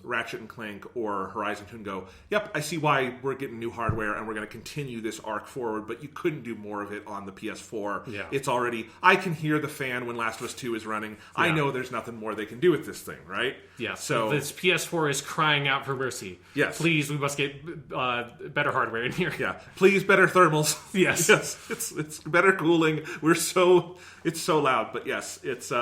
Ratchet and Clank or Horizon 2 and go, yep, I see why we're getting new hardware and we're going to continue this arc forward, but you couldn't do more of it on the PS4. Yeah. It's already, I can hear the fan when Last of Us 2 is running. Yeah. I know there's nothing more they can do with this thing, right? Yeah, so this PS4 is crying out for mercy. Yes. Please, we must get better hardware in here. Yeah. Please, better thermals. Yes. Yes. It's better cooling. It's so loud, but yes, it's...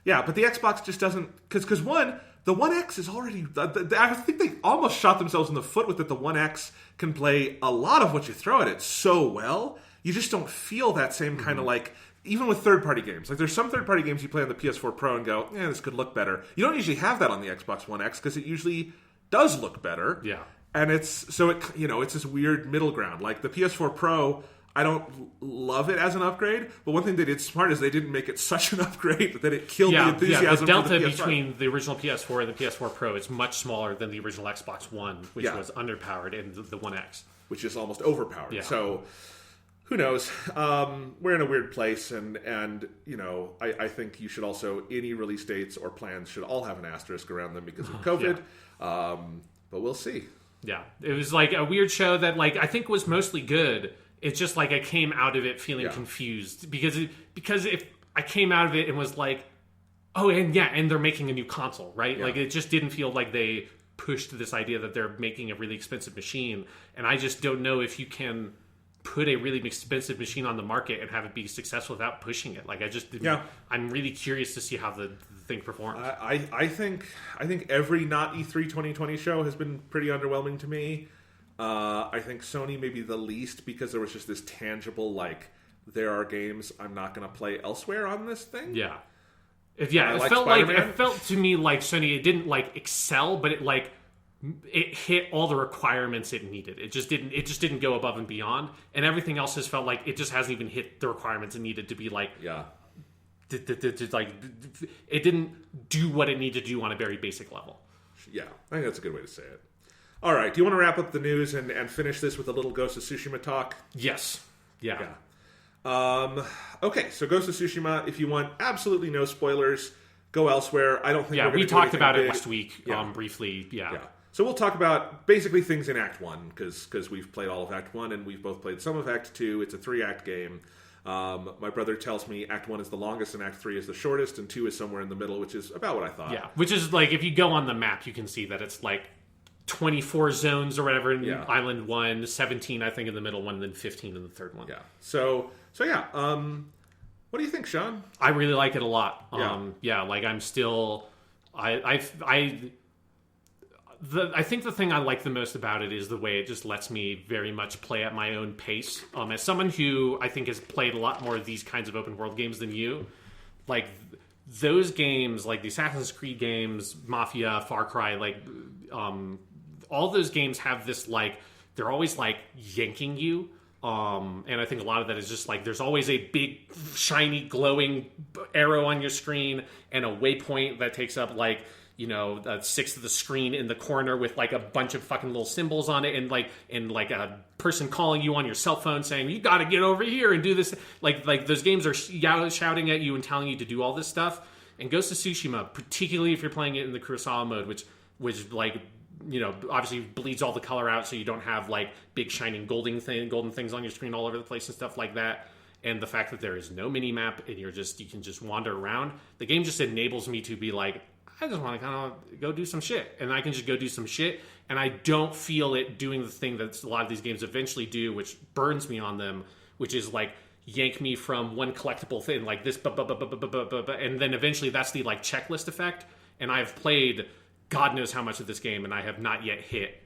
Yeah, but the Xbox just doesn't... Because the One X is already... I think they almost shot themselves in the foot with that the One X can play a lot of what you throw at it so well. You just don't feel that same kind of like... Even with third-party games. Like, there's some third-party games you play on the PS4 Pro and go, this could look better. You don't usually have that on the Xbox One X because it usually does look better. Yeah. And it's this weird middle ground. Like, the PS4 Pro... I don't love it as an upgrade, but one thing they did smart is they didn't make it such an upgrade that it killed the enthusiasm. Yeah, the delta for the PS5. between the original PS4 and the PS4 Pro is much smaller than the original Xbox One, which was underpowered, and the One X, which is almost overpowered. Yeah. So who knows? We're in a weird place, and I think you should also, any release dates or plans should all have an asterisk around them because of COVID. But we'll see. Yeah, it was like a weird show that I think was mostly good. It's just like I came out of it feeling confused because if I came out of it and was like, and they're making a new console, right? Yeah. Like it just didn't feel like they pushed this idea that they're making a really expensive machine, and I just don't know if you can put a really expensive machine on the market and have it be successful without pushing it. I'm really curious to see how the thing performs. I think every not E3 2020 show has been pretty underwhelming to me. I think Sony maybe the least because there was just this tangible, there are games I'm not going to play elsewhere on this thing. Yeah. It felt to me like Sony, it didn't excel, but it hit all the requirements it needed. It just didn't go above and beyond. And everything else has felt like it just hasn't even hit the requirements it needed to be it didn't do what it needed to do on a very basic level. Yeah, I think that's a good way to say it. All right, do you want to wrap up the news and finish this with a little Ghost of Tsushima talk? Yes. Yeah. Okay, so Ghost of Tsushima, if you want absolutely no spoilers, go elsewhere. I don't think we're we talked about big. It last week briefly. Yeah. So we'll talk about basically things in Act 1, because we've played all of Act 1, and we've both played some of Act 2. It's a 3-act game. My brother tells me Act 1 is the longest and Act 3 is the shortest, and 2 is somewhere in the middle, which is about what I thought. Yeah, which is if you go on the map, you can see that it's 24 zones or whatever in Island 1, 17 I think in the middle one, and then 15 in the third one. Yeah. So what do you think, Sean? I really like it a lot. I'm still I think the thing I like the most about it is the way it just lets me very much play at my own pace. As someone who I think has played a lot more of these kinds of open world games than you, those games, the Assassin's Creed games, Mafia, Far Cry, all those games have this they're always yanking you, and I think a lot of that is just there's always a big shiny glowing arrow on your screen and a waypoint that takes up a sixth of the screen in the corner with a bunch of fucking little symbols on it, and a person calling you on your cell phone saying you got to get over here and do this. Those games are shouting at you and telling you to do all this stuff. And Ghost of Tsushima, particularly if you're playing it in the Kurosawa mode, which obviously bleeds all the color out, so you don't have big shining golden things on your screen all over the place and stuff like that. And the fact that there is no mini map and you can just wander around, the game just enables me to be I just want to kind of go do some shit, and I can just go do some shit, and I don't feel it doing the thing that a lot of these games eventually do, which burns me on them, which is yank me from one collectible thing like this, and then eventually that's the checklist effect. And I've played God knows how much of this game, and I have not yet hit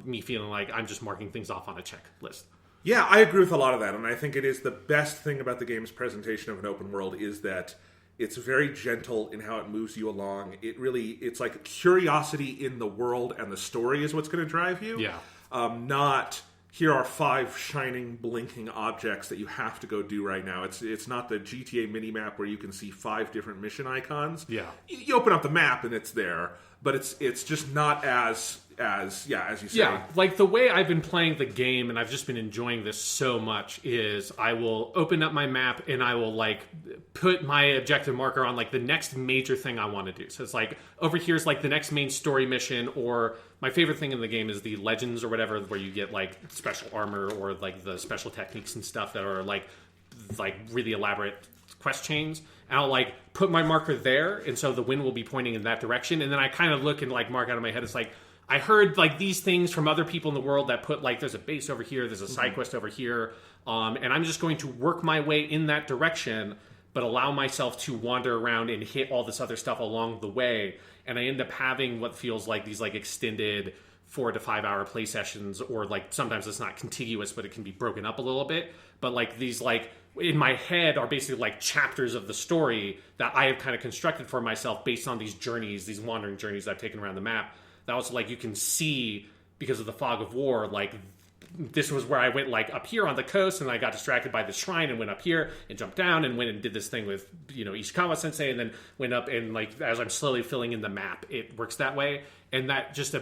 me feeling like I'm just marking things off on a checklist. Yeah, I agree with a lot of that, and I think it is the best thing about the game's presentation of an open world is that it's very gentle in how it moves you along. It's curiosity in the world and the story is what's going to drive you. Yeah. Not here are 5 shining, blinking objects that you have to go do right now. It's not the GTA minimap where you can see 5 different mission icons. Yeah. You open up the map and it's there, but it's just not as you say. Yeah, like the way I've been playing the game, and I've just been enjoying this so much, is I will open up my map and I will like put my objective marker on like the next major thing I want to do. So it's like over here's like the next main story mission, or my favorite thing in the game is the legends or whatever, where you get like special armor or like the special techniques and stuff that are like really elaborate quest chains. And I'll like put my marker there, and so the wind will be pointing in that direction. And then I kind of look and like mark out of my head. It's like, I heard like these things from other people in the world that put like there's a base over here, there's a side quest over here, and I'm just going to work my way in that direction, but allow myself to wander around and hit all this other stuff along the way. And I end up having what feels like these like extended 4 to 5 hour play sessions, or like sometimes it's not contiguous, but it can be broken up a little bit. But like these like in my head are basically like chapters of the story that I have kind of constructed for myself based on these journeys, these wandering journeys I've taken around the map. That was like you can see because of the fog of war, like this was where I went like up here on the coast, and I got distracted by the shrine and went up here and jumped down and went and did this thing with Ishikawa Sensei, and then went up and like as I'm slowly filling in the map, it works that way. And that just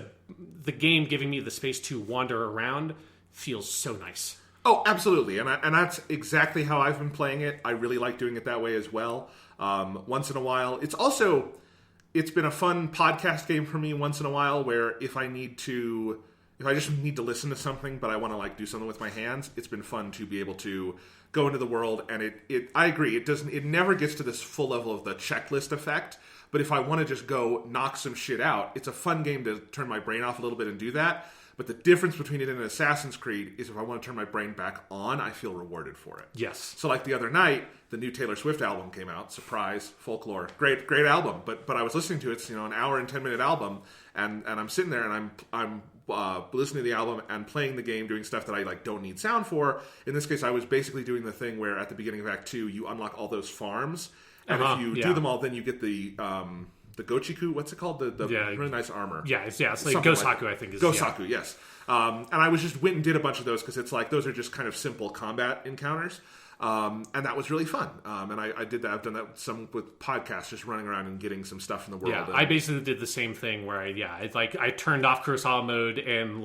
the game giving me the space to wander around feels so nice. Oh, absolutely, and that's exactly how I've been playing it. I really like doing it that way as well. Once in a while, it's been a fun podcast game for me once in a while, where if I just need to listen to something, but I want to like do something with my hands, it's been fun to be able to go into the world. And I agree, it never gets to this full level of the checklist effect. But if I want to just go knock some shit out, it's a fun game to turn my brain off a little bit and do that. But the difference between it and Assassin's Creed is if I want to turn my brain back on, I feel rewarded for it. Yes. So like the other night, the new Taylor Swift album came out. Surprise, Folklore. Great album. But I was listening to it. It's an hour and 10-minute album, and I'm sitting there and I'm listening to the album and playing the game, doing stuff that I like don't need sound for. In this case, I was basically doing the thing where at the beginning of Act 2, you unlock all those farms, and if you do them all, then you get the Gochiku, what's it called? The really nice armor. Yeah, it's like Gosaku, I think. Gosaku, yes. And I went and did a bunch of those because it's like those are just kind of simple combat encounters. And that was really fun. And I did that. I've done that some with podcasts, just running around and getting some stuff in the world. Yeah, I basically did the same thing where I turned off Kurosawa mode and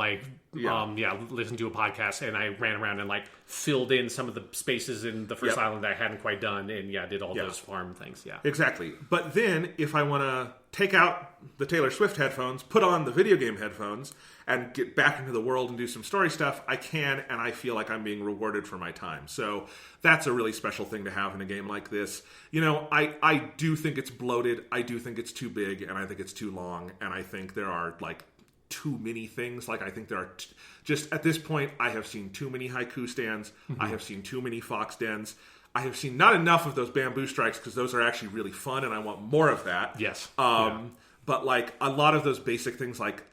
listened to a podcast, and I ran around and like filled in some of the spaces in the first island that I hadn't quite done, and did all those farm things. Yeah, exactly. But then if I want to take out the Taylor Swift headphones, put on the video game headphones, and get back into the world and do some story stuff, I can, and I feel like I'm being rewarded for my time. So that's a really special thing to have in a game like this. I do think it's bloated. I do think it's too big, and I think it's too long, and I think there are like too many things. Like I think there are just at this point, I have seen too many haiku stands. Mm-hmm. I have seen too many fox dens. I have seen not enough of those bamboo strikes because those are actually really fun, and I want more of that. Yes. But like a lot of those basic things, like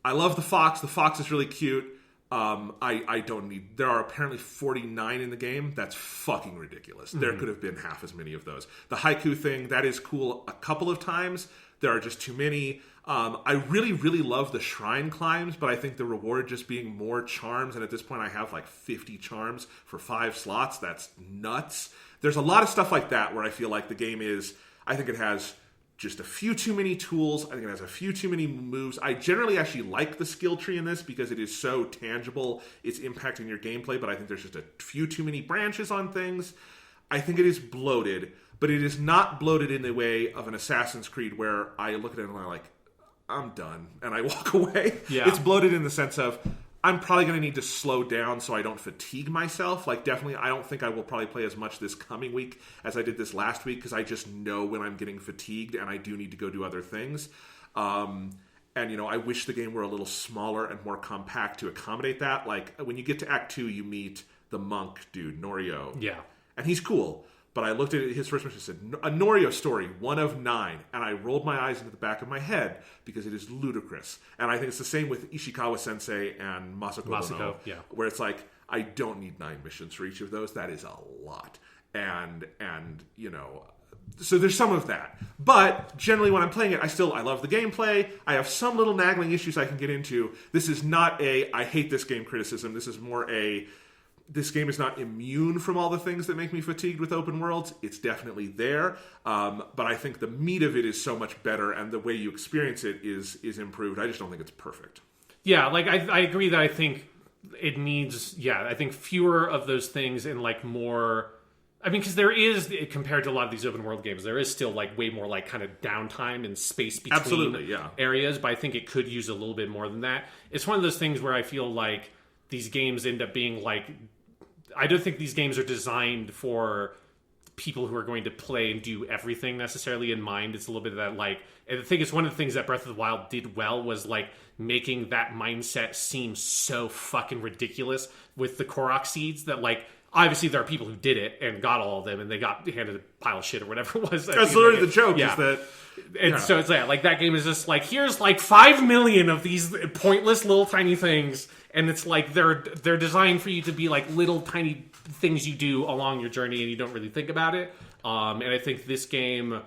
I love the fox. The fox is really cute. I don't need... There are apparently 49 in the game. That's fucking ridiculous. Mm-hmm. There could have been half as many of those. The haiku thing, that is cool a couple of times. There are just too many. I really, really love the shrine climbs, but I think the reward just being more charms, and at this point I have like 50 charms for 5 slots. That's nuts. There's a lot of stuff like that where I feel like the game is... I think it has just a few too many tools. I think it has a few too many moves. I generally actually like the skill tree in this because it is so tangible. It's impacting your gameplay, but I think there's just a few too many branches on things. I think it is bloated, but it is not bloated in the way of an Assassin's Creed where I look at it and I'm like, I'm done, and I walk away. Yeah. It's bloated in the sense of I'm probably going to need to slow down so I don't fatigue myself. Like, definitely, I don't think I will probably play as much this coming week as I did this last week because I just know when I'm getting fatigued and I do need to go do other things. And, I wish the game were a little smaller and more compact to accommodate that. Like, when you get to Act 2, you meet the monk dude, Norio. Yeah. And he's cool. But I looked at his first mission and said, a Norio story, 1 of 9. And I rolled my eyes into the back of my head because it is ludicrous. And I think it's the same with Ishikawa Sensei and Masako Bono, yeah. where it's like, I don't need 9 missions for each of those. That is a lot. and so there's some of that. But generally when I'm playing it, I love the gameplay. I have some little nagging issues I can get into. This is not I hate this game criticism. This is more this game is not immune from all the things that make me fatigued with open worlds. It's definitely there. But I think the meat of it is so much better, and the way you experience it is improved. I just don't think it's perfect. Yeah, like I agree that I think it needs, I think fewer of those things and like more. I mean, because there is, compared to a lot of these open world games, there is still like way more like kind of downtime and space between areas, but I think it could use a little bit more than that. It's one of those things where I feel like these games end up being like, I don't think these games are designed for people who are going to play and do everything necessarily in mind. It's a little bit of that like, and I think it's one of the things that Breath of the Wild did well was like making that mindset seem so fucking ridiculous with the Korok seeds that like, obviously there are people who did it and got all of them and they got handed a pile of shit or whatever it was. That's literally the joke is that... And so it's like that game is just like, here's like 5 million of these pointless little tiny things, and it's like they're designed for you to be like little tiny things you do along your journey and you don't really think about it. And I think this game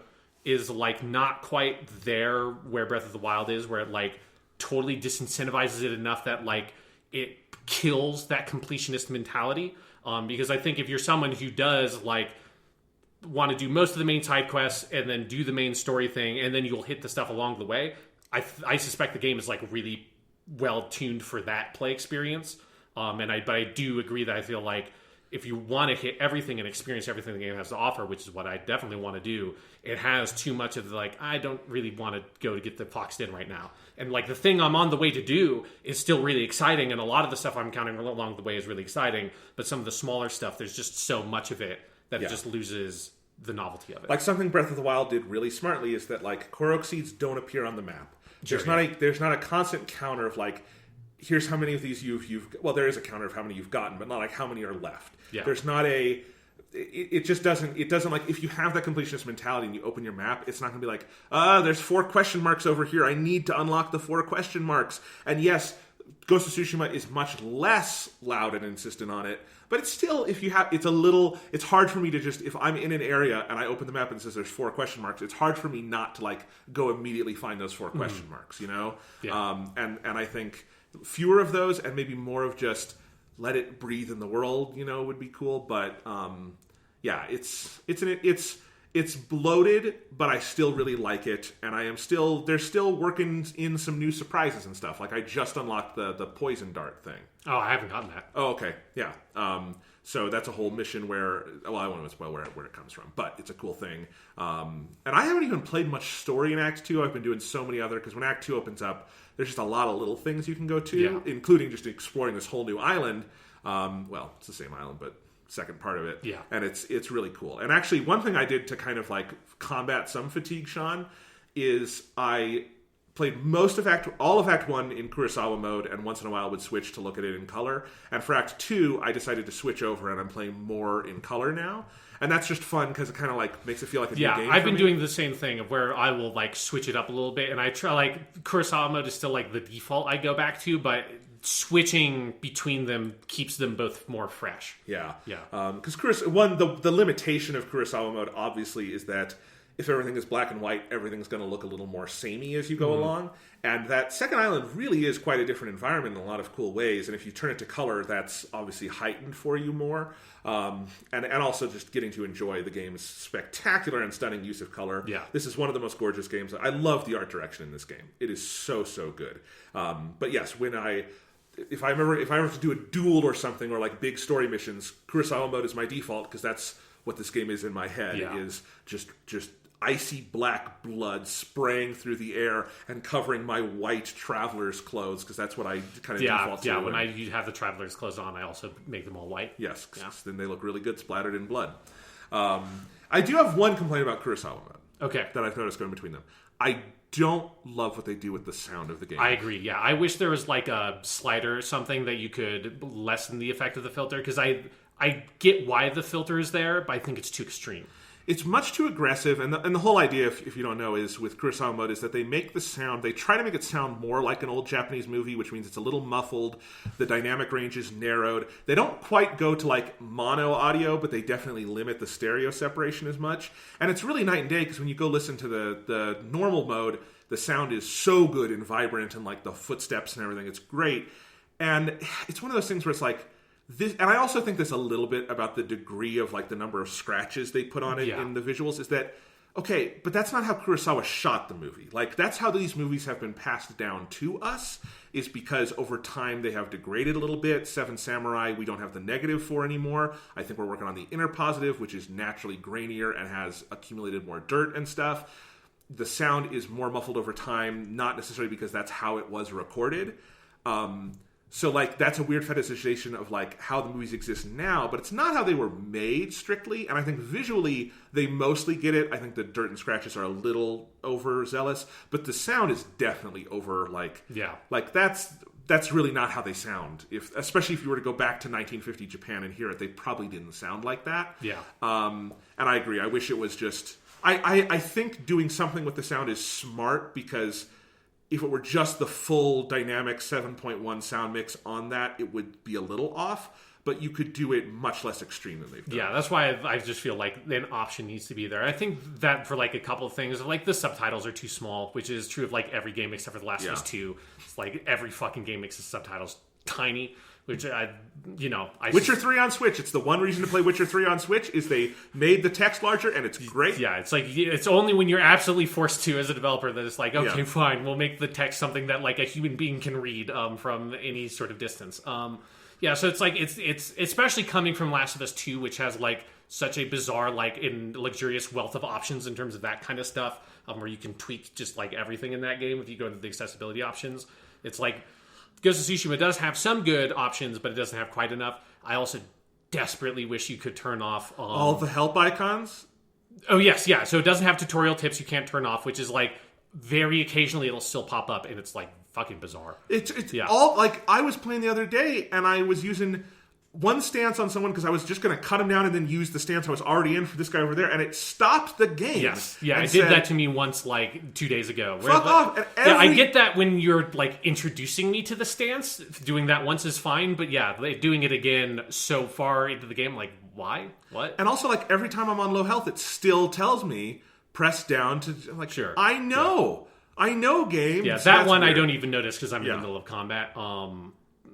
is like not quite there where Breath of the Wild is, where it like totally disincentivizes it enough that like it kills that completionist mentality. Because I think if you're someone who does like want to do most of the main side quests and then do the main story thing, and then you'll hit the stuff along the way, I suspect the game is like really well tuned for that play experience. But I do agree that I feel like if you want to hit everything and experience everything the game has to offer, which is what I definitely want to do, it has too much of the like, I don't really want to go to get the Foxed In right now. And like the thing I'm on the way to do is still really exciting, and a lot of the stuff I'm counting along the way is really exciting, but some of the smaller stuff, there's just so much of it that it just loses the novelty of it. Like something Breath of the Wild did really smartly is that like Korok seeds don't appear on the map. Sure, there's not a constant counter of like, here's how many of these you've well, there is a counter of how many you've gotten, but not like how many are left. Yeah. There's not it just doesn't like, if you have that completionist mentality and you open your map, it's not going to be like, there's 4 question marks over here, I need to unlock the 4 question marks. And yes, Ghost of Tsushima is much less loud and insistent on it, but it's still, it's hard for me to just, if I'm in an area and I open the map and it says there's 4 question marks, it's hard for me not to like go immediately find those 4 question marks, you know? Yeah. And I think fewer of those and maybe more of just let it breathe in the world, you know, would be cool. But it's bloated, but I still really like it, and they're still working in some new surprises and stuff. Like I just unlocked the poison dart thing. Oh, I haven't gotten that. Oh, okay, yeah. So that's a whole mission where, well, I won't spoil where it comes from, but it's a cool thing. And I haven't even played much story in Act 2. I've been doing so many other, because when Act 2 opens up, there's just a lot of little things you can go to, including just exploring this whole new island. Well, it's the same island, but second part of it. Yeah. And it's really cool. And actually, one thing I did to kind of like combat some fatigue, Sean, is I played all of Act 1 in Kurosawa mode, and once in a while would switch to look at it in color. And for Act 2, I decided to switch over, and I'm playing more in color now. And that's just fun, because it kind of like makes it feel like a new game. I've been doing the same thing of where I will like switch it up a little bit, and I try, like, Kurosawa mode is still like the default I go back to, but switching between them keeps them both more fresh. Yeah. Because the limitation of Kurosawa mode obviously is that if everything is black and white, everything's going to look a little more samey as you go along. And that second island really is quite a different environment in a lot of cool ways. And if you turn it to color, that's obviously heightened for you more. And also just getting to enjoy the game's spectacular and stunning use of color. Yeah. This is one of the most gorgeous games. I love the art direction in this game. It is so, so good. But yes, if I ever to do a duel or something, or like big story missions, Kurosawa mode is my default, because that's what this game is in my head. Yeah. Is just icy black blood spraying through the air and covering my white traveler's clothes, because that's what I kind of default to. Yeah, when I have the traveler's clothes on, I also make them all white. Yes, then they look really good splattered in blood. I do have one complaint about Kurosawa mode. Okay. That I've noticed going between them. I don't love what they do with the sound of the game. I agree, yeah. I wish there was like a slider or something that you could lessen the effect of the filter, because I get why the filter is there, but I think it's too extreme. it's much too aggressive, and the whole idea, if you don't know, is with Kurosawa mode is that they make the sound, they try to make it sound more like an old Japanese movie, which means it's a little muffled, the dynamic range is narrowed. They don't quite go to like mono audio, but they definitely limit the stereo separation as much. And it's really night and day, because when you go listen to the normal mode, the sound is so good and vibrant, and like the footsteps and everything, it's great. And it's one of those things where it's like, this, and I also think this a little bit about the degree of like the number of scratches they put on it in the visuals, is that, okay, but that's not how Kurosawa shot the movie. Like, that's how these movies have been passed down to us, is because over time they have degraded a little bit. Seven Samurai, we don't have the negative for anymore. I think we're working on the inner positive, which is naturally grainier and has accumulated more dirt and stuff. The sound is more muffled over time, not necessarily because that's how it was recorded. So, like, that's a weird fetishization of, like, how the movies exist now, but it's not how they were made, strictly, and I think visually, they mostly get it. I think the dirt and scratches are a little overzealous, but the sound is definitely over, like... Yeah. Like, that's really not how they sound. Especially if you were to go back to 1950 Japan and hear it, they probably didn't sound like that. Yeah. And I agree. I wish it was just... I think doing something with the sound is smart, because... if it were just the full dynamic 7.1 sound mix on that, it would be a little off, but you could do it much less extreme than they've done. Yeah, that's why I just feel like an option needs to be there. I think that for like a couple of things, like the subtitles are too small, which is true of like every game except for The Last of Us 2. It's like every fucking game makes the subtitles tiny, which Witcher 3 on Switch. It's the one reason to play Witcher 3 on Switch is they made the text larger, and it's great. Yeah, it's like, it's only when you're absolutely forced to as a developer that it's like, okay, fine, we'll make the text something that like a human being can read from any sort of distance. Yeah, so it's like, it's especially coming from Last of Us 2, which has like such a bizarre, like, in luxurious wealth of options in terms of that kind of stuff, where you can tweak just like everything in that game if you go into the accessibility options. It's like, Ghost of Tsushima does have some good options, but it doesn't have quite enough. I also desperately wish you could turn off... all the help icons? Oh, yes, yeah. So it doesn't have tutorial tips you can't turn off, which is like, very occasionally it'll still pop up, and it's like fucking bizarre. It's all... Like, I was playing the other day, and I was using one stance on someone because I was just going to cut him down and then use the stance I was already in for this guy over there, and it stopped the game. Yes, yeah, it did that to me once, like 2 days ago. Fuck off! Yeah, I get that when you're like introducing me to the stance, doing that once is fine, but yeah, doing it again so far into the game, like, why? What? And also, like, every time I'm on low health, it still tells me press down to, like, sure. I know. Yeah. I know, game. Yeah, so that one weird. I don't even notice because I'm in the middle of combat.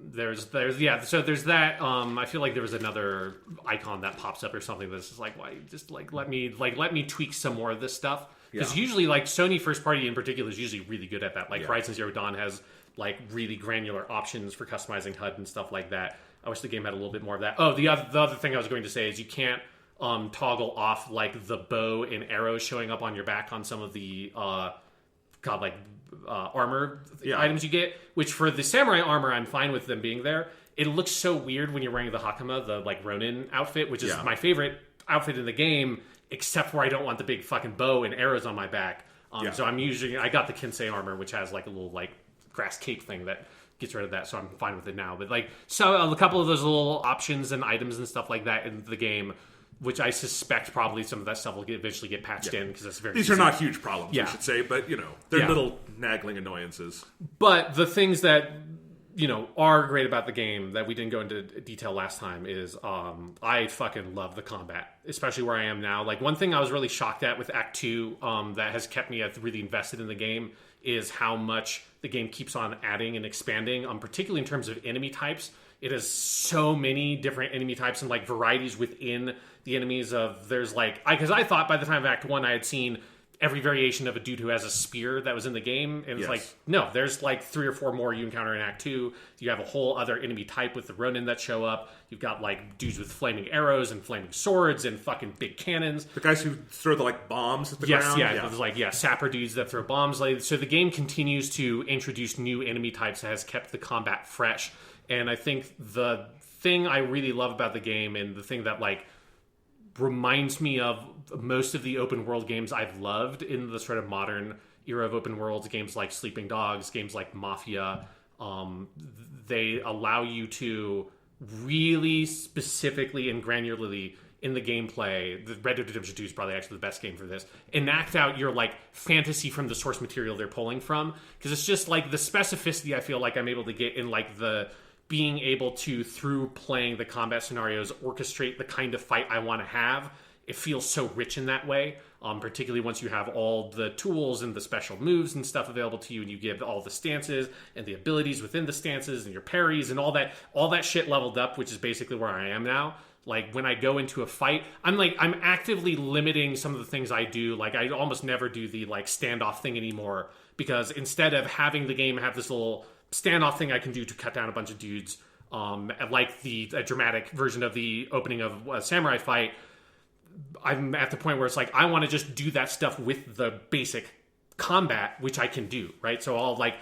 There's so there's that. I feel like there was another icon that pops up or something that's just like, why just like let me tweak some more of this stuff, because usually like Sony first party in particular is usually really good at that. Like Horizon Zero Dawn has like really granular options for customizing HUD and stuff like that. I wish the game had a little bit more of that. Oh, the other thing I was going to say is you can't toggle off like the bow and arrows showing up on your back on some of the armor items you get, which for the samurai armor I'm fine with them being there. It looks so weird when you're wearing the Hakama, the like Ronin outfit, which is my favorite outfit in the game, except where I don't want the big fucking bow and arrows on my back. So I got the Kensei armor, which has like a little like grass cape thing that gets rid of that, so I'm fine with it now. But like, so a couple of those little options and items and stuff like that in the game, which I suspect probably some of that stuff will eventually get patched in, because that's very These easy. are not huge problems, I should say, but, they're little nagging annoyances. But the things that, are great about the game that we didn't go into detail last time is I fucking love the combat, especially where I am now. Like, one thing I was really shocked at with Act 2 that has kept me really invested in the game is how much the game keeps on adding and expanding, particularly in terms of enemy types. It has so many different enemy types and like varieties within the enemies there's like, because I thought by the time of Act 1 I had seen every variation of a dude who has a spear that was in the game, and it's like, no, there's like 3 or 4 more you encounter in Act 2. You have a whole other enemy type with the Ronin that show up. You've got like dudes with flaming arrows and flaming swords and fucking big cannons. The guys who throw the like bombs at the ground. There's like sapper dudes that throw bombs. Like, so the game continues to introduce new enemy types that has kept the combat fresh. And I think the thing I really love about the game, and the thing that like reminds me of most of the open world games I've loved in the sort of modern era of open worlds, games like Sleeping Dogs, games like Mafia, they allow you to really specifically and granularly in the gameplay. The Red Dead Redemption 2 is probably actually the best game for this. Enact out your like fantasy from the source material they're pulling from, because it's just like the specificity I feel like I'm able to get in like the being able to, through playing the combat scenarios, orchestrate the kind of fight I want to have. It feels so rich in that way, particularly once you have all the tools and the special moves and stuff available to you, and you get all the stances and the abilities within the stances and your parries and all that shit leveled up, which is basically where I am now. Like, when I go into a fight, I'm actively limiting some of the things I do. Like, I almost never do the, like, standoff thing anymore, because instead of having the game have this little standoff thing I can do to cut down a bunch of dudes, like the dramatic version of the opening of a samurai fight, I'm at the point where it's like, I want to just do that stuff with the basic combat, which I can do, right? So I'll, like,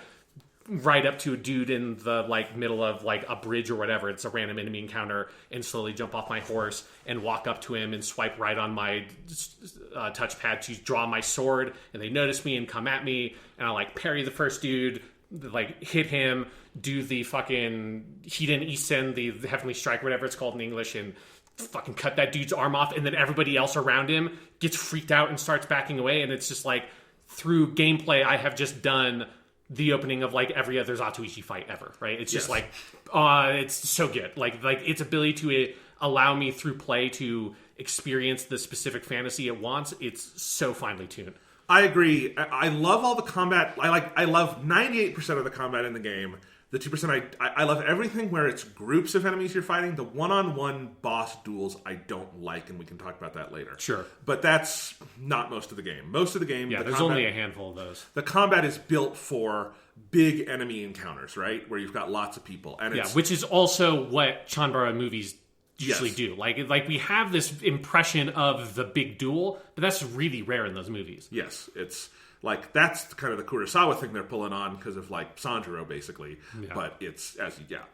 ride up to a dude in the, like, middle of, like, a bridge or whatever. It's a random enemy encounter, and slowly jump off my horse and walk up to him and swipe right on my touchpad to draw my sword, and they notice me and come at me, and I'll, like, parry the first dude, like, hit him, do the fucking Hiden Isen, the Heavenly Strike, whatever it's called in English, and fucking cut that dude's arm off, and then everybody else around him gets freaked out and starts backing away. And it's just like, through gameplay, I have just done the opening of like every other Zatoichi fight ever, right? It's just like, it's so good. Like its ability to allow me through play to experience the specific fantasy it wants. It's so finely tuned. I agree. I love all the combat. I love 98% of the combat in the game. The 2% I love everything where it's groups of enemies you're fighting. The one-on-one boss duels I don't like, and we can talk about that later. Sure. But that's not most of the game. Most of the game... Yeah, there's only a handful of those. The combat is built for big enemy encounters, right? Where you've got lots of people. And which is also what Chanbara movies usually do. Like we have this impression of the big duel, but that's really rare in those movies. Yes, it's... Like, that's kind of the Kurosawa thing they're pulling on because of, like, Sanjuro, basically. Yeah. But it's,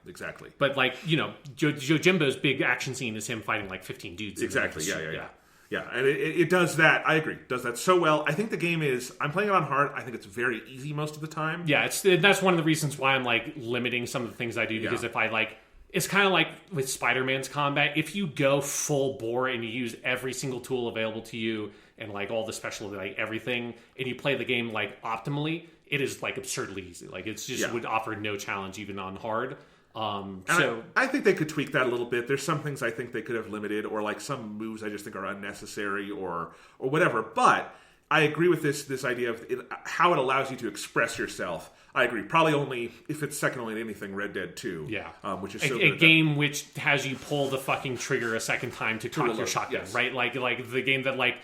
exactly. But, like, you know, Yojimbo's big action scene is him fighting, like, 15 dudes. Exactly, yeah. And it does that, I agree, does that so well. I think the game is, I'm playing it on hard, I think it's very easy most of the time. Yeah, that's one of the reasons why I'm, like, limiting some of the things I do, because if I, like... It's kind of like with Spider-Man's combat. If you go full bore and you use every single tool available to you and like all the special, like everything, and you play the game like optimally, it is like absurdly easy. Like it's just would offer no challenge even on hard. So I think they could tweak that a little bit. There's some things I think they could have limited, or like some moves I just think are unnecessary, or whatever. But I agree with this idea of how it allows you to express yourself. I agree. Probably only, if it's second only to anything, Red Dead 2. Yeah. Which is so a game which has you pull the fucking trigger a second time to cock your shotgun, right? Like the game that like...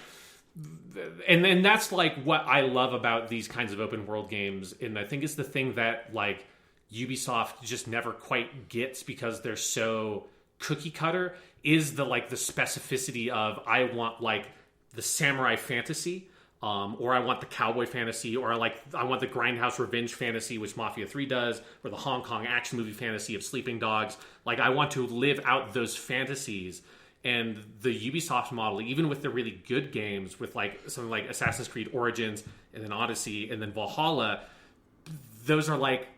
And that's like what I love about these kinds of open world games, and I think it's the thing that like Ubisoft just never quite gets because they're so cookie cutter, is the like the specificity of I want like the samurai fantasy, or I want the cowboy fantasy, or I want the grindhouse revenge fantasy, which Mafia 3 does, or the Hong Kong action movie fantasy of Sleeping Dogs. Like I want to live out those fantasies. And the Ubisoft model, even with the really good games, with like something like Assassin's Creed Origins, and then Odyssey, and then Valhalla, those are like,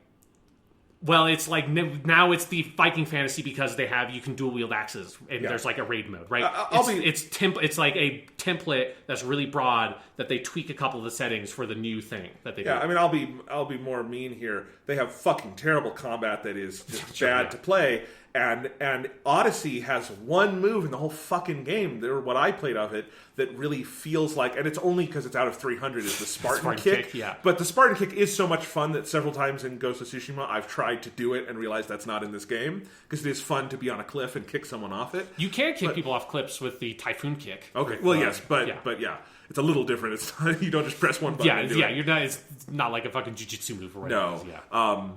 well, it's like now it's the Viking fantasy because you can dual wield axes, and there's like a raid mode, right? It's like a template that's really broad that they tweak a couple of the settings for the new thing that they do. Yeah, I mean, I'll be more mean here. They have fucking terrible combat that is just bad to play. And Odyssey has one move in the whole fucking game, what I played of it, that really feels like, and it's only because it's out of 300, is the Spartan kick. Yeah. But the Spartan kick is so much fun that several times in Ghost of Tsushima, I've tried to do it and realized that's not in this game, because it is fun to be on a cliff and kick someone off it. You can kick people off cliffs with the Typhoon kick. Okay, well, yes, but it's a little different. It's not, you don't just press one button and do it. You're not, it's not like a fucking jiu-jitsu move or whatever. No.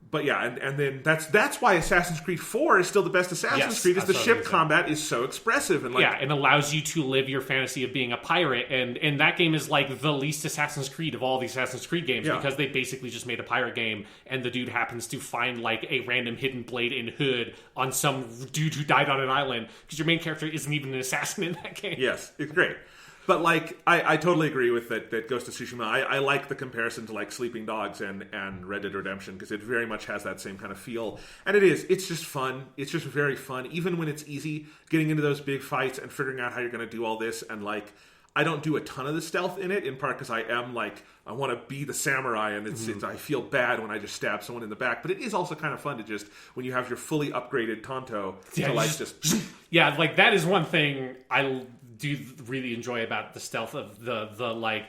But yeah, and then that's why Assassin's Creed 4 is still the best Assassin's Creed, is the ship combat is so expressive. And like, it allows you to live your fantasy of being a pirate, and that game is like the least Assassin's Creed of all the Assassin's Creed games, because they basically just made a pirate game, and the dude happens to find like a random hidden blade and hood on some dude who died on an island, because your main character isn't even an assassin in that game. Yes, it's great. But like, I totally agree with that Ghost of Tsushima. I like the comparison to like Sleeping Dogs and Red Dead Redemption, because it very much has that same kind of feel. And it's just fun. It's just very fun, even when it's easy, getting into those big fights and figuring out how you're going to do all this. And like, I don't do a ton of the stealth in it, in part because I am like, I want to be the samurai, and I feel bad when I just stab someone in the back. But it is also kind of fun to just, when you have your fully upgraded Tonto, to like just yeah, like that is one thing I do really enjoy about the stealth of the like.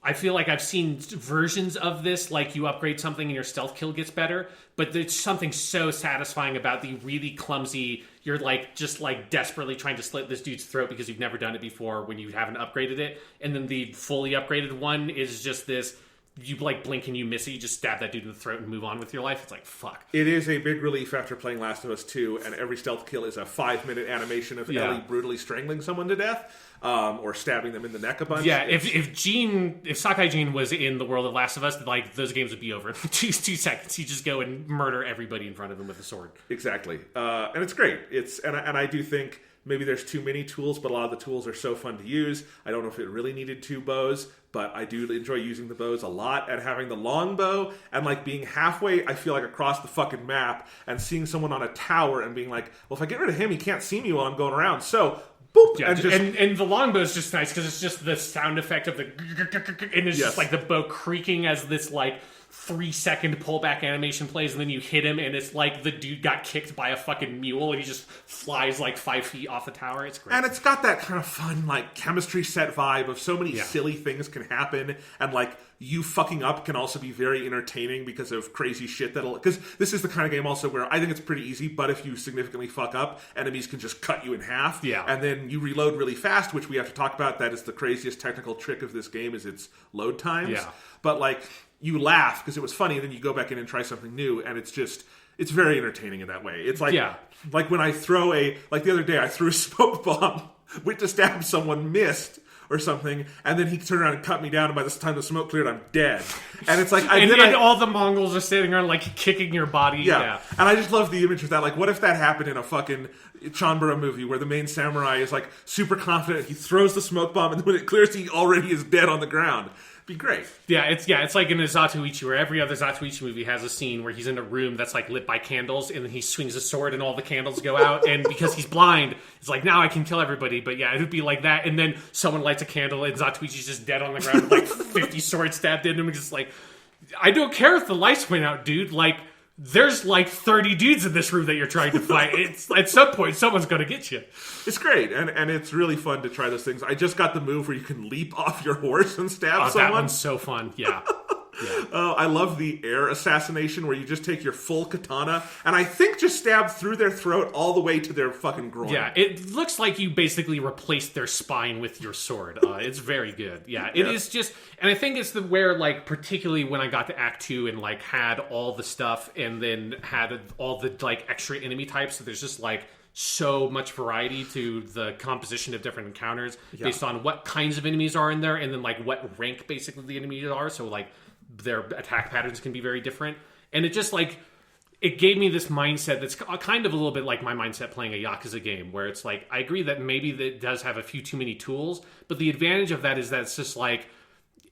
I feel like I've seen versions of this, like you upgrade something and your stealth kill gets better, but there's something so satisfying about the really clumsy, you're like just like desperately trying to slit this dude's throat because you've never done it before when you haven't upgraded it, and then the fully upgraded one is just this, you like blink and you miss it, you just stab that dude in the throat and move on with your life. It's like, fuck. It is a big relief after playing Last of Us 2, and every stealth kill is a 5-minute animation of Ellie brutally strangling someone to death. Or stabbing them in the neck a bunch. Yeah, if Sakai Jean was in the world of Last of Us, like those games would be over in 2 seconds. You just go and murder everybody in front of him with a sword. Exactly, and it's great. And I do think maybe there's too many tools, but a lot of the tools are so fun to use. I don't know if it really needed 2 bows, but I do enjoy using the bows a lot, and having the long bow and like being halfway, I feel like, across the fucking map and seeing someone on a tower and being like, well, if I get rid of him, he can't see me while I'm going around. So boop, yeah, and the longbow is just nice because it's just the sound effect of the and it's just like the bow creaking as this like 3-second pullback animation plays, and then you hit him and it's like the dude got kicked by a fucking mule and he just flies like 5 feet off the tower. It's great. And it's got that kind of fun like chemistry set vibe of so many silly things can happen, and like you fucking up can also be very entertaining because of crazy shit because this is the kind of game also where I think it's pretty easy, but if you significantly fuck up, enemies can just cut you in half. Yeah. And then you reload really fast, which we have to talk about. That is the craziest technical trick of this game, is its load times. Yeah. But like, you laugh because it was funny, and then you go back in and try something new, and it's very entertaining in that way. It's like, like when I throw like the other day I threw a smoke bomb, went to stab someone, missed or something, and then he turned around and cut me down, and by the time the smoke cleared, I'm dead. And it's like, and all the Mongols are sitting around like kicking your body. Yeah. And I just love the image of that. Like, what if that happened in a fucking Chanbara movie where the main samurai is like super confident, he throws the smoke bomb, and then when it clears, he already is dead on the ground. Be great. It's like in a Zatoichi, where every other Zatoichi movie has a scene where he's in a room that's like lit by candles, and then he swings a sword and all the candles go out, and because he's blind, it's like, now I can kill everybody. But yeah, it would be like that, and then someone lights a candle and Zatoichi's just dead on the ground with like 50 swords stabbed in him, and just like, I don't care if the lights went out, dude. Like, there's like 30 dudes in this room that you're trying to fight. It's at some point someone's going to get you. It's great, and it's really fun to try those things. I just got the move where you can leap off your horse and stab someone. That one's so fun. Yeah. I love the air assassination where you just take your full katana and I think just stab through their throat all the way to their fucking groin. Yeah, it looks like you basically replaced their spine with your sword. It's very good. Yeah, it is just, and I think it's where like particularly when I got to Act 2 and like had all the stuff and then had all the like extra enemy types, so there's just like so much variety to the composition of different encounters based on what kinds of enemies are in there, and then like what rank basically the enemies are, so like their attack patterns can be very different. And it just like, it gave me this mindset that's kind of a little bit like my mindset playing a Yakuza game, where it's like, I agree that maybe that does have a few too many tools, but the advantage of that is that it's just like,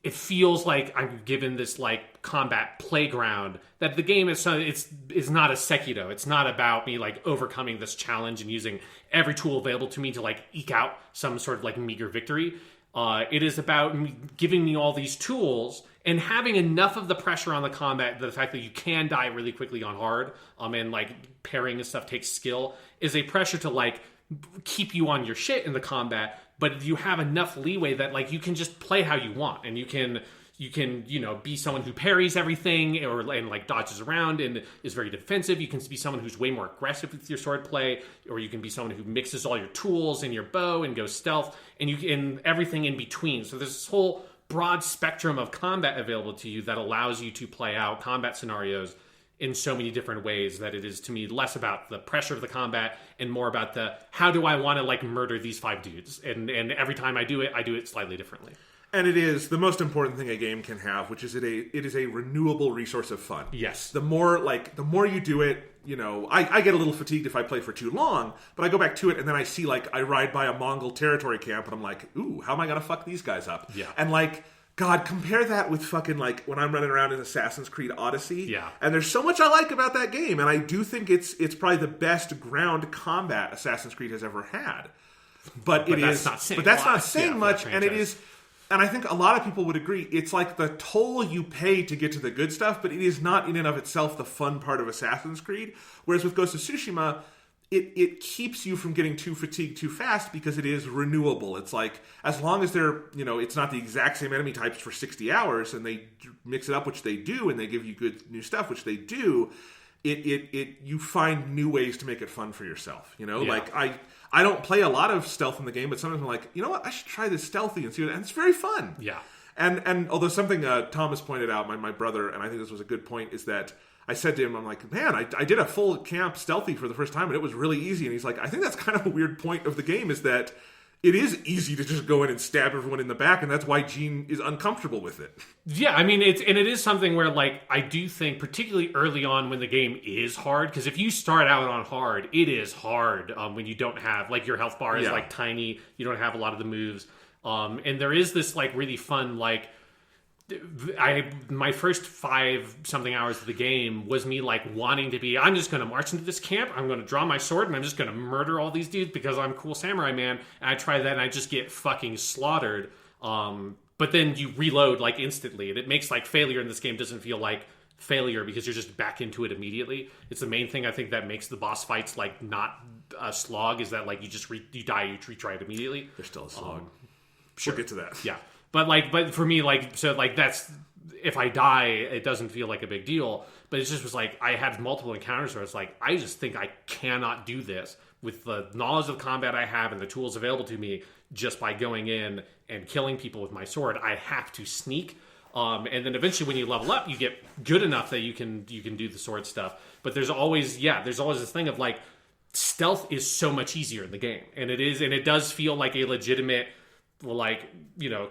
it feels like I'm given this like combat playground, that the game is not a Sekiro. It's not about me like overcoming this challenge and using every tool available to me to like eke out some sort of like meager victory. It is about giving me all these tools and having enough of the pressure on the combat, the fact that you can die really quickly on hard, and like parrying and stuff takes skill, is a pressure to like keep you on your shit in the combat, but you have enough leeway that like you can just play how you want, and you can be someone who parries everything and like dodges around and is very defensive. You can be someone who's way more aggressive with your swordplay, or you can be someone who mixes all your tools and your bow and goes stealth, and everything in between. So there's this whole broad spectrum of combat available to you that allows you to play out combat scenarios in so many different ways, that it is to me less about the pressure of the combat and more about the how do I want to like murder these 5 dudes, and every time I do it slightly differently. And it is the most important thing a game can have, which is it is a renewable resource of fun. Yes. The more you do it, I get a little fatigued if I play for too long, but I go back to it and then I see I ride by a Mongol territory camp and I'm like, ooh, how am I gonna fuck these guys up? Yeah. And God, compare that with fucking when I'm running around in Assassin's Creed Odyssey. Yeah. And there's so much I like about that game, and I do think it's probably the best ground combat Assassin's Creed has ever had. But that's not saying much, and it is. And I think a lot of people would agree, it's like the toll you pay to get to the good stuff, but it is not in and of itself the fun part of Assassin's Creed. Whereas with Ghost of Tsushima, it keeps you from getting too fatigued too fast because it is renewable. It's like, as long as they're, it's not the exact same enemy types for 60 hours, and they mix it up, which they do, and they give you good new stuff, which they do, you find new ways to make it fun for yourself. Yeah. I don't play a lot of stealth in the game, but sometimes I'm like, you know what, I should try this stealthy and see what, and it's very fun. Yeah. And although something Thomas pointed out, my brother, and I think this was a good point, is that I said to him, I'm like, man, I did a full camp stealthy for the first time, and it was really easy. And he's like, I think that's kind of a weird point of the game, is that it is easy to just go in and stab everyone in the back, and that's why Gene is uncomfortable with it. Yeah, I mean, it is something where, I do think, particularly early on when the game is hard, because if you start out on hard, it is hard when you don't have, your health bar is, tiny, you don't have a lot of the moves, and there is this, really fun, my first 5-something hours of the game was me wanting to be, I'm just going to march into this camp, I'm going to draw my sword, and I'm just going to murder all these dudes because I'm cool samurai man. And I try that and I just get fucking slaughtered. But then you reload instantly, and it makes failure in this game doesn't feel like failure because you're just back into it immediately. It's the main thing I think that makes the boss fights not a slog, is that you die, you retry it immediately. There's still a slog. Sure. We'll get to that. Yeah. But for me, that's, if I die, it doesn't feel like a big deal. But it just was I had multiple encounters where it's I just think I cannot do this with the knowledge of combat I have and the tools available to me just by going in and killing people with my sword. I have to sneak. And then eventually when you level up, you get good enough that you can do the sword stuff. But there's always this thing of stealth is so much easier in the game. And it does feel like a legitimate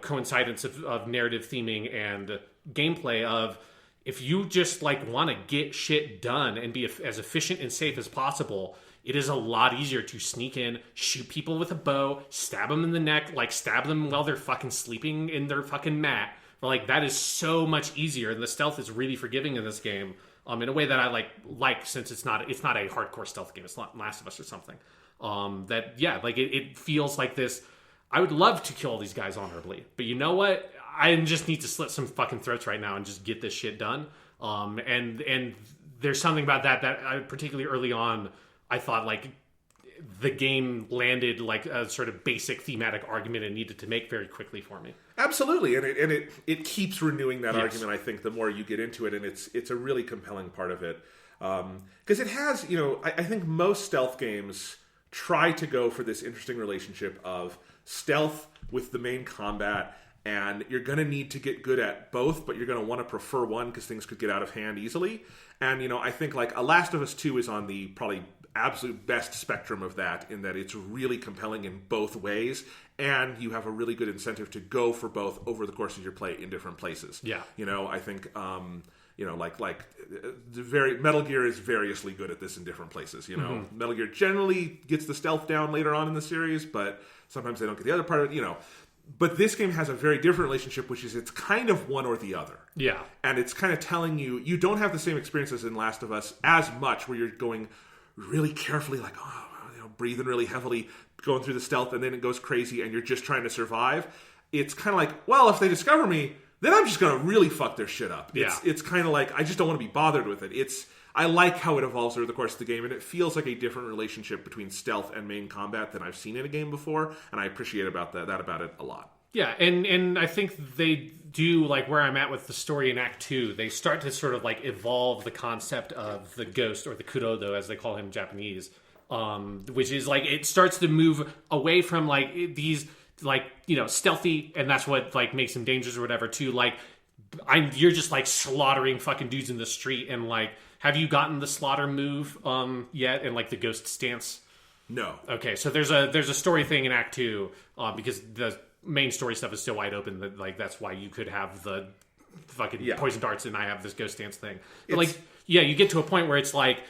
coincidence of narrative theming and gameplay of, if you just want to get shit done and be as efficient and safe as possible, it is a lot easier to sneak in, shoot people with a bow, stab them in the neck, stab them while they're fucking sleeping in their fucking mat. That is so much easier, and the stealth is really forgiving in this game, in a way that I like since it's not a hardcore stealth game. It's not Last of Us or something. It feels like this. I would love to kill these guys honorably, but you know what? I just need to slit some fucking throats right now and just get this shit done. And there's something about that I, particularly early on, I thought the game landed a sort of basic thematic argument it needed to make very quickly for me. Absolutely, and it keeps renewing that argument. I think the more you get into it, and it's a really compelling part of it, because it has, I think most stealth games try to go for this interesting relationship of stealth with the main combat, and you're going to need to get good at both, but you're going to want to prefer one because things could get out of hand easily. And I think A Last of Us 2 is on the probably absolute best spectrum of that, in that it's really compelling in both ways, and you have a really good incentive to go for both over the course of your play in different places. Yeah. I think Metal Gear is variously good at this in different places. Metal Gear generally gets the stealth down later on in the series, but sometimes they don't get the other part of it. But this game has a very different relationship, which is it's kind of one or the other. Yeah. And it's kind of telling you don't have the same experiences in Last of Us as much, where you're going really carefully, breathing really heavily, going through the stealth, and then it goes crazy, and you're just trying to survive. It's kind of well, if they discover me, then I'm just going to really fuck their shit up. It's kind of I just don't want to be bothered with it. I like how it evolves over the course of the game, and it feels like a different relationship between stealth and main combat than I've seen in a game before, and I appreciate that about it a lot. Yeah, and I think they do, where I'm at with the story in Act 2, they start to sort of, evolve the concept of the ghost, or the kurodo, as they call him in Japanese, which is, it starts to move away from, these, stealthy, and that's what, makes him dangerous or whatever, to, you're just, slaughtering fucking dudes in the street, and, have you gotten the slaughter move yet, and, the ghost stance? No. Okay, so there's a story thing in Act 2, because main story stuff is so wide open that like that's why you could have the fucking poison darts and I have this ghost dance thing. But like, yeah, you get to a point where it's like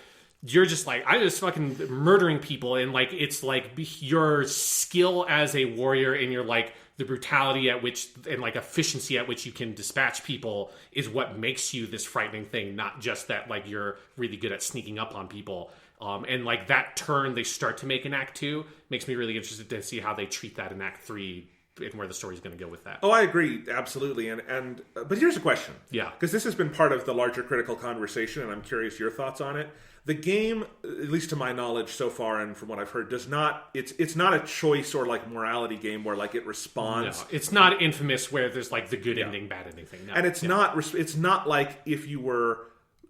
you're just like, I just fucking murdering people, and like it's like your skill as a warrior and your like the brutality at which and like efficiency at which you can dispatch people is what makes you this frightening thing, not just that like you're really good at sneaking up on people. And like that turn they start to make in Act 2 makes me really interested to see how they treat that in Act 3 and where the story's going to go with that. Oh, I agree, absolutely. And but here's a question. Yeah. Because this has been part of the larger critical conversation, and I'm curious your thoughts on it. The game, at least to my knowledge so far and from what I've heard, does not, it's not a choice or like morality game where like it responds. No, it's not Infamous where there's like the good ending, bad ending thing. No. And it's not like if you were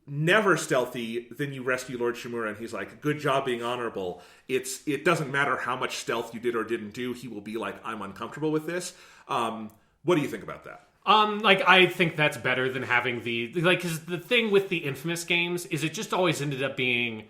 never stealthy, then you rescue Lord Shimura and he's like, good job being honorable. It doesn't matter how much stealth you did or didn't do, he will be like, I'm uncomfortable with this. What do you think about that? Like, I think that's better than having because the thing with the Infamous games is it just always ended up being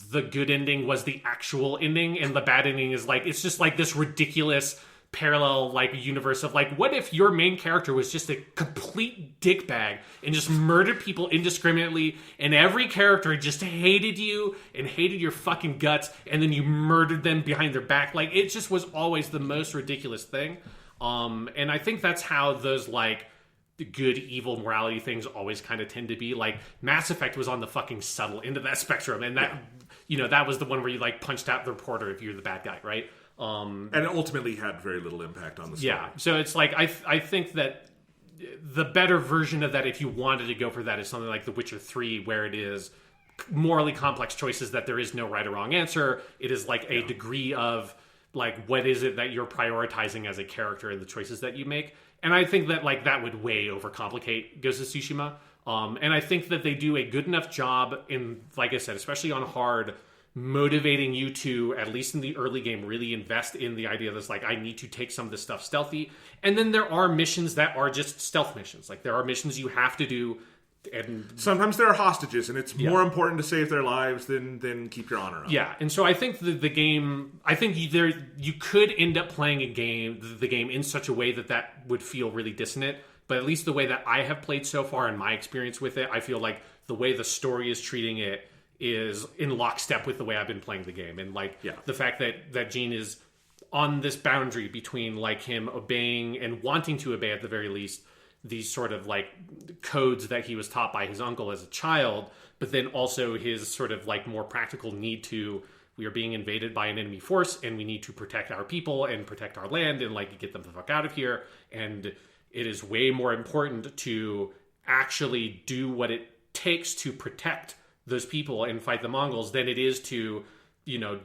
the good ending was the actual ending, and the bad ending is like, it's just like this ridiculous parallel, like, universe of like, what if your main character was just a complete dickbag and just murdered people indiscriminately, and every character just hated you and hated your fucking guts, and then you murdered them behind their back? Like, it just was always the most ridiculous thing. And I think that's how those, like, the good, evil morality things always kind of tend to be. Like, Mass Effect was on the fucking subtle end of that spectrum, and that, that was the one where you, like, punched out the reporter if you're the bad guy, right? And it ultimately had very little impact on the story. Yeah, so it's like, I think that the better version of that, if you wanted to go for that, is something like The Witcher 3, where it is morally complex choices that there is no right or wrong answer. It is like a degree of, like, what is it that you're prioritizing as a character and the choices that you make. And I think that, like, that would way overcomplicate Ghost of Tsushima. And I think that they do a good enough job in, like I said, especially on hard, motivating you to, at least in the early game, really invest in the idea that's like, I need to take some of this stuff stealthy. And then there are missions that are just stealth missions. Like, there are missions you have to do. And sometimes there are hostages, and it's more important to save their lives than keep your honor up. Yeah, and so I think the game, I think you could end up playing the game in such a way that would feel really dissonant. But at least the way that I have played so far in my experience with it, I feel like the way the story is treating it is in lockstep with the way I've been playing the game. And like the fact that Gene is on this boundary between like him obeying and wanting to obey at the very least these sort of like codes that he was taught by his uncle as a child, but then also his sort of like more practical need to, we are being invaded by an enemy force and we need to protect our people and protect our land and like get them the fuck out of here. And it is way more important to actually do what it takes to protect those people and fight the Mongols than it is to,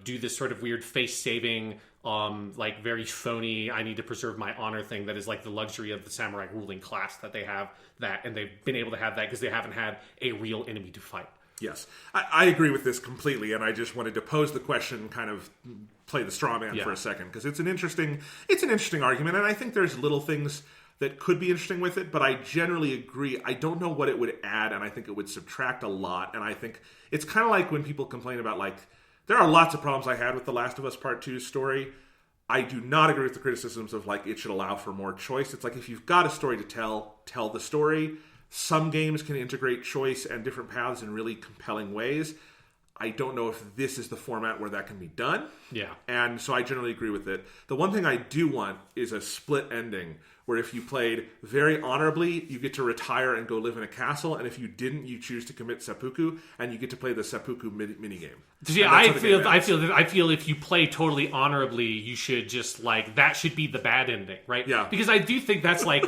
do this sort of weird face-saving, like very phony, I need to preserve my honor thing that is like the luxury of the samurai ruling class that they have that, and they've been able to have that because they haven't had a real enemy to fight. Yes, I agree with this completely, and I just wanted to pose the question and kind of play the straw man for a second, because it's an interesting argument, and I think there's little things that could be interesting with it, but I generally agree. I don't know what it would add, and I think it would subtract a lot, and I think it's kind of like when people complain about, like, there are lots of problems I had with The Last of Us Part 2's story. I do not agree with the criticisms of, like, it should allow for more choice. It's like, if you've got a story to tell the story. Some games can integrate choice and different paths in really compelling ways. I don't know if this is the format where that can be done. Yeah. And so I generally agree with it. The one thing I do want is a split ending, where if you played very honorably, you get to retire and go live in a castle, and if you didn't, you choose to commit seppuku, and you get to play the seppuku minigame. Yeah, I feel if you play totally honorably, you should just, like, that should be the bad ending, right? Yeah. Because I do think that's, like,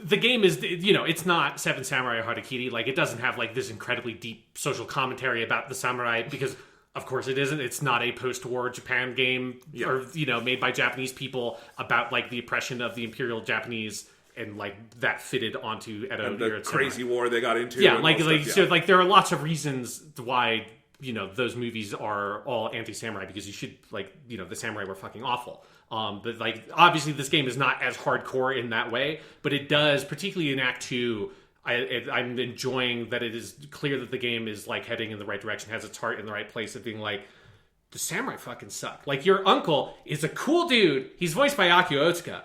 the game is, it's not Seven Samurai or Harakiri. Like, it doesn't have, like, this incredibly deep social commentary about the samurai, because of course it isn't. It's not a post-war Japan game or, made by Japanese people about, like, the oppression of the Imperial Japanese and, like, that fitted onto Edo. And the crazy war they got into. Yeah, so, like, there are lots of reasons why, those movies are all anti-samurai, because you should, like, the samurai were fucking awful. But, like, obviously this game is not as hardcore in that way, but it does, particularly in Act 2, I'm enjoying that it is clear that the game is, like, heading in the right direction, has its heart in the right place of being like, the samurai fucking suck. Like, your uncle is a cool dude. He's voiced by Akio Otsuka.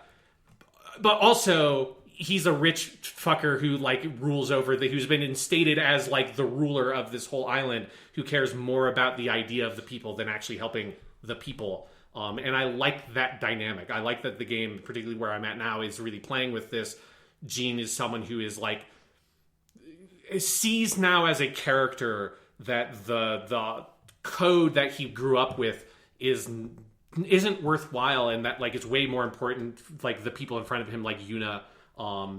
but also he's a rich fucker who like rules over who's been instated as like the ruler of this whole island, who cares more about the idea of the people than actually helping the people. And I like that dynamic. I like that the game, particularly where I'm at now, is really playing with this. Gene is someone who is like sees now as a character that the code that he grew up with isn't worthwhile, and that like it's way more important, like the people in front of him, like Yuna,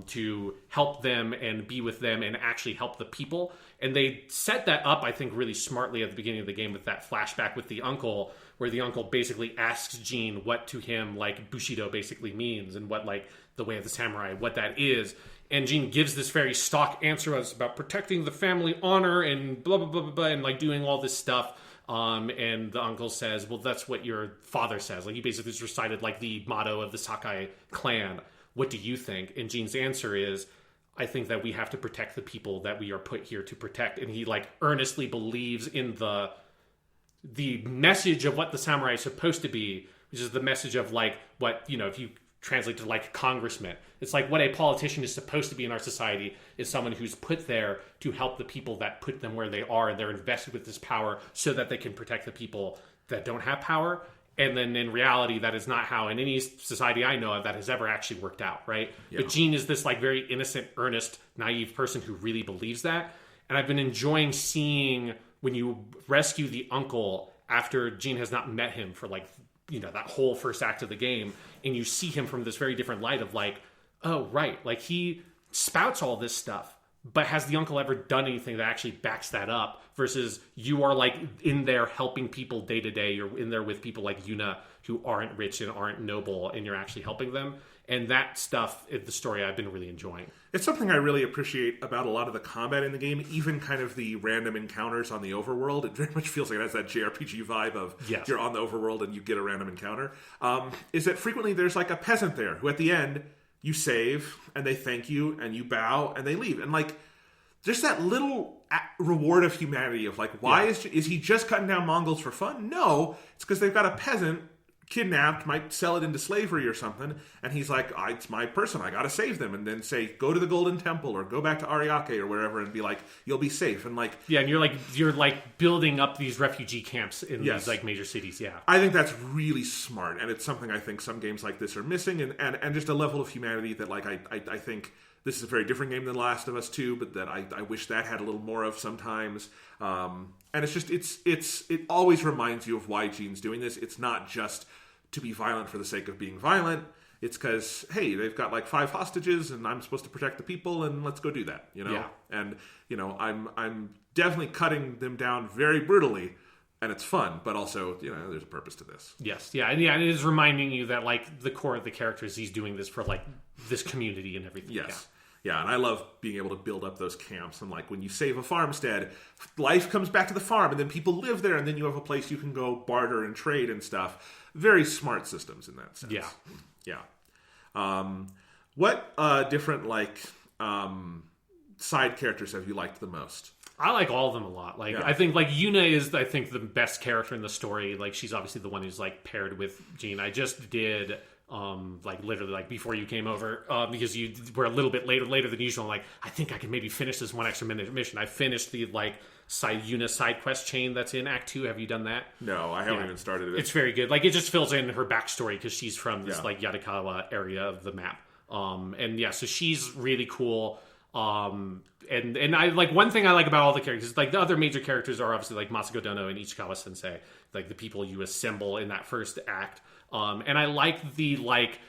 to help them and be with them and actually help the people. And they set that up, I think, really smartly at the beginning of the game with that flashback with the uncle, where the uncle basically asks Gene what to him like Bushido basically means, and what like the way of the samurai, what that is. And Gene gives this very stock answer as about protecting the family honor and blah, blah, blah, blah, blah, and like doing all this stuff. And the uncle says, well, that's what your father says. Like he basically just recited like the motto of the Sakai clan. What do you think? And Gene's answer is, I think that we have to protect the people that we are put here to protect. And he like earnestly believes in the message of what the samurai is supposed to be, which is the message of like what, you know, if you translate to like congressman, it's like what a politician is supposed to be in our society is someone who's put there to help the people that put them where they are, and they're invested with this power so that they can protect the people that don't have power. And then in reality, that is not how in any society I know of that has ever actually worked out, right? Yeah. But Gene is this like very innocent, earnest, naive person who really believes that. And I've been enjoying seeing when you rescue the uncle after Gene has not met him for like, you know, that whole first act of the game, and you see him from this very different light of like, oh, right, like he spouts all this stuff, but has the uncle ever done anything that actually backs that up? Versus you are like in there helping people day to day. You're in there with people like Yuna who aren't rich and aren't noble, and you're actually helping them. And that stuff is the story I've been really enjoying. It's something I really appreciate about a lot of the combat in the game, even kind of the random encounters on the overworld. It very much feels like it has that JRPG vibe of you're on the overworld and you get a random encounter. Is that frequently there's like a peasant there who at the end you save and they thank you and you bow and they leave. And like there's that little reward of humanity of like, why is he just cutting down Mongols for fun? No, it's because they've got a peasant kidnapped, might sell it into slavery or something, and he's like, it's my person, I gotta save them, and then say, go to the Golden Temple or go back to Ariake or wherever and be like, you'll be safe. And like, yeah, and you're like building up these refugee camps in these like major cities. I think that's really smart, and it's something I think some games like this are missing, and just a level of humanity that like I think this is a very different game than Last of Us 2, but that I wish that had a little more of sometimes. And it's just it always reminds you of why Gene's doing this. It's not just to be violent for the sake of being violent. It's because, hey, they've got like 5 hostages and I'm supposed to protect the people, and let's go do that, you know? Yeah. And, you know, I'm definitely cutting them down very brutally, and it's fun, but also, you know, there's a purpose to this. Yes, yeah, and it is reminding you that like the core of the characters, he's doing this for like this community and everything. Yes. Yeah, and I love being able to build up those camps. And like when you save a farmstead, life comes back to the farm, and then people live there, and then you have a place you can go barter and trade and stuff. Very smart systems in that sense. Yeah. What different like side characters have you liked the most? I like all of them a lot. Like I think like Yuna is the best character in the story. Like she's obviously the one who's like paired with Gene. I just did like literally like before you came over because you were a little bit later than usual. I'm like, I think I can maybe finish this one extra minute mission. I finished the like Yuna side quest chain that's in Act 2. Have you done that? No, I haven't even started it. It's very good. Like it just fills in her backstory because she's from this like Yadakawa area of the map. And yeah, so she's really cool. And I like one thing I like about all the characters, like the other major characters are obviously like Masako Dono and Ichikawa Sensei, like the people you assemble in that first act. And I like the like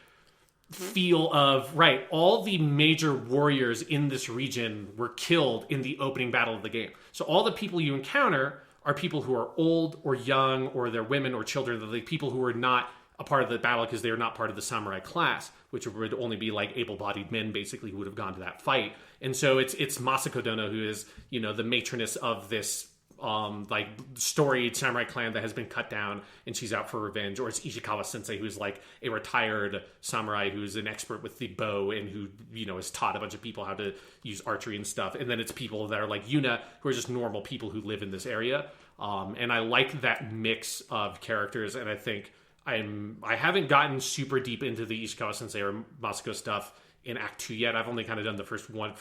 feel of all the major warriors in this region were killed in the opening battle of the game. So all the people you encounter are people who are old or young, or they're women or children. They're the people who are not a part of the battle because they are not part of the samurai class, which would only be like able-bodied men basically who would have gone to that fight. And so it's Masako Dono who is, you know, the matroness of this like storied samurai clan that has been cut down, and she's out for revenge. Or it's Ichikawa Sensei, who's like a retired samurai who's an expert with the bow and who, you know, has taught a bunch of people how to use archery and stuff. And then it's people that are like Yuna, who are just normal people who live in this area. And I like that mix of characters, and I think I haven't gotten super deep into the Ishikawa Sensei or Masako stuff in Act 2 yet. I've only kind of done the first one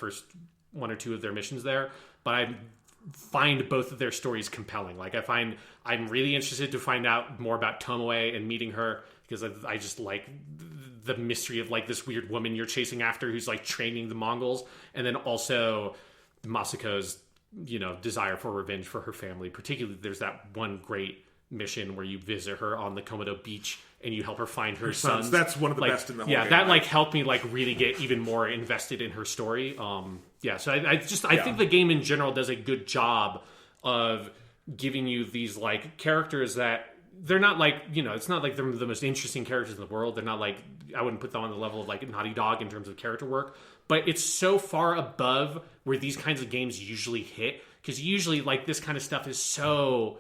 or two of their missions there, but I find both of their stories compelling. Like, I'm really interested to find out more about Tomoe and meeting her, because I just like the mystery of like this weird woman you're chasing after who's like training the Mongols, and then also Masako's desire for revenge for her family. Particularly, there's that one great mission where you visit her on the Komodo beach and you help her find her sons. That's one of the best in the whole game. That like helped me like really get even more invested in her story. So I think the game in general does a good job of giving you these like characters that they're not like, it's not like they're the most interesting characters in the world. They're not like, I wouldn't put them on the level of like Naughty Dog in terms of character work, but it's so far above where these kinds of games usually hit, because usually like this kind of stuff is so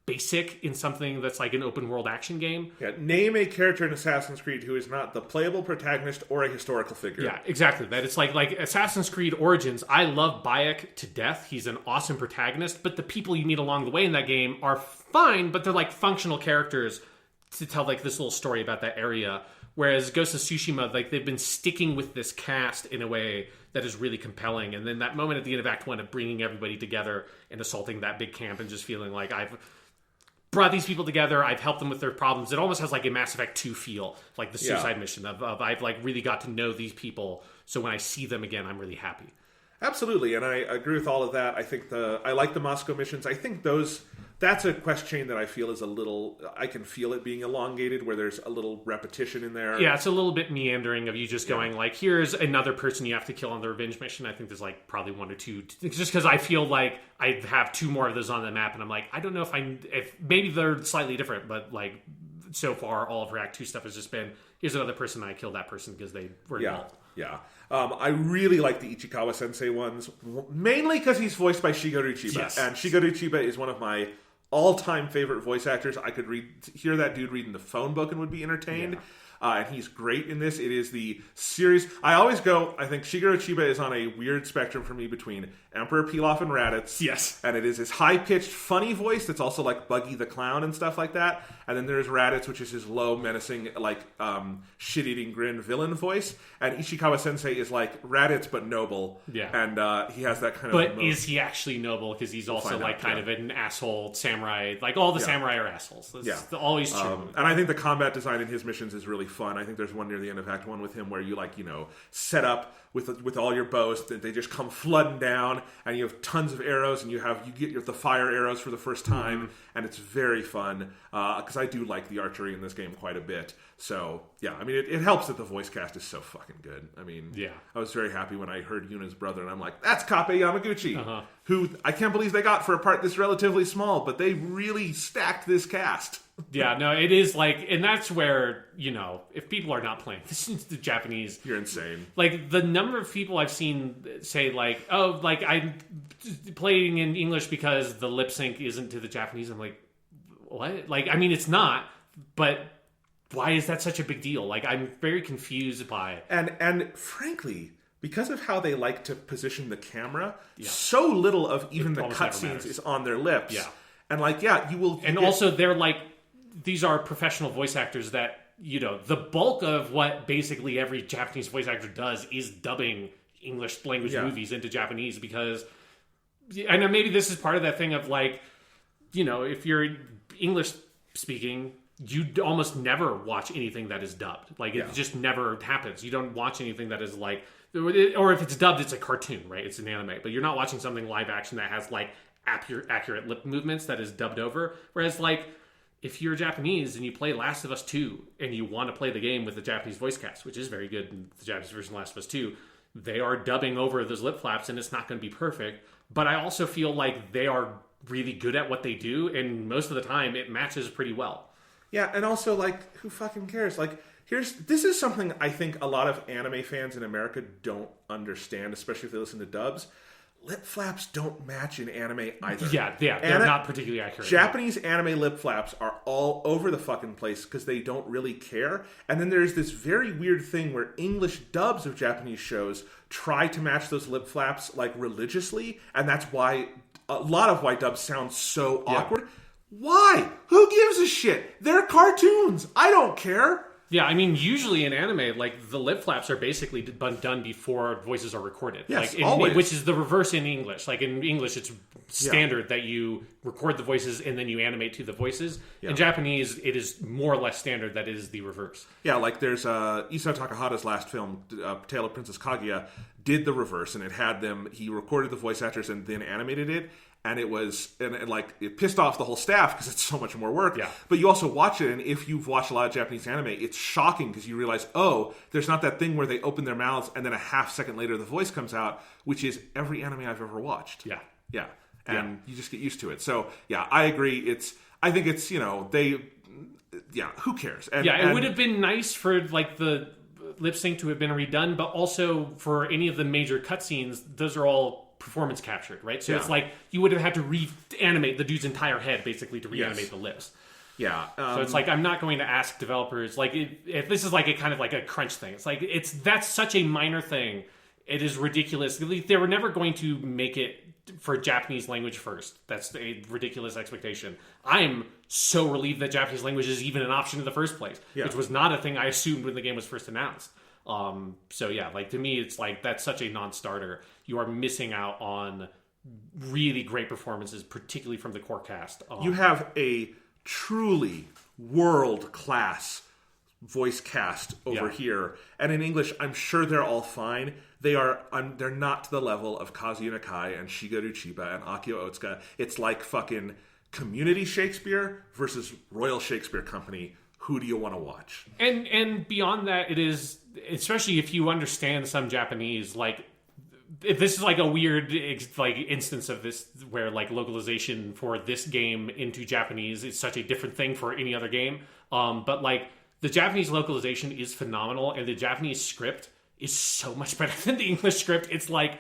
basic in something that's like an open world action game. Yeah, name a character in Assassin's Creed who is not the playable protagonist or a historical figure. Yeah, exactly. That it's like Assassin's Creed Origins. I love Bayek to death. He's an awesome protagonist, but the people you meet along the way in that game are fine, but they're like functional characters to tell like this little story about that area. Whereas Ghost of Tsushima, like they've been sticking with this cast in a way that is really compelling. And then that moment at the end of Act 1 of bringing everybody together and assaulting that big camp and just feeling like I've brought these people together, I've helped them with their problems. It almost has like a Mass Effect 2 feel, like the suicide mission of I've like really got to know these people, so when I see them again, I'm really happy. Absolutely, and I agree with all of that. I think I like the Moscow missions. I think that's a quest chain that I feel is a little, I can feel it being elongated, where there's a little repetition in there. Yeah, it's a little bit meandering of you just going like, here's another person you have to kill on the revenge mission. I think there's like probably one or two, just because I feel like I have two more of those on the map, and I'm like, I don't know if maybe they're slightly different, but like so far all of her Act 2 stuff has just been, here's another person, and I killed that person because they were involved. Yeah. I really like the Ichikawa Sensei ones, mainly because he's voiced by Shigeru Chiba. Yes. And Shigeru Chiba is one of my all-time favorite voice actors. I could hear that dude reading the phone book and would be entertained. Yeah. And he's great in this. It is the series. I think Shigeru Chiba is on a weird spectrum for me between Emperor Pilaf and Raditz. Yes. And it is his high-pitched, funny voice that's also like Buggy the Clown and stuff like that. And then there's Raditz, which is his low, menacing, like shit-eating grin villain voice. And Ishikawa Sensei is like Raditz, but noble. Yeah. And he has that kind of... But is he actually noble? Because he's also like kind of an asshole samurai. Like all the samurai are assholes. That's always true. And I think the combat design in his missions is really fun. I think there's one near the end of Act 1 with him where you set up with all your bows, they just come flooding down, and you have tons of arrows, and you get the fire arrows for the first time, and it's very fun, because I do like the archery in this game quite a bit. So yeah, I mean it helps that the voice cast is so fucking good. I mean, I was very happy when I heard Yuna's brother, and I'm like, that's Kappe Yamaguchi, who I can't believe they got for a part this relatively small, but they really stacked this cast. Yeah, no, it is like, and that's where, if people are not playing this is the Japanese, you're insane. Like, the number of people I've seen say like, oh, like I'm playing in English because the lip sync isn't to the Japanese. I'm like, what? Like, I mean, it's not, but why is that such a big deal? Like, I'm very confused by it. And frankly, because of how they like to position the camera, so little of even the cutscenes is on their lips. Yeah. And you will... And also, they're like, these are professional voice actors that, the bulk of what basically every Japanese voice actor does is dubbing English language movies into Japanese, because, and maybe this is part of that thing of like, if you're English speaking, you almost never watch anything that is dubbed. Like, it just never happens. You don't watch anything that is like, or if it's dubbed, it's a cartoon, right? It's an anime. But you're not watching something live action that has like accurate lip movements that is dubbed over. Whereas like, if you're Japanese and you play Last of Us 2 and you want to play the game with the Japanese voice cast, which is very good in the Japanese version of Last of Us 2, they are dubbing over those lip flaps, and it's not going to be perfect. But I also feel like they are really good at what they do, and most of the time it matches pretty well. Yeah, and also, like, who fucking cares? Like, this is something I think a lot of anime fans in America don't understand, especially if they listen to dubs. Lip flaps don't match in anime either. Yeah, they're not particularly accurate. Japanese anime lip flaps are all over the fucking place because they don't really care. And then there's this very weird thing where English dubs of Japanese shows try to match those lip flaps like religiously, and that's why a lot of white dubs sound so awkward. Why? Who gives a shit? They're cartoons. I don't care. Yeah, I mean, usually in anime, like, the lip flaps are basically done before voices are recorded. Yes, like, always. Which is the reverse in English. Like, in English, it's standard that you record the voices and then you animate to the voices. Yeah. In Japanese, it is more or less standard that it is the reverse. Yeah, like there's Isao Takahata's last film, Tale of Princess Kaguya, did the reverse, and it had them, he recorded the voice actors and then animated it. And it was, and like, it pissed off the whole staff because it's so much more work. Yeah. But you also watch it, and if you've watched a lot of Japanese anime, it's shocking because you realize, oh, there's not that thing where they open their mouths and then a half second later the voice comes out, which is every anime I've ever watched. Yeah. Yeah. And you just get used to it. So, yeah, I agree. I think it's, who cares? And, it would have been nice for, like, the lip sync to have been redone, but also for any of the major cutscenes, those are all performance captured, right? So it's like you would have had to reanimate the dude's entire head basically to reanimate the lips. Yeah. So it's like I'm not going to ask developers like if this is like a kind of like a crunch thing. It's like that's such a minor thing. It is ridiculous. They were never going to make it for Japanese language first. That's a ridiculous expectation. I'm so relieved that Japanese language is even an option in the first place, which was not a thing I assumed when the game was first announced. So yeah, like to me, it's like that's such a non-starter. You are missing out on really great performances, particularly from the core cast. You have a truly world-class voice cast over here, and in English, I'm sure they're all fine. They're not to the level of Kazuya Nakai and Shigeru Chiba and Akio Otsuka. It's like fucking Community Shakespeare versus Royal Shakespeare Company. Who do you want to watch? And beyond that, it is, especially if you understand some Japanese, like, if this is like a weird like instance of this where like localization for this game into Japanese is such a different thing for any other game. But like the Japanese localization is phenomenal, and the Japanese script is so much better than the English script. It's like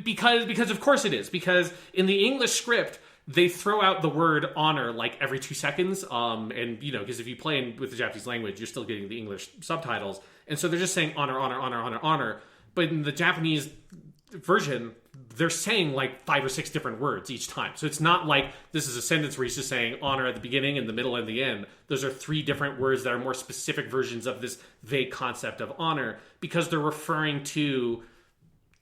because of course it is, because in the English script they throw out the word honor like every 2 seconds. And because if you play with the Japanese language, you're still getting the English subtitles. And so they're just saying honor, honor, honor, honor, honor. But in the Japanese version, they're saying like 5 or 6 different words each time. So it's not like this is a sentence where he's just saying honor at the beginning, in the middle, and the end. Those are 3 different words that are more specific versions of this vague concept of honor, because they're referring to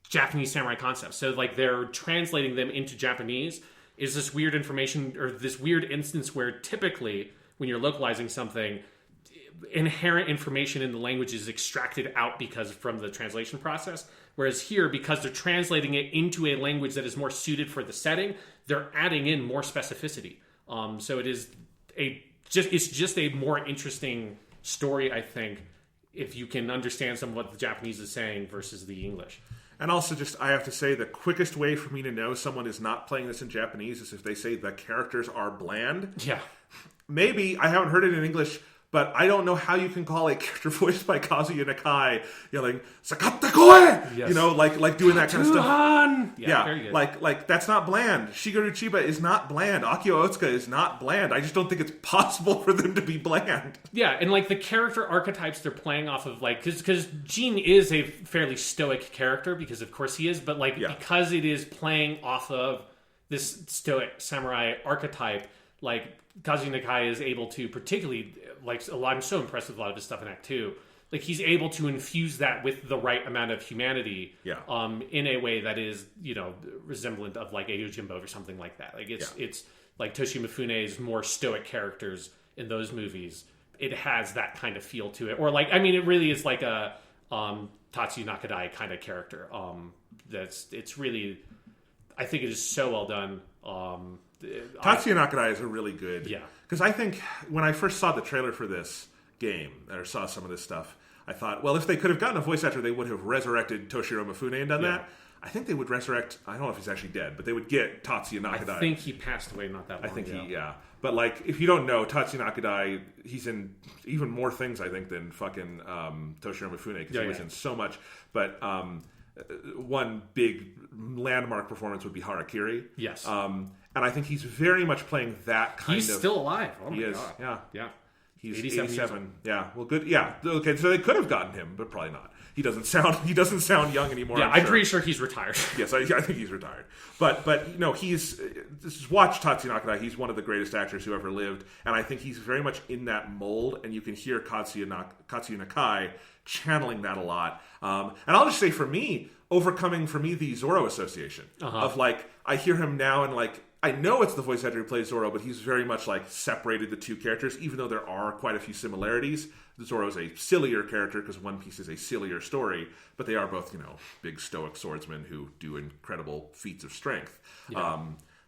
Japanese samurai concepts. So like they're translating them into Japanese is this weird information, or this weird instance where typically when you're localizing something, inherent information in the language is extracted out from the translation process. Whereas here, because they're translating it into a language that is more suited for the setting, they're adding in more specificity. So it is it's just a more interesting story, I think, if you can understand some of what the Japanese is saying versus the English. And also, I have to say, the quickest way for me to know someone is not playing this in Japanese is if they say the characters are bland. Yeah. Maybe, I haven't heard it in English, but I don't know how you can call a character voiced by Kazuya Nakai yelling, Sakatte koe! Yes. Like doing that kind of stuff. Yeah, very good. Like that's not bland. Shigeru Chiba is not bland. Akio Otsuka is not bland. I just don't think it's possible for them to be bland. Yeah, and like the character archetypes they're playing off of, like, because Jin is a fairly stoic character, because of course he is, but like because it is playing off of this stoic samurai archetype, like Kazuya Nakai is able to, particularly, like, I'm so impressed with a lot of his stuff in Act 2. Like, he's able to infuse that with the right amount of humanity, in a way that is, resemblant of like a Yojimbo or something like that. Like it's like Toshio Mifune's more stoic characters in those movies. It has that kind of feel to it, or like, I mean, it really is like a Tatsuya Nakadai kind of character. It's really, I think it is so well done. Tatsuya Nakadai is a really good... Yeah. Because I think when I first saw the trailer for this game, or saw some of this stuff, I thought, well, if they could have gotten a voice actor, they would have resurrected Toshiro Mifune and done that. I think they would resurrect... I don't know if he's actually dead, but they would get Tatsuya Nakadai. I think he passed away not that long ago. I think But, like, if you don't know, Tatsuya Nakadai, he's in even more things, I think, than fucking Toshiro Mifune, because he was in so much. But one big landmark performance would be Harakiri. Yes. And I think he's very much playing that kind of... He's still alive. Oh, my God. Yeah. Yeah. He's 87. Yeah. Well, good. Yeah. Okay, so they could have gotten him, but probably not. He doesn't sound young anymore. Yeah, I'm pretty sure he's retired. Yes, I think he's retired. But watch Tatsuya Nakadai. He's one of the greatest actors who ever lived, and I think he's very much in that mold. And you can hear Katsuya Nakai channeling that a lot. And I'll just say, for me, overcoming the Zoro association of like, I hear him now and like, I know it's the voice actor who plays Zoro, but he's very much like separated the two characters, even though there are quite a few similarities. Zoro is a sillier character because One Piece is a sillier story, but they are both, big stoic swordsmen who do incredible feats of strength. Yeah.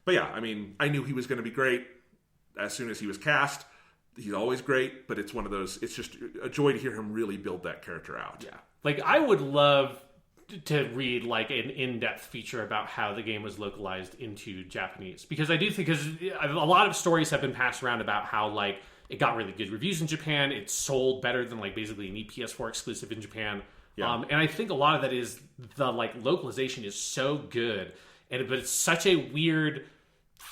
But yeah, I mean, I knew he was going to be great as soon as he was cast. He's always great, but it's one of those, it's just a joy to hear him really build that character out. Yeah. Like, I would love to read like an in-depth feature about how the game was localized into Japanese, because I do think, because a lot of stories have been passed around about how like it got really good reviews in Japan, it sold better than like basically an PS4 exclusive in Japan. And I think a lot of that is the like localization is so good, but it's such a weird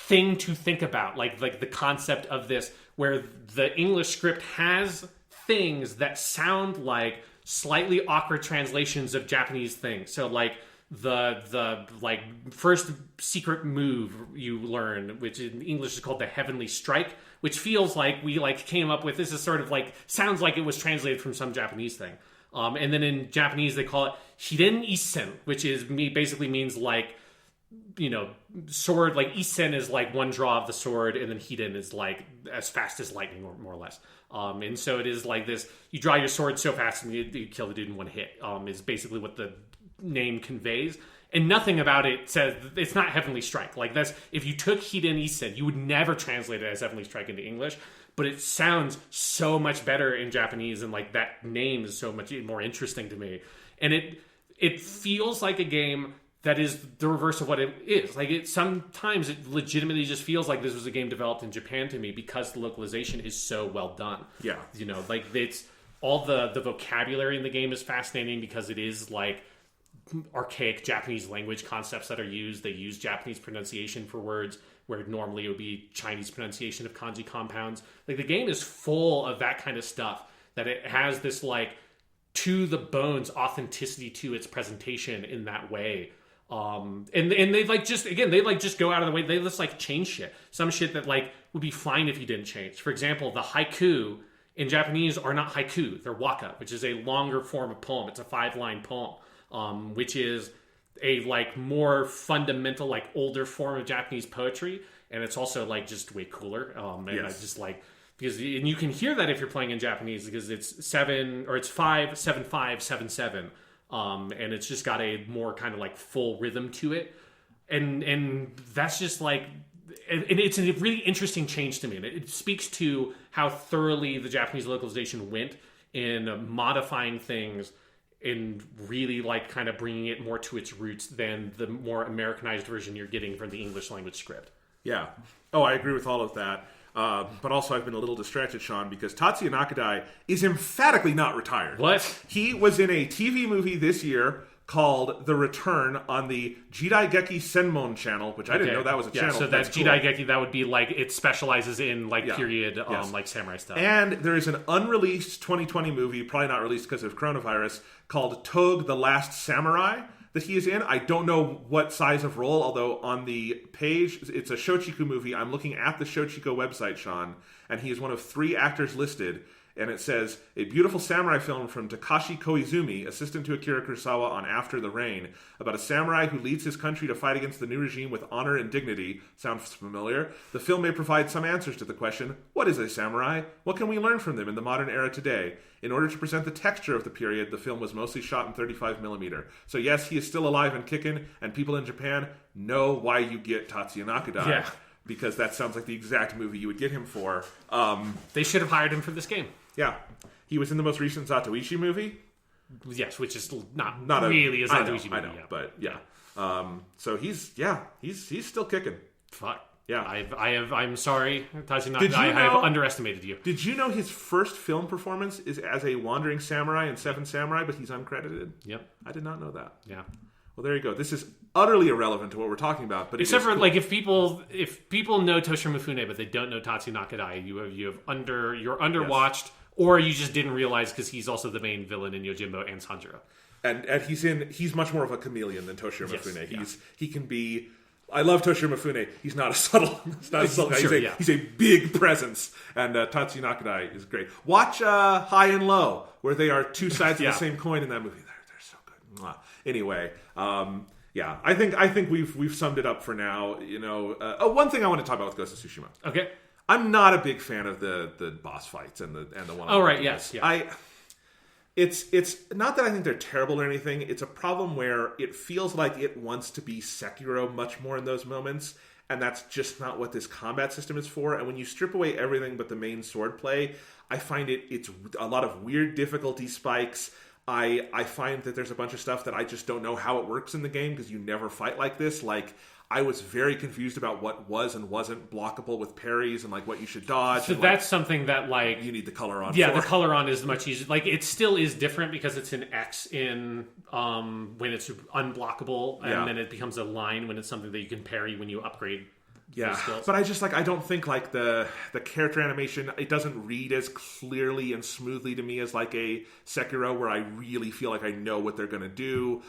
thing to think about, like the concept of this where the English script has things that sound like slightly awkward translations of Japanese things. So like the like first secret move you learn, which in English is called the Heavenly Strike, which feels like we like came up with, this is sort of like, sounds like it was translated from some Japanese thing. And then in Japanese they call it Hiren Isen, which is basically means like, sword, like Isen is like one draw of the sword, and then Hiren is like as fast as lightning, or more or less. And so it is like this, you draw your sword so fast and you kill the dude in one hit, is basically what the name conveys. And nothing about it says, it's not Heavenly Strike. Like that's, if you took Hiren Isen, you would never translate it as Heavenly Strike into English, but it sounds so much better in Japanese, and like that name is so much more interesting to me. And it feels like a game that is the reverse of what it is. Like sometimes it legitimately just feels like this was a game developed in Japan to me, because the localization is so well done. Yeah. Like it's all the vocabulary in the game is fascinating, because it is like archaic Japanese language concepts that are used. They use Japanese pronunciation for words where normally it would be Chinese pronunciation of kanji compounds. Like the game is full of that kind of stuff, that it has this like to the bones authenticity to its presentation in that way. And they like just, again, they like just go out of the way. They just like change shit. Some shit that like would be fine if you didn't change. For example, the haiku in Japanese are not haiku. They're waka, which is a longer form of poem. It's a 5-line poem, which is a like more fundamental, like older form of Japanese poetry. And it's also like just way cooler. And I just like, because, and you can hear that if you're playing in Japanese, because it's 5-7-5-7-7. And it's just got a more kind of like full rhythm to it. And that's just like, and it's a really interesting change to me. And it speaks to how thoroughly the Japanese localization went in modifying things and really like kind of bringing it more to its roots than the more Americanized version you're getting from the English language script. Yeah. Oh, I agree with all of that. But also I've been a little distracted, Sean, because Tatsuya Nakadai is emphatically not retired. What? He was in a TV movie this year called The Return on the Jidaigeki Senmon channel, which I didn't know that was a channel. So that's cool. Jidaigeki, that would be like, it specializes in like period, like samurai stuff. And there is an unreleased 2020 movie, probably not released because of coronavirus, called Tog the Last Samurai, that he is in. I don't know what size of role, although on the page, it's a Shochiku movie. I'm looking at the Shochiku website, Sean, and he is one of 3 actors listed, and it says, a beautiful samurai film from Takashi Koizumi, assistant to Akira Kurosawa on After the Rain, about a samurai who leads his country to fight against the new regime with honor and dignity. Sounds familiar? The film may provide some answers to the question, what is a samurai? What can we learn from them in the modern era today? In order to present the texture of the period, the film was mostly shot in 35mm. So yes, he is still alive and kicking, and people in Japan know why you get Tatsuya Nakadai. Yeah. Because that sounds like the exact movie you would get him for. They should have hired him for this game. Yeah. He was in the most recent Zatoichi movie. Yes, which is not really a Zatoichi movie. I know, but yeah. So he's still kicking. Fuck. Yeah. I'm sorry, Tatsuya. I have underestimated you. Did you know his first film performance is as a wandering samurai in Seven Samurai, but he's uncredited? Yep. I did not know that. Yeah. Well, there you go. This is utterly irrelevant to what we're talking about, but except for cool. Like if people know Toshiro Mifune but they don't know Tatsuya Nakadai, you're underwatched Or you just didn't realize because he's also the main villain in Yojimbo and Sanjuro. And he's much more of a chameleon than Toshiro Mifune. Yes, He can be. I love Toshiro Mifune. He's not a subtle. Sure, he's a big presence, and Tatsuya Nakadai is great. Watch High and Low, where they are two sides of the same coin in that movie. They're so good. Mwah. Anyway, I think we've summed it up for now. One thing I want to talk about with Ghost of Tsushima. Okay, I'm not a big fan of the boss fights and the one. Oh right, yes, yeah. It's not that I think they're terrible or anything. It's a problem where it feels like it wants to be Sekiro much more in those moments, and that's just not what this combat system is for. And when you strip away everything but the main sword play, I find it's a lot of weird difficulty spikes. I find that there's a bunch of stuff that I just don't know how it works in the game because you never fight like this. Like, I was very confused about what was and wasn't blockable with parries and like what you should dodge. So that's something that like you need the color on. Yeah, the color on is much easier. Like it still is different because it's an X in when it's unblockable, and then it becomes a line when it's something that you can parry when you upgrade. Yeah, but I don't think like the character animation, it doesn't read as clearly and smoothly to me as like a Sekiro where I really feel like I know what they're going to do.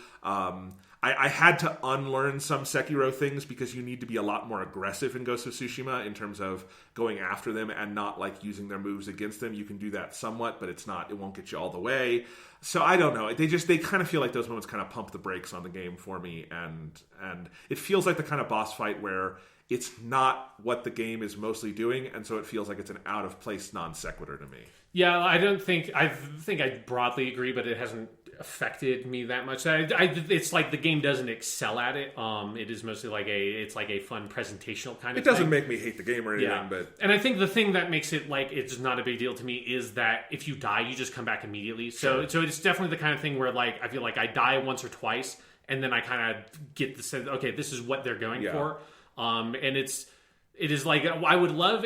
I had to unlearn some Sekiro things because you need to be a lot more aggressive in Ghost of Tsushima in terms of going after them and not like using their moves against them. You can do that somewhat, but it won't get you all the way. So I don't know. They kind of feel like those moments kind of pump the brakes on the game for me, and it feels like the kind of boss fight where it's not what the game is mostly doing, and so it feels like it's an out of place non sequitur to me. Yeah, I think I broadly agree, but it hasn't affected me that much. It's like the game doesn't excel at it. It is mostly like a fun presentational kind of thing. It doesn't make me hate the game or anything, but... And I think the thing that makes it like it's not a big deal to me is that if you die, you just come back immediately. So it's definitely the kind of thing where like I feel like I die once or twice, and then I kind of get the sense, okay, this is what they're going for. And it is like I would love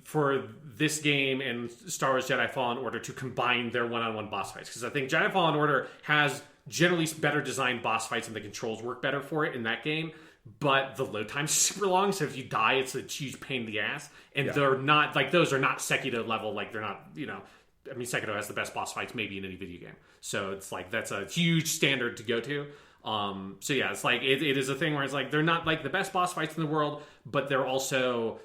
for this game and Star Wars Jedi Fallen Order to combine their one-on-one boss fights, because I think Jedi Fallen Order has generally better designed boss fights and the controls work better for it in that game, but the load time's super long, so if you die it's a huge pain in the ass, and they're not like, those are not Sekiro level, like they're not, I mean, Sekiro has the best boss fights maybe in any video game, so it's like that's a huge standard to go to. So yeah, it's like it is a thing where it's like they're not like the best boss fights in the world, but they're also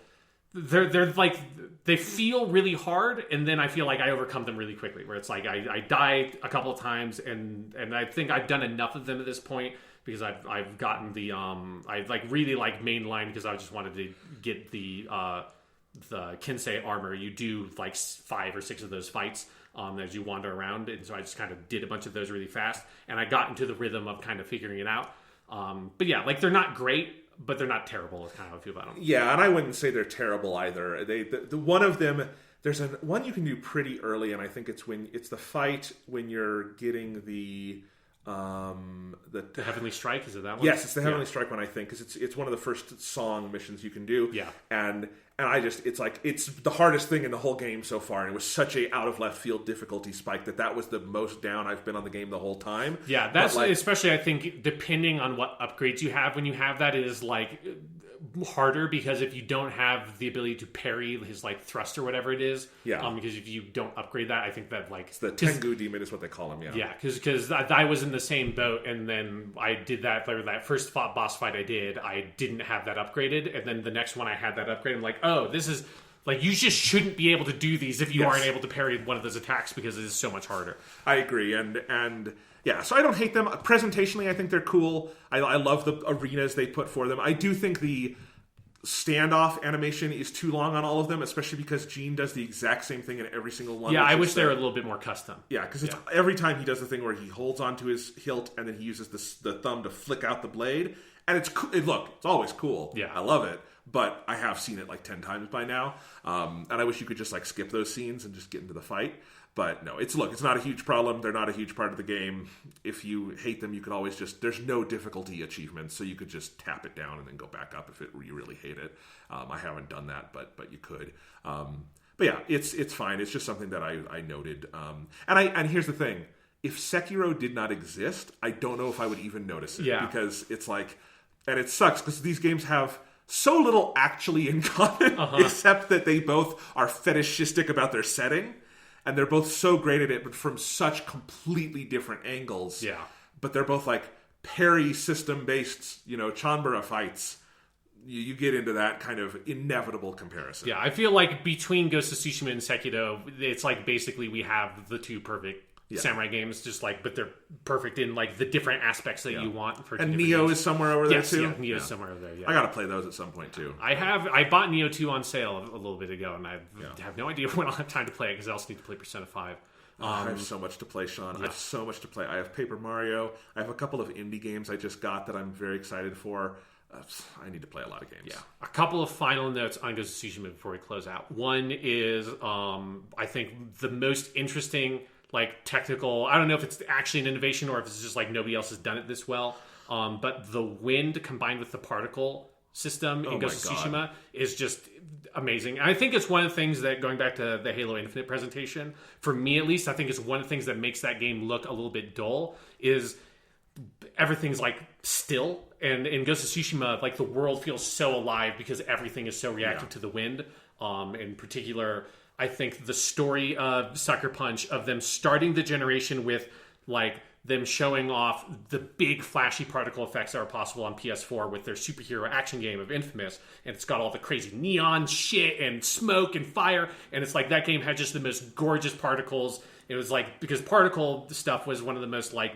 they're like they feel really hard, and then I feel like I overcome them really quickly. Where it's like I die a couple of times, and I think I've done enough of them at this point because I've gotten the I like really like mainline because I just wanted to get the Kinsei armor. You do like 5 or 6 of those fights as you wander around, and so I just kind of did a bunch of those really fast, and I got into the rhythm of kind of figuring it out. But yeah, like they're not great, but they're not terrible is kind of how I feel about them. Yeah, and I wouldn't say they're terrible either. The one of them, there's one you can do pretty early, and I think it's the fight when you're getting the Heavenly Strike. Is it that one? Yes, it's the Heavenly Strike one, I think, because it's one of the first song missions you can do. Yeah, and it's the hardest thing in the whole game so far, and it was such a out of left field difficulty spike that was the most down I've been on the game the whole time. Yeah, that's especially I think depending on what upgrades you have when you have that, it is like harder, because if you don't have the ability to parry his like thrust or whatever it is, because if you don't upgrade that, I think that like it's the Tengu demon is what they call him. Yeah, because I was in the same boat, and then I did that first boss fight I didn't have that upgraded, and then the next one I had that upgrade. I'm like, oh, this is like, you just shouldn't be able to do these if you aren't able to parry one of those attacks, because it is so much harder. I agree, and yeah, so I don't hate them. Presentationally, I think they're cool. I love the arenas they put for them. I do think the standoff animation is too long on all of them, especially because Gene does the exact same thing in every single one. Yeah, I wish they were a little bit more custom. Yeah, because every time he does the thing where he holds onto his hilt and then he uses the thumb to flick out the blade, and it's always cool. Yeah, I love it. But I have seen it like 10 times by now, and I wish you could just like skip those scenes and just get into the fight. But no, it's not a huge problem. They're not a huge part of the game. If you hate them, you could always there's no difficulty achievements, so you could just tap it down and then go back up if you really hate it. I haven't done that, but you could. But yeah, it's fine. It's just something that I noted. And here's the thing: if Sekiro did not exist, I don't know if I would even notice it. Yeah. Because it's like, and it sucks because these games have so little actually in common, except that they both are fetishistic about their setting. and they're both so great at it, but from such completely different angles. Yeah. But they're both like parry system-based, Chanbara fights. You get into that kind of inevitable comparison. Yeah, I feel like between Ghost of Tsushima and Sekiro, it's like basically we have the two perfect samurai games, just like, but they're perfect in like the different aspects that you want. And Neo is somewhere over there too. Yeah, Neo is somewhere over there. Yeah, I gotta play those at some point too. I bought Neo 2 on sale a little bit ago, and I have no idea when I'll have time to play it because I also need to play Persona 5. I have so much to play, Sean. I have so much to play. I have Paper Mario. I have a couple of indie games I just got that I'm very excited for. I need to play a lot of games. Yeah. A couple of final notes on Ghost of Tsushima before we close out. One is, I think the most interesting, like, technical... I don't know if it's actually an innovation or if it's just, like, nobody else has done it this well. But the wind combined with the particle system in Ghost of Tsushima is just amazing. And I think it's one of the things that, going back to the Halo Infinite presentation, for me at least, I think it's one of the things that makes that game look a little bit dull, is everything's like still. And in Ghost of Tsushima, like the world feels so alive because everything is so reactive to the wind. In particular, I think the story of Sucker Punch, of them starting the generation with like them showing off the big flashy particle effects that are possible on PS4 with their superhero action game of Infamous, and it's got all the crazy neon shit and smoke and fire, and it's like that game had just the most gorgeous particles. It was like, because particle stuff was one of the most like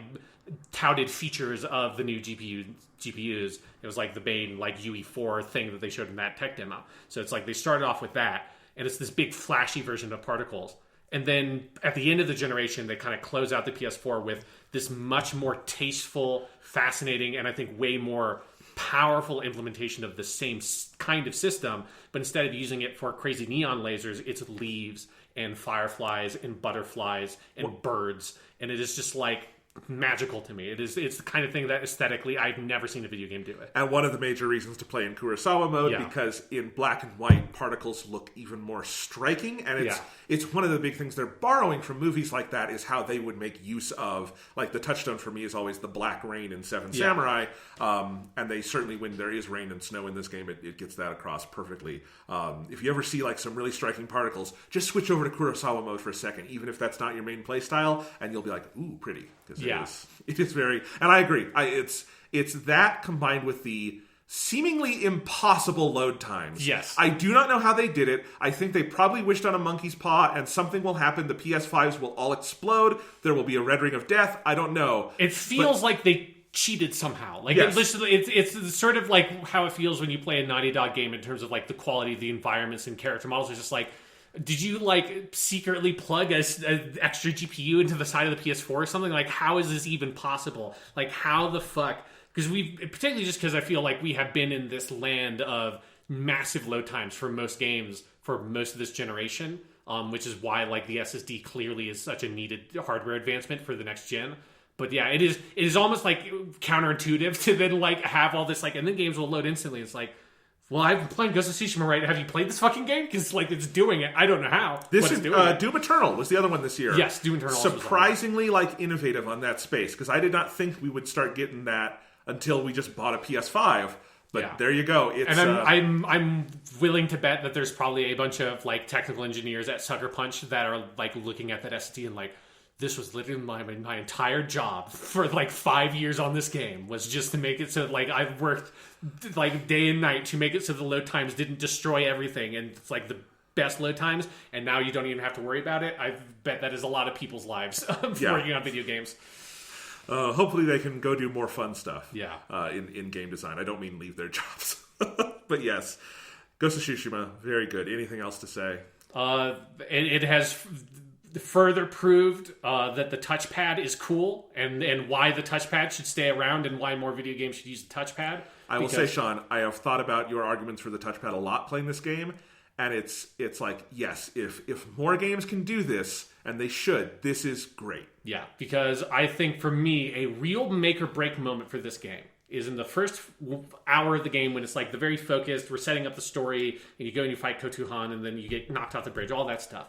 touted features of the new GPUs. It was like the main like UE4 thing that they showed in that tech demo. So it's like they started off with that, and it's this big flashy version of particles. And then at the end of the generation, they kind of close out the PS4 with this much more tasteful, fascinating, and I think way more powerful implementation of the same kind of system. But instead of using it for crazy neon lasers, it's leaves and fireflies and butterflies and birds. And it is just like magical to me. It's the kind of thing that aesthetically I've never seen a video game do it. And one of the major reasons to play in Kurosawa mode, because in black and white, particles look even more striking, and it's one of the big things they're borrowing from movies like that, is how they would make use of, like, the touchstone for me is always the black rain in Seven Samurai, and they certainly, when there is rain and snow in this game, it gets that across perfectly. If you ever see like some really striking particles, just switch over to Kurosawa mode for a second, even if that's not your main play style, and you'll be like, ooh, pretty. It is very, and I agree. It's that combined with the seemingly impossible load times. Yes. I do not know how they did it. I think they probably wished on a monkey's paw and something will happen. The PS5s will all explode. There will be a red ring of death. I don't know. It feels like they cheated somehow. Like it's sort of like how it feels when you play a Naughty Dog game in terms of like the quality of the environments and character models. It's just like, did you like secretly plug an extra GPU into the side of the PS4 or something? Like, how is this even possible? Like, how the fuck? Because particularly just because I feel like we have been in this land of massive load times for most games for most of this generation, which is why like the SSD clearly is such a needed hardware advancement for the next gen. But yeah, it is almost like counterintuitive to then like have all this like, and then games will load instantly. It's like, well, I've been playing Ghost of Tsushima, right? Have you played this fucking game? Because like it's doing it. I don't know how. This is Doom Eternal was the other one this year. Yes, Doom Eternal. Surprisingly, like innovative on that space, because I did not think we would start getting that until we just bought a PS5. But there you go. It's, and I'm willing to bet that there's probably a bunch of like technical engineers at Sucker Punch that are like looking at that SSD and like, this was literally my entire job for like 5 years on this game was just to make it so like I've worked like day and night to make it so the load times didn't destroy everything, and it's like the best load times, and now you don't even have to worry about it. I bet that is a lot of people's lives working on video games. Hopefully they can go do more fun stuff in game design. I don't mean leave their jobs. But yes, Ghost of Tsushima, very good. Anything else to say? It has further proved that the touchpad is cool, and why the touchpad should stay around, and why more video games should use the touchpad. I will say, Sean, I have thought about your arguments for the touchpad a lot playing this game, and it's like, yes, if more games can do this, and they should, this is great. Yeah, because I think for me, a real make or break moment for this game is in the first hour of the game when it's like the very focused, we're setting up the story, and you go and you fight Kotuhan, and then you get knocked off the bridge, all that stuff.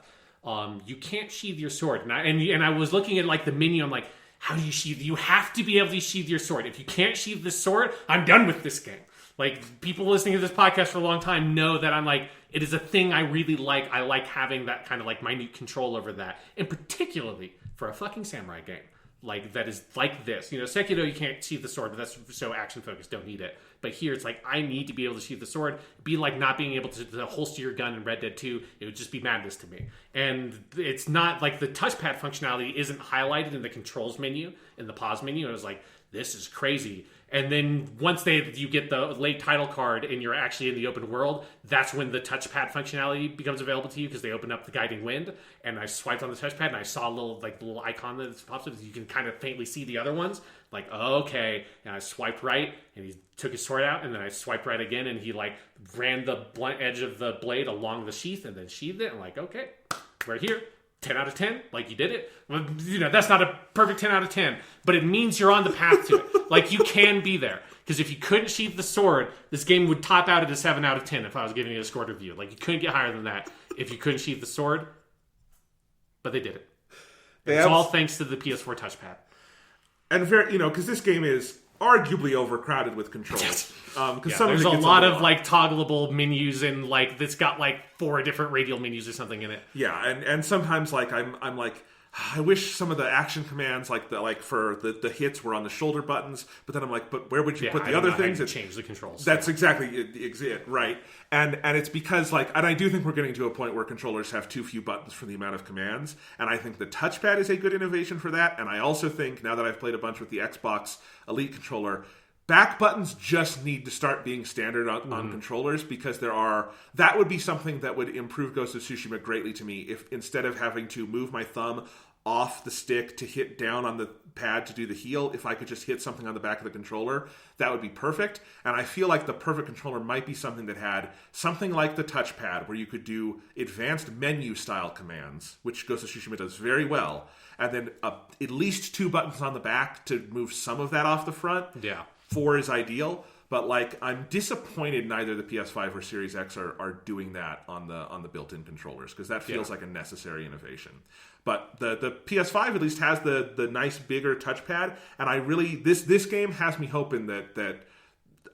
You can't sheathe your sword. And I was looking at like the menu, I'm like, how do you sheathe? You have to be able to sheathe your sword. If you can't sheathe this sword, I'm done with this game. Like, people listening to this podcast for a long time know that I'm like, it is a thing I really like. I like having that kind of like minute control over that. And particularly for a fucking samurai game. Like, that is like this. You know, Sekiro, you can't sheath the sword, but that's so action-focused, don't need it. But here, it's like, I need to be able to sheath the sword. It'd be like not being able to holster your gun in Red Dead 2. It would just be madness to me. And it's not, like, the touchpad functionality isn't highlighted in the controls menu, in the pause menu. And I was like, this is crazy. And then once you get the late title card and you're actually in the open world, that's when the touchpad functionality becomes available to you, because they open up the guiding wind. And I swiped on the touchpad and I saw a little icon that pops up. You can kind of faintly see the other ones. Like, okay. And I swiped right and he took his sword out, and then I swiped right again and he like ran the blunt edge of the blade along the sheath and then sheathed it. And like, okay, we're here. 10 out of 10, like you did it. Well, you know, that's not a perfect 10 out of 10, but it means you're on the path to it. Like, you can be there. Because if you couldn't sheath the sword, this game would top out at a 7 out of 10 if I was giving it a score review. Like, you couldn't get higher than that if you couldn't sheath the sword. But they did it. It's all thanks to the PS4 touchpad. And because this game is arguably overcrowded with controls. There's a lot of like toggleable menus, and like it's got like 4 different radial menus or something in it. Yeah, and sometimes like I'm like, I wish some of the action commands for the hits were on the shoulder buttons, but then I'm like, but where would you put the other things? Change the controls. That's exactly it, right? And it's because and I do think we're getting to a point where controllers have too few buttons for the amount of commands, and I think the touchpad is a good innovation for that. And I also think, now that I've played a bunch with the Xbox Elite controller, back buttons just need to start being standard on controllers, because that would be something that would improve Ghost of Tsushima greatly to me, if instead of having to move my thumb off the stick to hit down on the pad to do the heal, if I could just hit something on the back of the controller, that would be perfect. And I feel like the perfect controller might be something that had something like the touchpad, where you could do advanced menu style commands, which Ghost of Tsushima does very well, and then at least 2 buttons on the back to move some of that off the front. Yeah. 4 is ideal, but like, I'm disappointed neither the PS5 or Series X are doing that on the built-in controllers, because that feels like a necessary innovation. But the PS5 at least has the nice bigger touchpad, and I really this game has me hoping that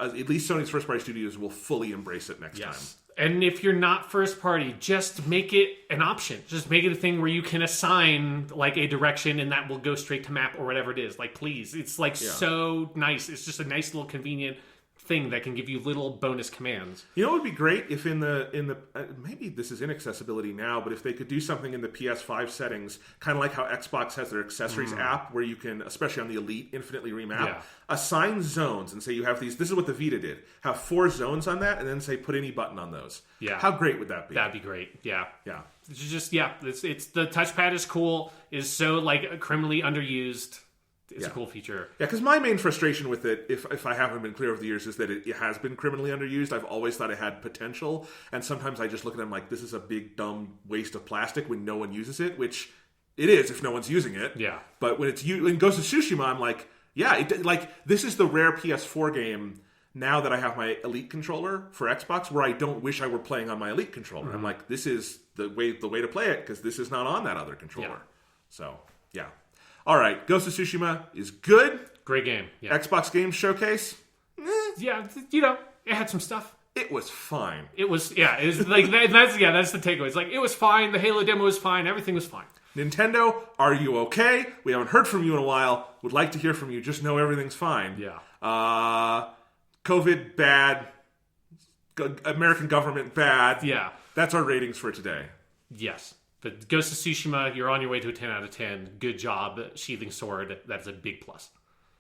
at least Sony's first-party studios will fully embrace it next time. And if you're not first party, just make it an option. Just make it a thing where you can assign like a direction and that will go straight to map or whatever it is. Like, please. It's like so nice. It's just a nice little convenient thing that can give you little bonus commands. You know what would be great if in the maybe this is inaccessibility now, but if they could do something in the PS5 settings, kind of like how Xbox has their accessories app, where you can, especially on the Elite, infinitely remap, assign zones and say you have these. This is what the Vita did. Have 4 zones on that, and then say put any button on those. Yeah, how great would that be? That'd be great. Yeah. It's just It's the touchpad is cool. Is so like criminally underused. It's a cool feature. Yeah, because my main frustration with it, if I haven't been clear over the years, is that it has been criminally underused. I've always thought it had potential, and sometimes I just look at it and I'm like, this is a big, dumb waste of plastic when no one uses it, which it is if no one's using it. Yeah. But when it's in Ghost of Tsushima, I'm like, this is the rare PS4 game, now that I have my Elite controller for Xbox, where I don't wish I were playing on my Elite controller. Mm-hmm. I'm like, this is the way to play it, because this is not on that other controller. Yeah. So, yeah. All right, Ghost of Tsushima is good. Great game. Yeah. Xbox Games Showcase. Yeah, it had some stuff. It was fine. It was like that's the takeaway. It's like, it was fine. The Halo demo was fine. Everything was fine. Nintendo, are you okay? We haven't heard from you in a while. Would like to hear from you. Just know everything's fine. Yeah. COVID bad. American government bad. Yeah. That's our ratings for today. Yes. But Ghost of Tsushima, you're on your way to a 10 out of 10. Good job sheathing sword. That's a big plus.